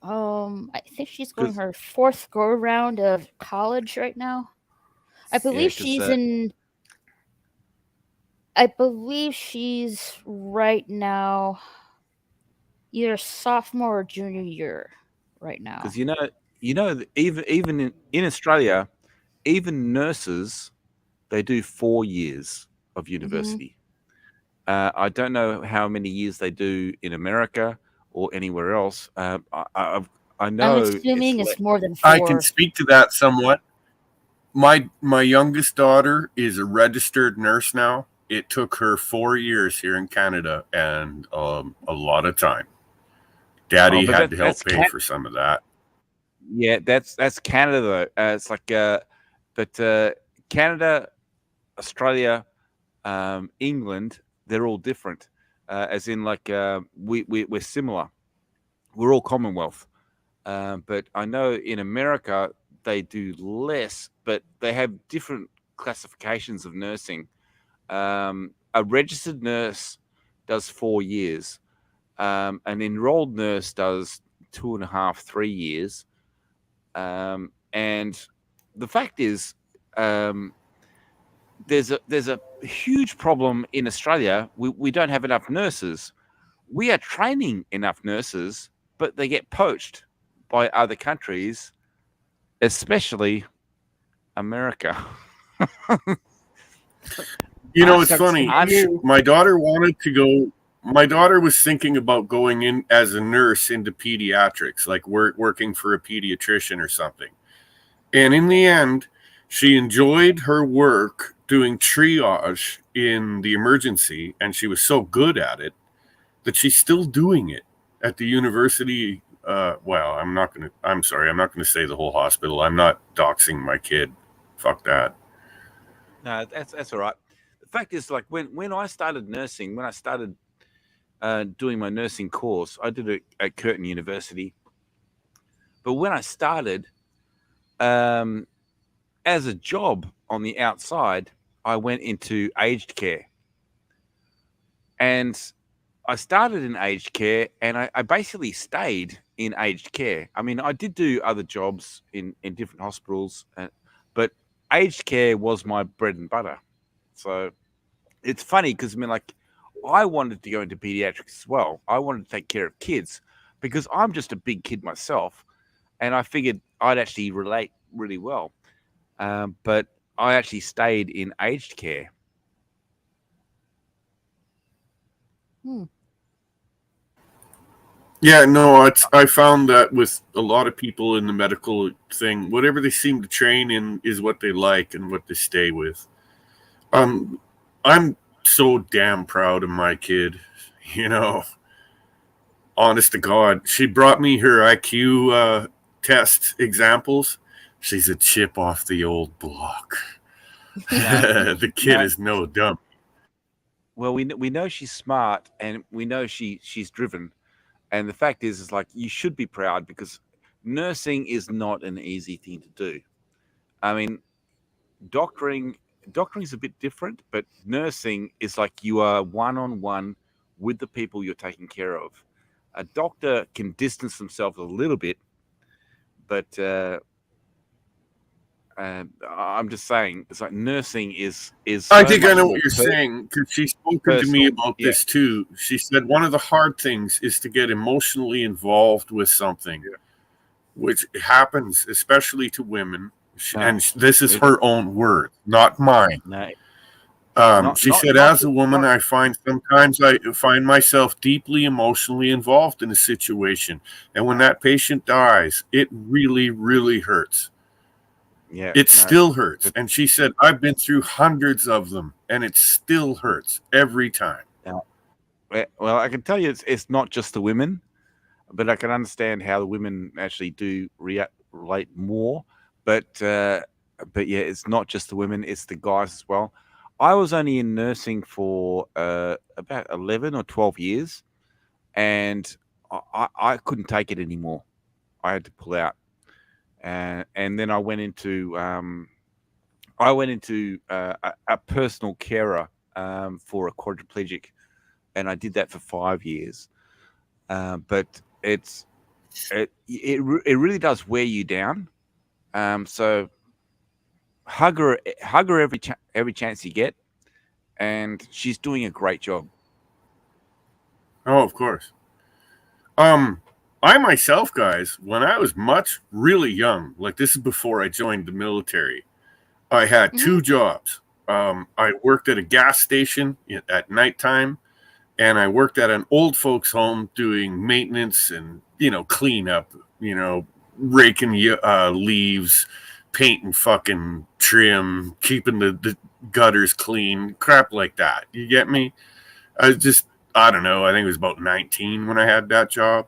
Her fourth go round of college right now. I believe she's right now either sophomore or junior year right now. Because even in Australia, even nurses, they do 4 years of university. Mm-hmm. I don't know how many years they do in America or anywhere else. I know. I'm assuming it's more than 4. I can speak to that somewhat. My youngest daughter is a registered nurse now. It took her 4 years here in Canada and a lot of time. Daddy had to help pay for some of that. Yeah, that's Canada though. It's like, but Canada, Australia, England, they're all different. As in, like, we're similar. We're all Commonwealth. But I know in America they do less, but they have different classifications of nursing. A registered nurse does 4 years. An enrolled nurse does 2.5, 3 years. And the fact is, there's a huge problem in Australia. We don't have enough nurses. we are training enough nurses, but they get poached by other countries, especially America. You know, it's Sucks funny. to be you. My daughter wanted to go. My daughter was thinking about going in as a nurse into pediatrics, like working for a pediatrician or something. And in the end, she enjoyed her work doing triage in the emergency, and she was so good at it that she's still doing it at the university. Well, I'm sorry, I'm not gonna say the whole hospital. I'm not doxing my kid. Fuck that. No, that's all right. The fact is, like when I started nursing, when I started doing my nursing course, I did it at Curtin University. But when I started, as a job on the outside, I went into aged care, and I started in aged care, and I basically stayed in aged care. I mean, I did do other jobs in different hospitals, but aged care was my bread and butter. So it's funny because I mean, like, I wanted to go into pediatrics as well. I wanted to take care of kids because I'm just a big kid myself, and I figured I'd actually relate really well. But I actually stayed in aged care. Yeah, no, I found that with a lot of people in the medical thing, whatever they seem to train in is what they like and what they stay with. I'm so damn proud of my kid, you know. Honest to God, she brought me her IQ test examples. She's a chip off the old block. The kid is no dumb. Well, we know she's smart, and we know she's driven. And the fact is like you should be proud because nursing is not an easy thing to do. I mean, doctoring is a bit different, but nursing is like you are one-on-one with the people you're taking care of. A doctor can distance themselves a little bit, but I'm just saying it's like nursing is. I So think I much know more what you're saying because she's spoken to personal. me about Yeah. this too. She said one of the hard things is to get emotionally involved with something, which happens especially to women. And this is her own word, not mine. No. She said, as a woman, I find sometimes I find myself deeply emotionally involved in a situation. And when that patient dies, it really, really hurts. Yeah, It still hurts. And she said, I've been through hundreds of them, and it still hurts every time. Well, I can tell you it's not just the women, but I can understand how the women actually do relate more. But yeah, it's not just the women; it's the guys as well. I was only in nursing for about 11 or 12 years, and I couldn't take it anymore. I had to pull out, and then I went into a personal carer for a quadriplegic, and I did that for 5 years. But it really does wear you down. So hug her every chance you get, and she's doing a great job. Oh, of course. I myself, guys, when I was really young, like this is before I joined the military, I had two jobs. I worked at a gas station at nighttime, and I worked at an old folks' home doing maintenance and, cleanup, raking leaves, painting fucking trim, keeping the gutters clean, crap like that. You get me? I don't know, I think it was about 19 when I had that job.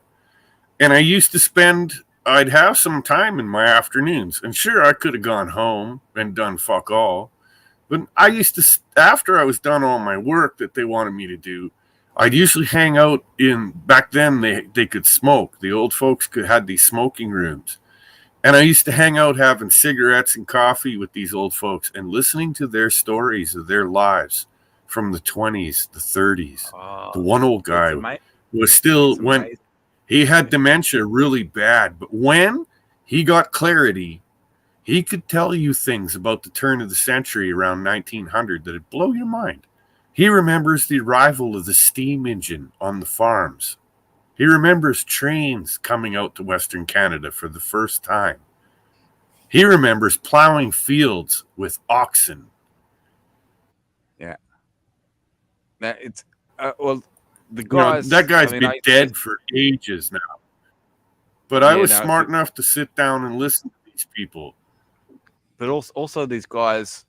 And I'd have some time in my afternoons. And sure, I could have gone home and done fuck all. But I used to, after I was done all my work that they wanted me to do, I'd usually hang out back then they could smoke. The old folks had these smoking rooms. And I used to hang out having cigarettes and coffee with these old folks and listening to their stories of their lives from the 20s, the 30s. The one old guy was still, when he had dementia really bad, but when he got clarity, he could tell you things about the turn of the century around 1900 that'd blow your mind. He remembers the arrival of the steam engine on the farms. He remembers trains coming out to Western Canada for the first time. He remembers plowing fields with oxen. Yeah. Now it's well, the You know, guys. that guy's I mean, been dead for ages now. But I was smart enough to sit down and listen to these people. But also these guys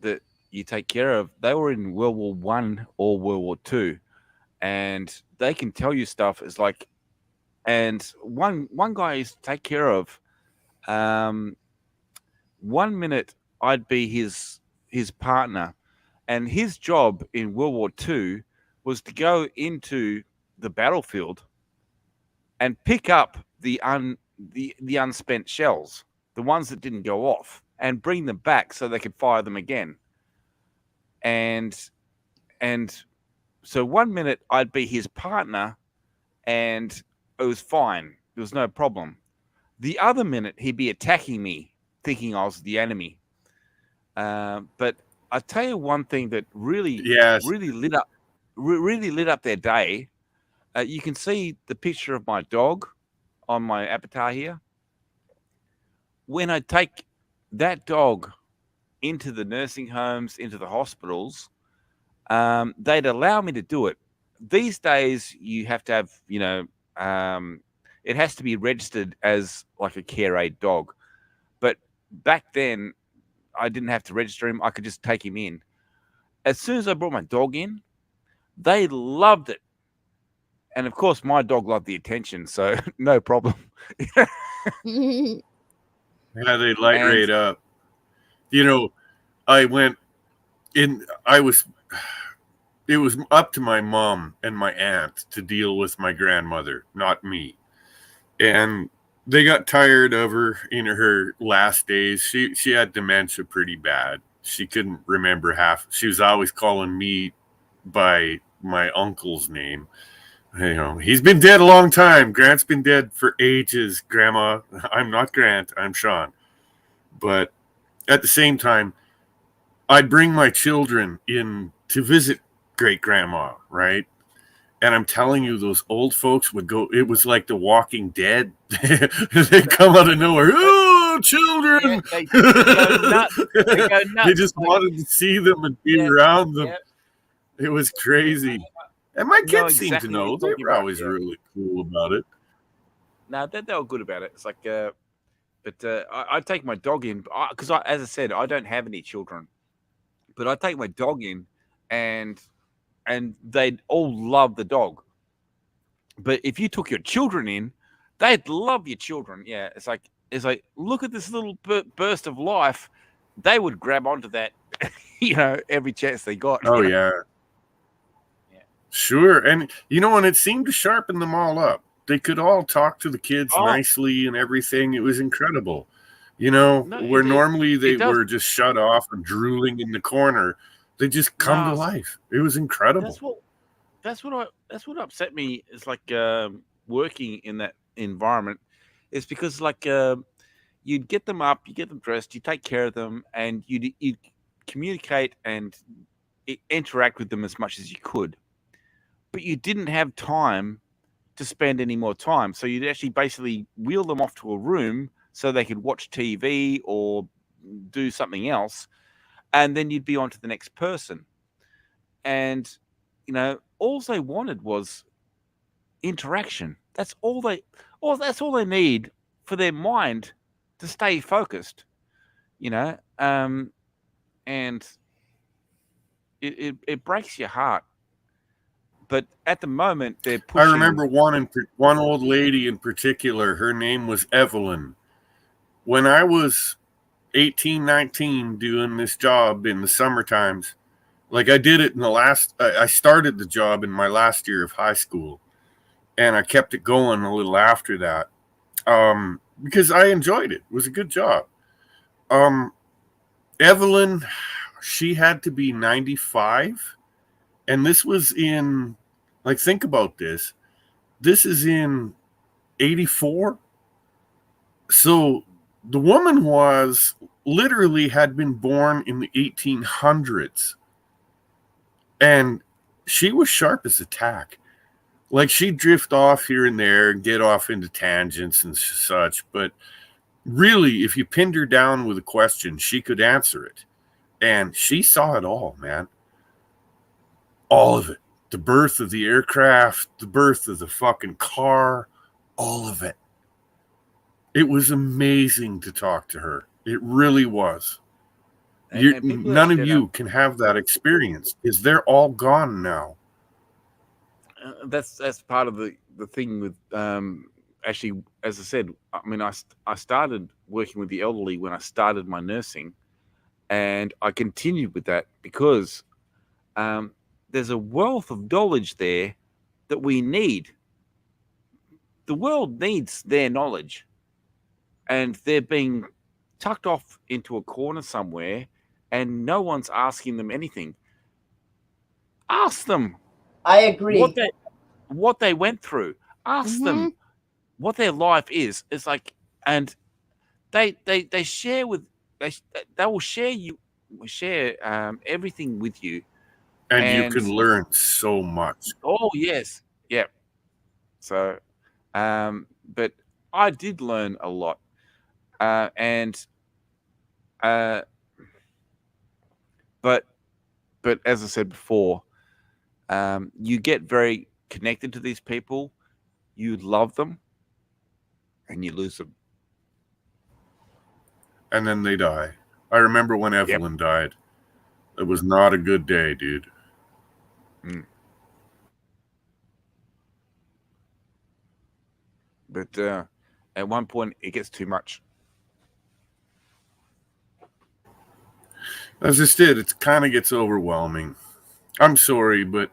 that you take care of, they were in World War One or World War Two, and they can tell you stuff. It's like, and one guy I used to take care of. 1 minute I'd be his partner, and his job in World War Two was to go into the battlefield and pick up the unspent shells, the ones that didn't go off, and bring them back so they could fire them again. And so 1 minute I'd be his partner, and it was fine. There was no problem. The other minute he'd be attacking me, thinking I was the enemy. But I tell you one thing that really lit up their day. You can see the picture of my dog on my avatar here. When I take that dog into the nursing homes, into the hospitals, they'd allow me to do it. These days, you have to have, it has to be registered as like a care aid dog. But back then, I didn't have to register him. I could just take him in. As soon as I brought my dog in, they loved it. And of course, my dog loved the attention, so no problem. Yeah, they light right up. You know, it was up to my mom and my aunt to deal with my grandmother, not me. And they got tired of her in her last days. She had dementia pretty bad. She couldn't remember half. She was always calling me by my uncle's name. You know, he's been dead a long time. Grant's been dead for ages, Grandma. I'm not Grant. I'm Sean. But at the same time, I'd bring my children in to visit great-grandma, right? And I'm telling you, those old folks would go, it was like The Walking Dead. They'd come out of nowhere. Oh, children! Yeah, they go nuts. They go nuts. They just wanted to see them and be around them. It was crazy. And my kids seemed to know. They were always really cool about it. No, they were good about it. It's like, I take my dog in because, as I said, I don't have any children, but I take my dog in, and they'd all love the dog. But if you took your children in, they'd love your children. Yeah, it's like look at this little burst of life. They would grab onto that, every chance they got. Oh yeah. Sure. And, and it seemed to sharpen them all up. They could all talk to the kids nicely and everything. It was incredible. Where normally they were just shut off and drooling in the corner, they just come to life. It was incredible. That's what upset me is like working in that environment is because you'd get them up, you get them dressed, you take care of them, and you'd communicate and interact with them as much as you could. But you didn't have time to spend any more time. So you'd actually basically wheel them off to a room so they could watch TV or do something else. And then you'd be on to the next person. And, all they wanted was interaction. That's all they need for their mind to stay focused, and it breaks your heart. But at the moment, they're pushing. I remember one old lady in particular. Her name was Evelyn. When I was 18, 19, doing this job in the summer times, I did it I started the job in my last year of high school, and I kept it going a little after that because I enjoyed it. It was a good job. Evelyn, she had to be 95, and this was in, think about this. This is in 84. So the woman had been born in the 1800s. And she was sharp as a tack. Like, she'd drift off here and there and get off into tangents and such. But really, if you pinned her down with a question, she could answer it. And she saw it all, man. All of it. The birth of the aircraft, the birth of the fucking car, all of it. It was amazing to talk to her. It really was. None of you can have that experience because they're all gone now. That's part of the thing with actually, as I said, I mean, I started working with the elderly when I started my nursing, and I continued with that because there's a wealth of knowledge there that we need. The world needs their knowledge, and they're being tucked off into a corner somewhere, and no one's asking them anything. Ask them. I agree. What they went through. Ask them what their life is. It's like, and they share with they will share everything with you. And you can learn so much. Oh yes, yeah. So, but I did learn a lot, but as I said before, you get very connected to these people, you love them, and you lose them. And then they die. I remember when Evelyn died. It was not a good day, dude. But at one point, it gets too much. As I said, it kind of gets overwhelming. I'm sorry, but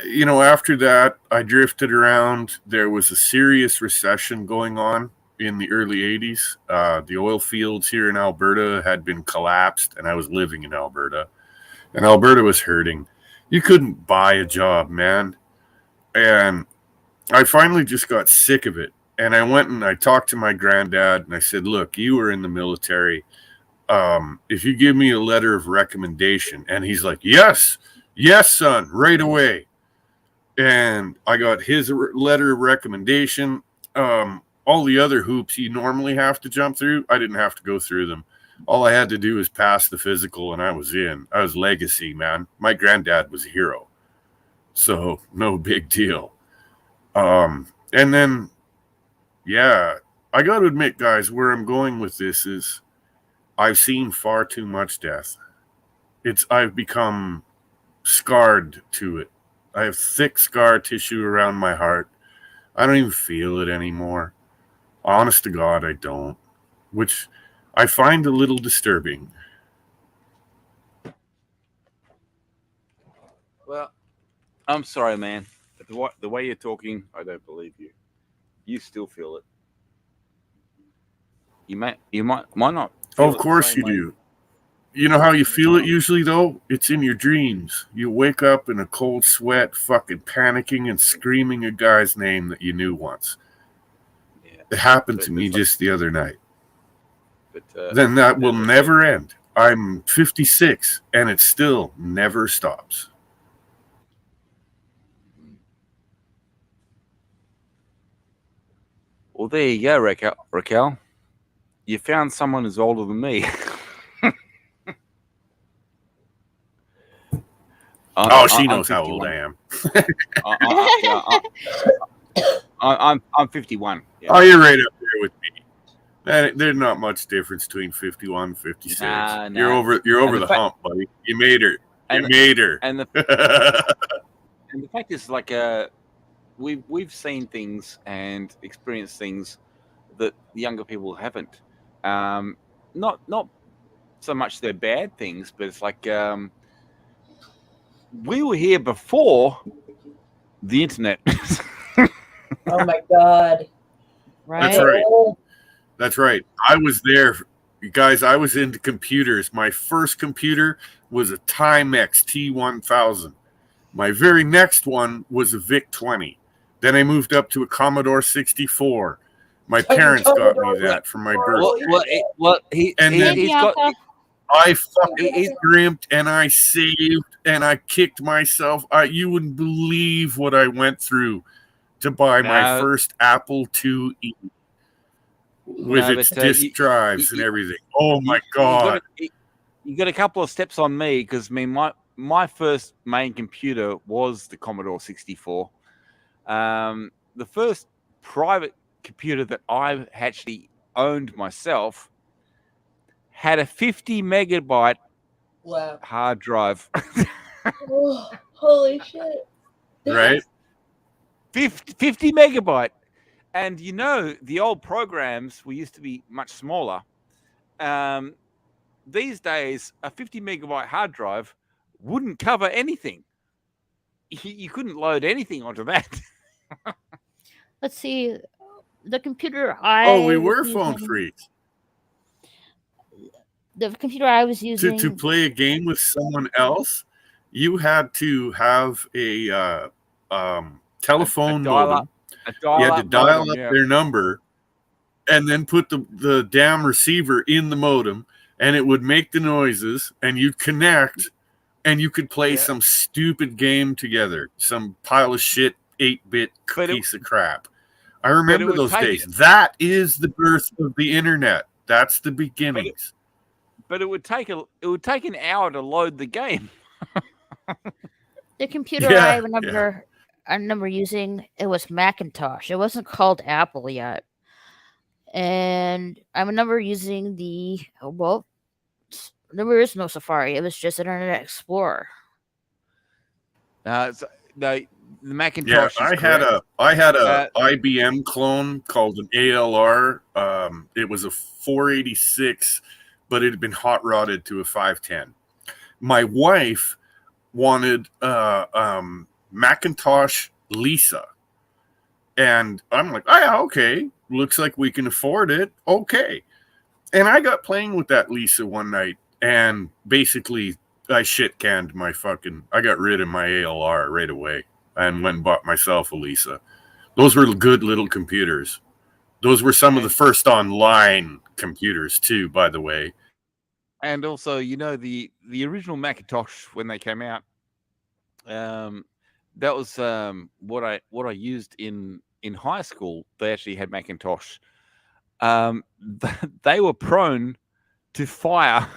you know, after that, I drifted around. There was a serious recession going on in the early 80s. The oil fields here in Alberta had been collapsed, and I was living in Alberta. And Alberta was hurting. You couldn't buy a job, man. And I finally just got sick of it. And I went and I talked to my granddad, and I said, look, you were in the military. If you give me a letter of recommendation. And he's like, yes, son, right away. And I got his letter of recommendation. All the other hoops you normally have to jump through, I didn't have to go through them. All I had to do was pass the physical, and I was in. I was legacy, man. My granddad was a hero. So no big deal. And then, yeah, I got to admit, guys, where I'm going with this is I've seen far too much death. I've become scarred to it. I have thick scar tissue around my heart. I don't even feel it anymore. Honest to God, I don't. Which I find a little disturbing. Well, I'm sorry, man. The way you're talking, I don't believe you. You still feel it. You might not. Feel Of course you do. You know how you feel it usually, though? It's in your dreams. You wake up in a cold sweat, fucking panicking and screaming a guy's name that you knew once. Yeah. It happened to me just the other night. But then that will never end. I'm 56, and it still never stops. Well, there you go, Raquel. You found someone who's older than me. She knows how old I am. I'm 51. Yeah. Oh, you're right up there with me. There's not much difference between 51 and 56. Nah. You're over the hump, buddy. You made her. And the fact is, like, we've seen things and experienced things that the younger people haven't. Not so much they're bad things, but it's like we were here before the internet. Oh my God! Right. That's right. I was there, guys. I was into computers. My first computer was a Timex T1000. My very next one was a VIC-20. Then I moved up to a Commodore 64. My parents got me that for my birthday. I fucking scrimped and I saved and I kicked myself. You wouldn't believe what I went through to buy my first Apple IIe with its disk drives and everything. Oh my God. You got a couple of steps on me because my first main computer was the Commodore 64. The first private computer that I actually owned myself had a 50 megabyte hard drive. Oh, holy shit. Right? 50 megabyte. And you know, the old programs used to be much smaller. These days, a 50 megabyte hard drive wouldn't cover anything. You couldn't load anything onto that. Let's see. The computer we were phone freaks. The computer I was using To play a game with someone else, you had to have a telephone modem. You had to dial up their number and then put the damn receiver in the modem, and it would make the noises, and you'd connect, and you could play some stupid game together, some pile of shit 8-bit piece of crap. I remember those days. That is the birth of the internet. That's the beginnings. But it would take an hour to load the game. The computer I remember using, it was Macintosh. It wasn't called Apple yet. And I remember using there is no Safari. It was just Internet Explorer. The Macintosh. Yeah, I had a IBM clone called an ALR. It was a 486, but it had been hot rodded to a 510. My wife wanted Macintosh Lisa, and I'm like, oh yeah, okay. Looks like we can afford it. Okay. And I got playing with that Lisa one night, and basically I shit canned I got rid of my ALR right away and went and bought myself a Lisa. Those were good little computers. Those were some of the first online computers too, by the way. And also, you know, the original Macintosh when they came out, that was what I used in high school. They actually had Macintosh. They were prone to fire.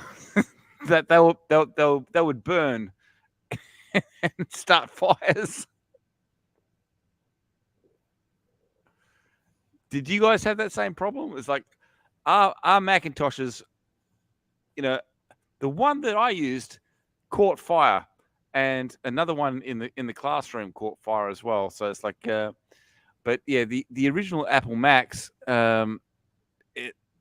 That they would burn and start fires. Did you guys have that same problem? It's like our Macintoshes, you know, the one that I used caught fire, and another one in the classroom caught fire as well. So it's like, but yeah, the original Apple Macs, the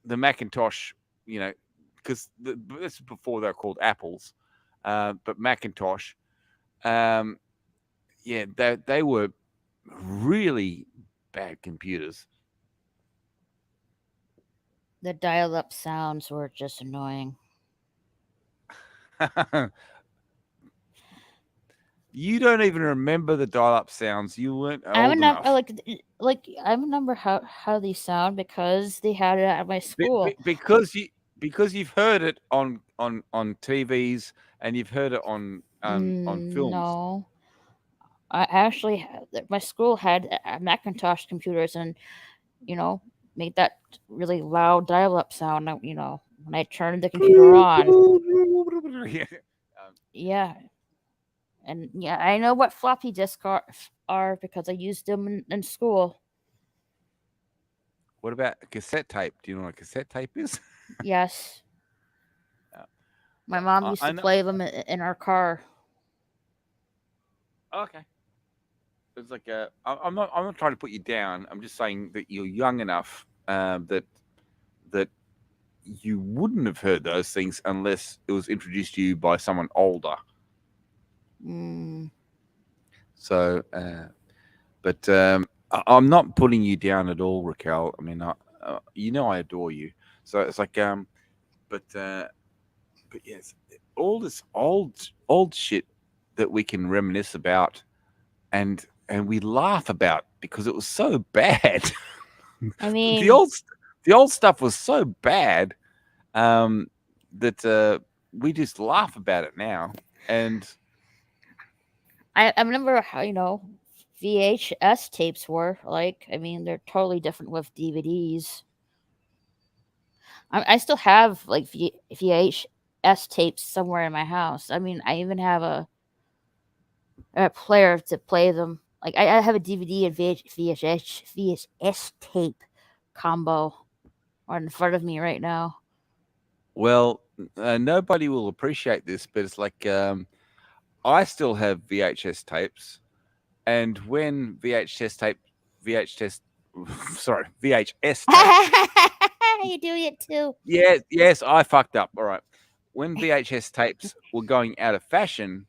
Macintosh, you know, because this is before they were called Apples, but Macintosh, yeah, they were really bad computers. The dial-up sounds were just annoying. You don't even remember the dial-up sounds. You weren't old enough. I remember how they sound because they had it at my school. Because you've heard it on TVs and you've heard it on films. No, I actually my school had Macintosh computers, and you know, made that really loud dial-up sound. You know, when I turned the computer on. Yeah. And yeah, I know what floppy disks are because I used them in school. What about a cassette tape? Do you know what a cassette tape is? Yes. My mom used to play them in our car. Okay. It's like I'm not trying to put you down. I'm just saying that you're young enough that you wouldn't have heard those things unless it was introduced to you by someone older. So, but I'm not putting you down at all, Raquel. I mean, you know I adore you. So it's like, but yes, all this old shit that we can reminisce about, and we laugh about because it was so bad. I mean, the old stuff was so bad that we just laugh about it now. And I remember how, VHS tapes were like. I mean, they're totally different with DVDs. I still have like VHS tapes somewhere in my house. I mean, I even have a player to play them. Like I have a DVD and VHS tape combo right in front of me right now. well, nobody will appreciate this, but it's like I still have VHS tapes, and when VHS tape, VHS tape. You do it too. Yes, I fucked up. All right. When VHS tapes were going out of fashion,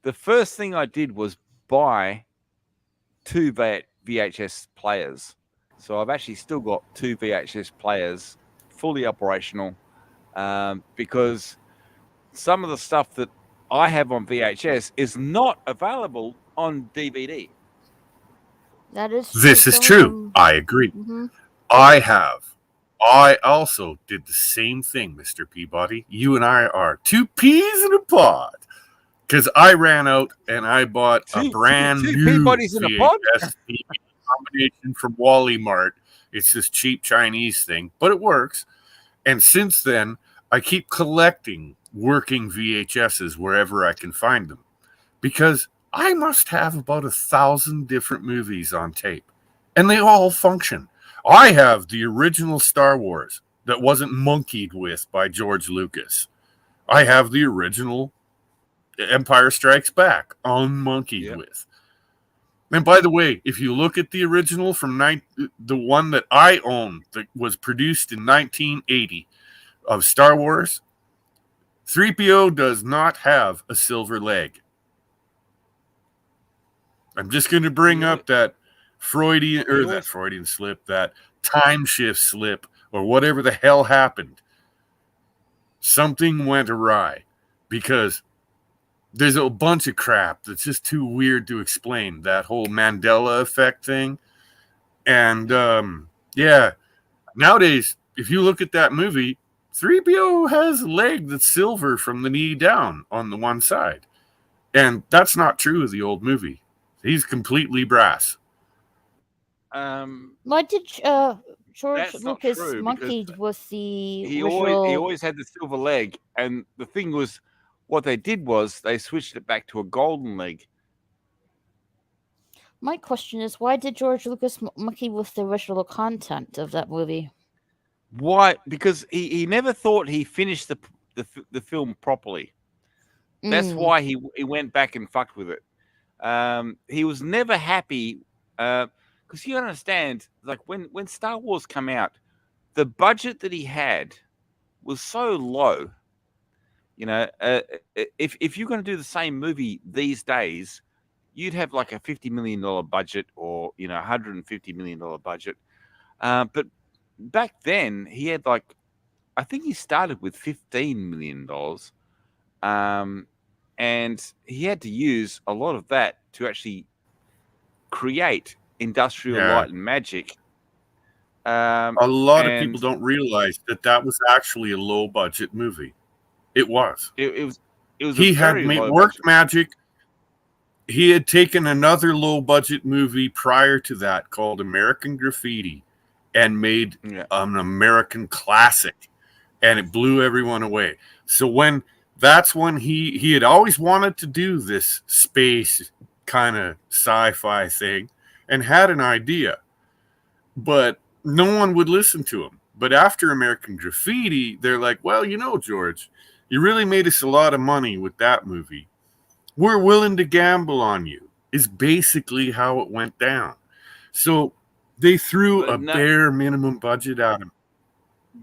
the first thing I did was buy 2 VHS players. So I've actually still got 2 VHS players fully operational, because some of the stuff that I have on VHS is not available on DVD. That is true. This is Some of true. them- I agree. Mhm. I also did the same thing, Mr. Peabody. You and I are 2 peas in a pod. Because I ran out and I bought a brand two new Peabodys in a pod? VHS TV combination from Wally Mart. It's this cheap Chinese thing, but it works. And since then, I keep collecting working VHSs wherever I can find them. Because I must have about 1,000 different movies on tape. And they all function. I have the original Star Wars that wasn't monkeyed with by George Lucas. I have the original Empire Strikes Back unmonkeyed with. And by the way, if you look at the original from the one that I own that was produced in 1980 of Star Wars, 3PO does not have a silver leg. I'm just going to bring up that Freudian slip, that time shift slip, or whatever the hell happened. Something went awry because there's a bunch of crap that's just too weird to explain. That whole Mandela effect thing. And nowadays, if you look at that movie, 3PO has a leg that's silver from the knee down on the one side. And that's not true of the old movie. He's completely brass. Why did George That's not Lucas true, monkeyed with the he original? always had the silver leg, and the thing was, what they did was they switched it back to a golden leg. My question is, why did George Lucas monkey with the original content of that movie? Why? Because he never thought he finished the film properly. That's why he went back and fucked with it. He was never happy, because you understand, like when Star Wars came out, the budget that he had was so low. You know, if you're going to do the same movie these days, you'd have like a $50 million budget, or $150 million budget. But back then, he had I think he started with $15 million, and he had to use a lot of that to actually create Industrial Light and Magic. A lot of people don't realize that was actually a low budget movie. It was. It was. He had worked magic. He had taken another low budget movie prior to that called American Graffiti and made an American classic, and it blew everyone away. So that's when he had always wanted to do this space kind of sci-fi thing and had an idea, but no one would listen to him. But after American Graffiti, they're like, well, George, you really made us a lot of money with that movie. We're willing to gamble on you, is basically how it went down. So they threw a bare minimum budget at him.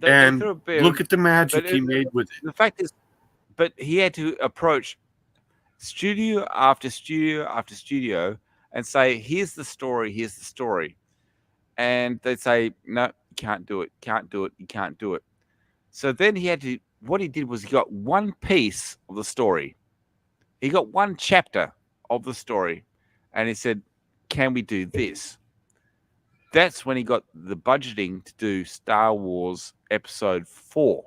And look at the magic he made with it. The fact is, but he had to approach studio after studio after studio and say, here's the story. And they'd say, no, you can't do it, you can't do it. So then what he did was he got one piece of the story. He got one chapter of the story, and he said, can we do this? That's when he got the budgeting to do Star Wars Episode 4.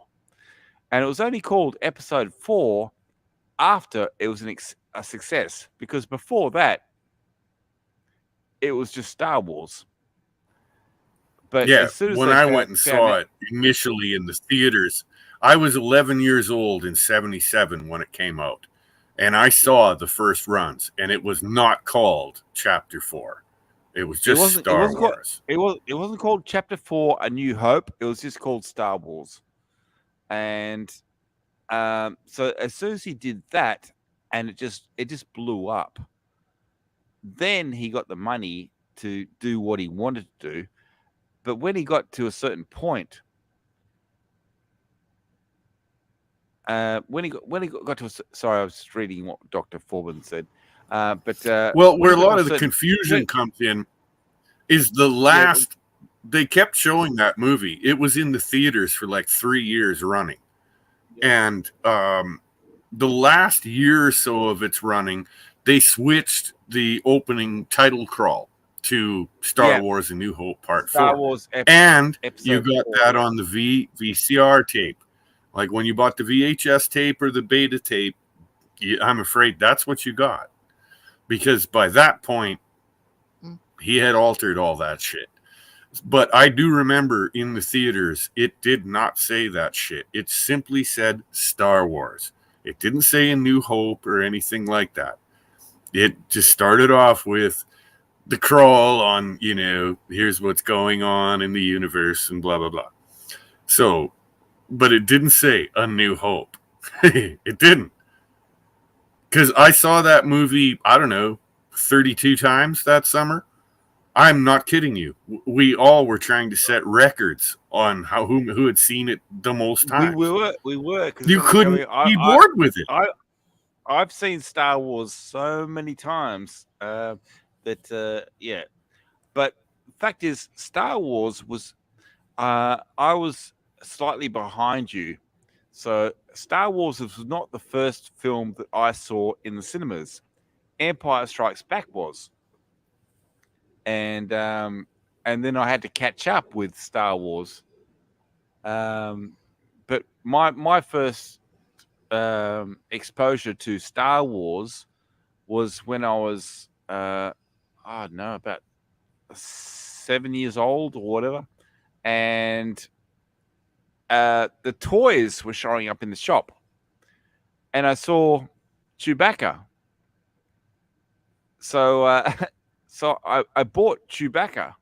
And it was only called Episode 4 after it was a success, because before that, it was just Star Wars. But Yeah, as soon as when they I found went and saw it initially in the theaters, I was 11 years old in 77 when it came out. And I saw the first runs, and it was not called Chapter 4. It was just Star Wars. It wasn't called Chapter 4 A New Hope. It was just called Star Wars. And so as soon as he did that, and it just blew up, then he got the money to do what he wanted to do. But when he got to a certain point, when he got to sorry, I was just reading what Dr. Forbin said. Well, where a lot of the confusion comes in is the last. They kept showing that movie. It was in the theaters for like 3 years running, and the last year or so of its running, they switched the opening title crawl to Star Wars: A New Hope Part 4, and you got that on the VCR tape. Like when you bought the VHS tape or the beta tape, I'm afraid that's what you got, because by that point, he had altered all that shit. But I do remember in the theaters, it did not say that shit. It simply said Star Wars. It didn't say A New Hope or anything like that. It just started off with the crawl on, here's what's going on in the universe and blah, blah, blah. So, but it didn't say A New Hope. It didn't. Because I saw that movie, I don't know, 32 times that summer. I'm not kidding you. We all were trying to set records on who had seen it the most times. We were. You couldn't be bored with it. I've seen Star Wars so many times that But the fact is, Star Wars was. I was slightly behind you, so Star Wars was not the first film that I saw in the cinemas. Empire Strikes Back was. And then I had to catch up with Star Wars. But my first exposure to Star Wars was when I was about 7 years old or whatever, and the toys were showing up in the shop, and I saw Chewbacca. So so I bought Chewbacca.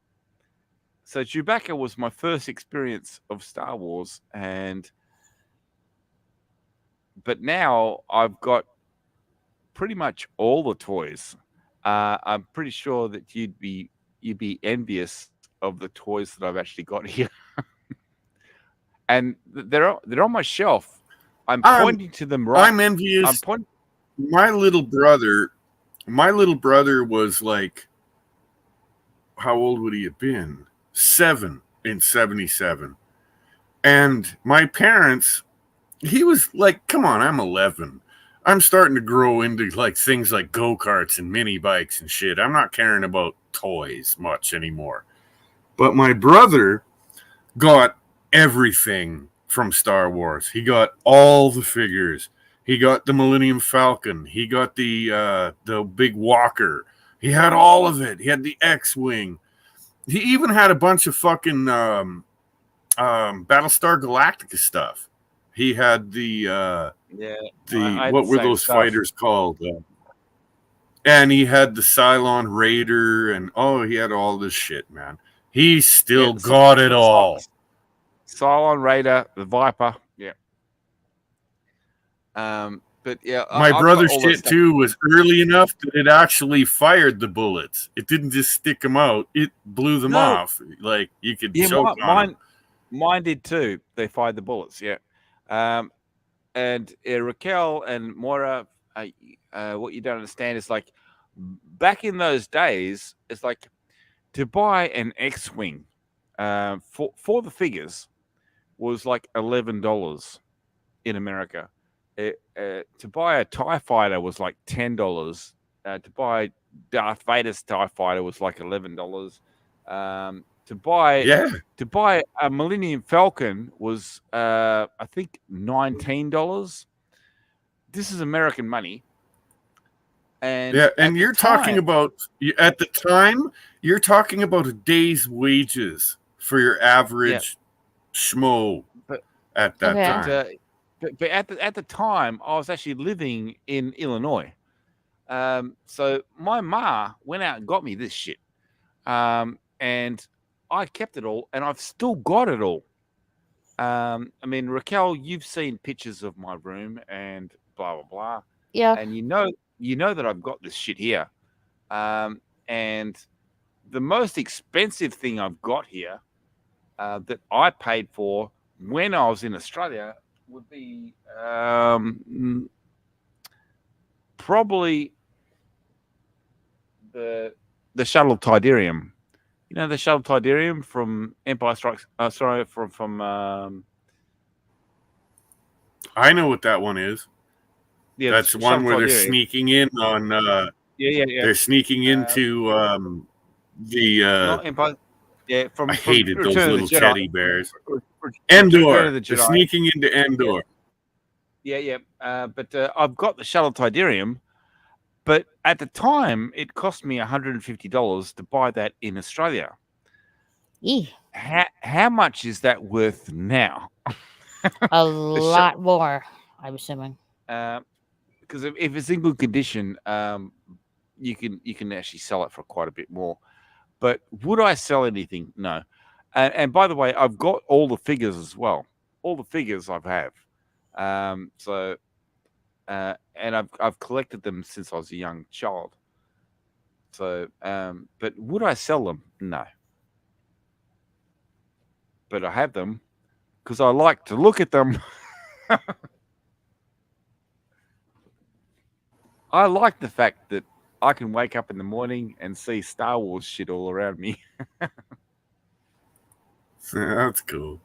So Chewbacca was my first experience of Star Wars, but now I've got pretty much all the toys. I'm pretty sure that you'd be envious of the toys that I've actually got here, and they're on my shelf. I'm pointing to them right. I'm envious. My little brother was like, how old would he have been? 7 in 77. And my parents, he was like, come on, I'm 11. I'm starting to grow into like things like go-karts and mini bikes and shit. I'm not caring about toys much anymore. But my brother got everything from Star Wars. He got all the figures. He got the Millennium Falcon. He got the big walker. He had all of it. He had the X-Wing. He even had a bunch of fucking Battlestar Galactica stuff. He had what were those fighters called? And he had the Cylon Raider, and he had all this shit, man. He still got it all. Cylon Raider, the Viper, yeah. But yeah, my brother's shit too was early enough that it actually fired the bullets. It didn't just stick them out; it blew them off. Like you could choke on them. Mine did too. They fired the bullets, yeah. And Raquel and Moira, what you don't understand is like back in those days, it's like to buy an X-Wing for the figures was like $11 in America. To buy a TIE fighter was like $10. To buy Darth Vader's TIE fighter was like $11. To buy Yeah. a Millennium Falcon was I think $19. This is American money. And Yeah, and at the you're talking time- about at the time, you're talking about a day's wages for your average schmo But- at that Okay. time. but at the time, I was actually living in Illinois. So my ma went out and got me this shit. And I kept it all, and I've still got it all. I mean, Raquel, you've seen pictures of my room and blah blah blah. Yeah. And you know that I've got this shit here. And the most expensive thing I've got here that I paid for when I was in Australia would be probably the shuttle Tidarium. You know the shuttle Tidarium from Empire Strikes. From I know what that one is. yeah, That's the the one shuttle where they're Tidarium. sneaking in on. Yeah. They're sneaking into the. Not Empire. Yeah, from I hated those Return of the little Jedi. teddy bears. Return of Endor. the They're Jedi. sneaking into Endor. Yeah. But I've got the shuttle Tidarium. But at the time, it cost me $150 to buy that in Australia. Eeh. How much is that worth now? A lot more, I'm assuming. Because if it's in good condition, you can actually sell it for quite a bit more. But would I sell anything? No. And by the way, I've got all the figures as well. All the figures I have. And I've collected them since I was a young child. So, but would I sell them? No. But I have them because I like to look at them. I like the fact that I can wake up in the morning and see Star Wars shit all around me. That's cool.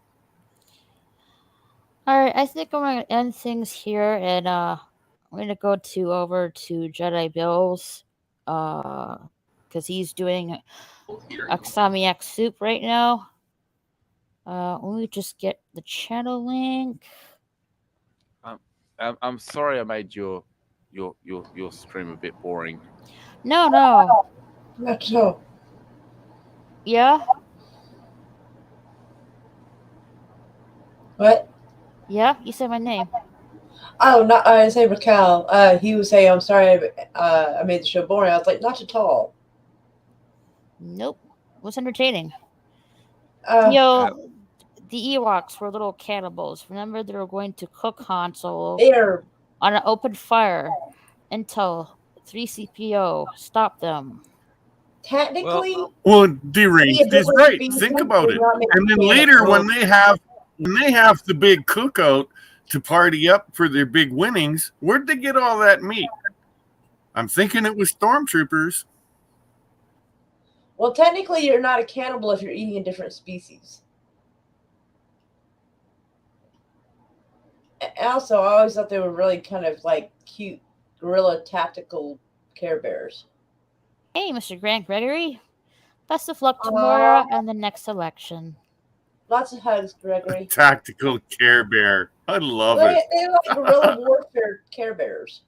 All right, I think I'm gonna end things here, and I'm gonna go over to Jedi Bills, because he's doing Aksamiak soup right now. Let me just get the channel link. I'm sorry I made your stream a bit boring. No. Not so. Yeah. What? Yeah, you said my name. Oh, not I say Raquel. He was saying, "I'm sorry, I made the show boring." I was like, "Not at all." Nope. What's entertaining? Uh, The Ewoks were little cannibals. Remember, they were going to cook Han Solo They're on an open fire until 3CPO stopped them. technically. Well, deranged Yeah, is but right. being Think told about they're it. not making And then cannibals. later, when they have the big cookout to party up for their big winnings, where'd they get all that meat? I'm thinking it was stormtroopers. Well, technically, you're not a cannibal if you're eating a different species. And also, I always thought they were really kind of like cute gorilla tactical Care Bears. Hey, Mr. Grant Gregory. Best of luck tomorrow and the next election. Lots of hugs, Gregory. Tactical Care Bear. I love They it. like guerrilla warfare Care Bears.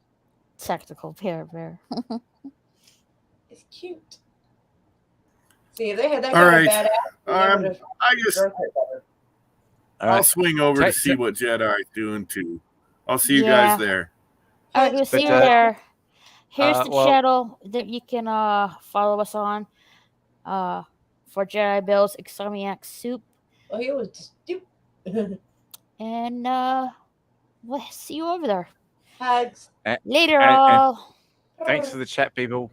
Tactical Care Bear. It's cute. See, if they had that All kind right. of badass, they would have I just drunk it better. I'll swing over to Take- see what Jedi's doing too. I'll see you Yeah. guys there. All right, we'll see you But, there. Here's the well- channel that you can follow us on for Jedi Bill's Exomiac Soup. Well, he was stupid. And we'll see you over there. Hugs. Later, and- all. Thanks for the chat, people.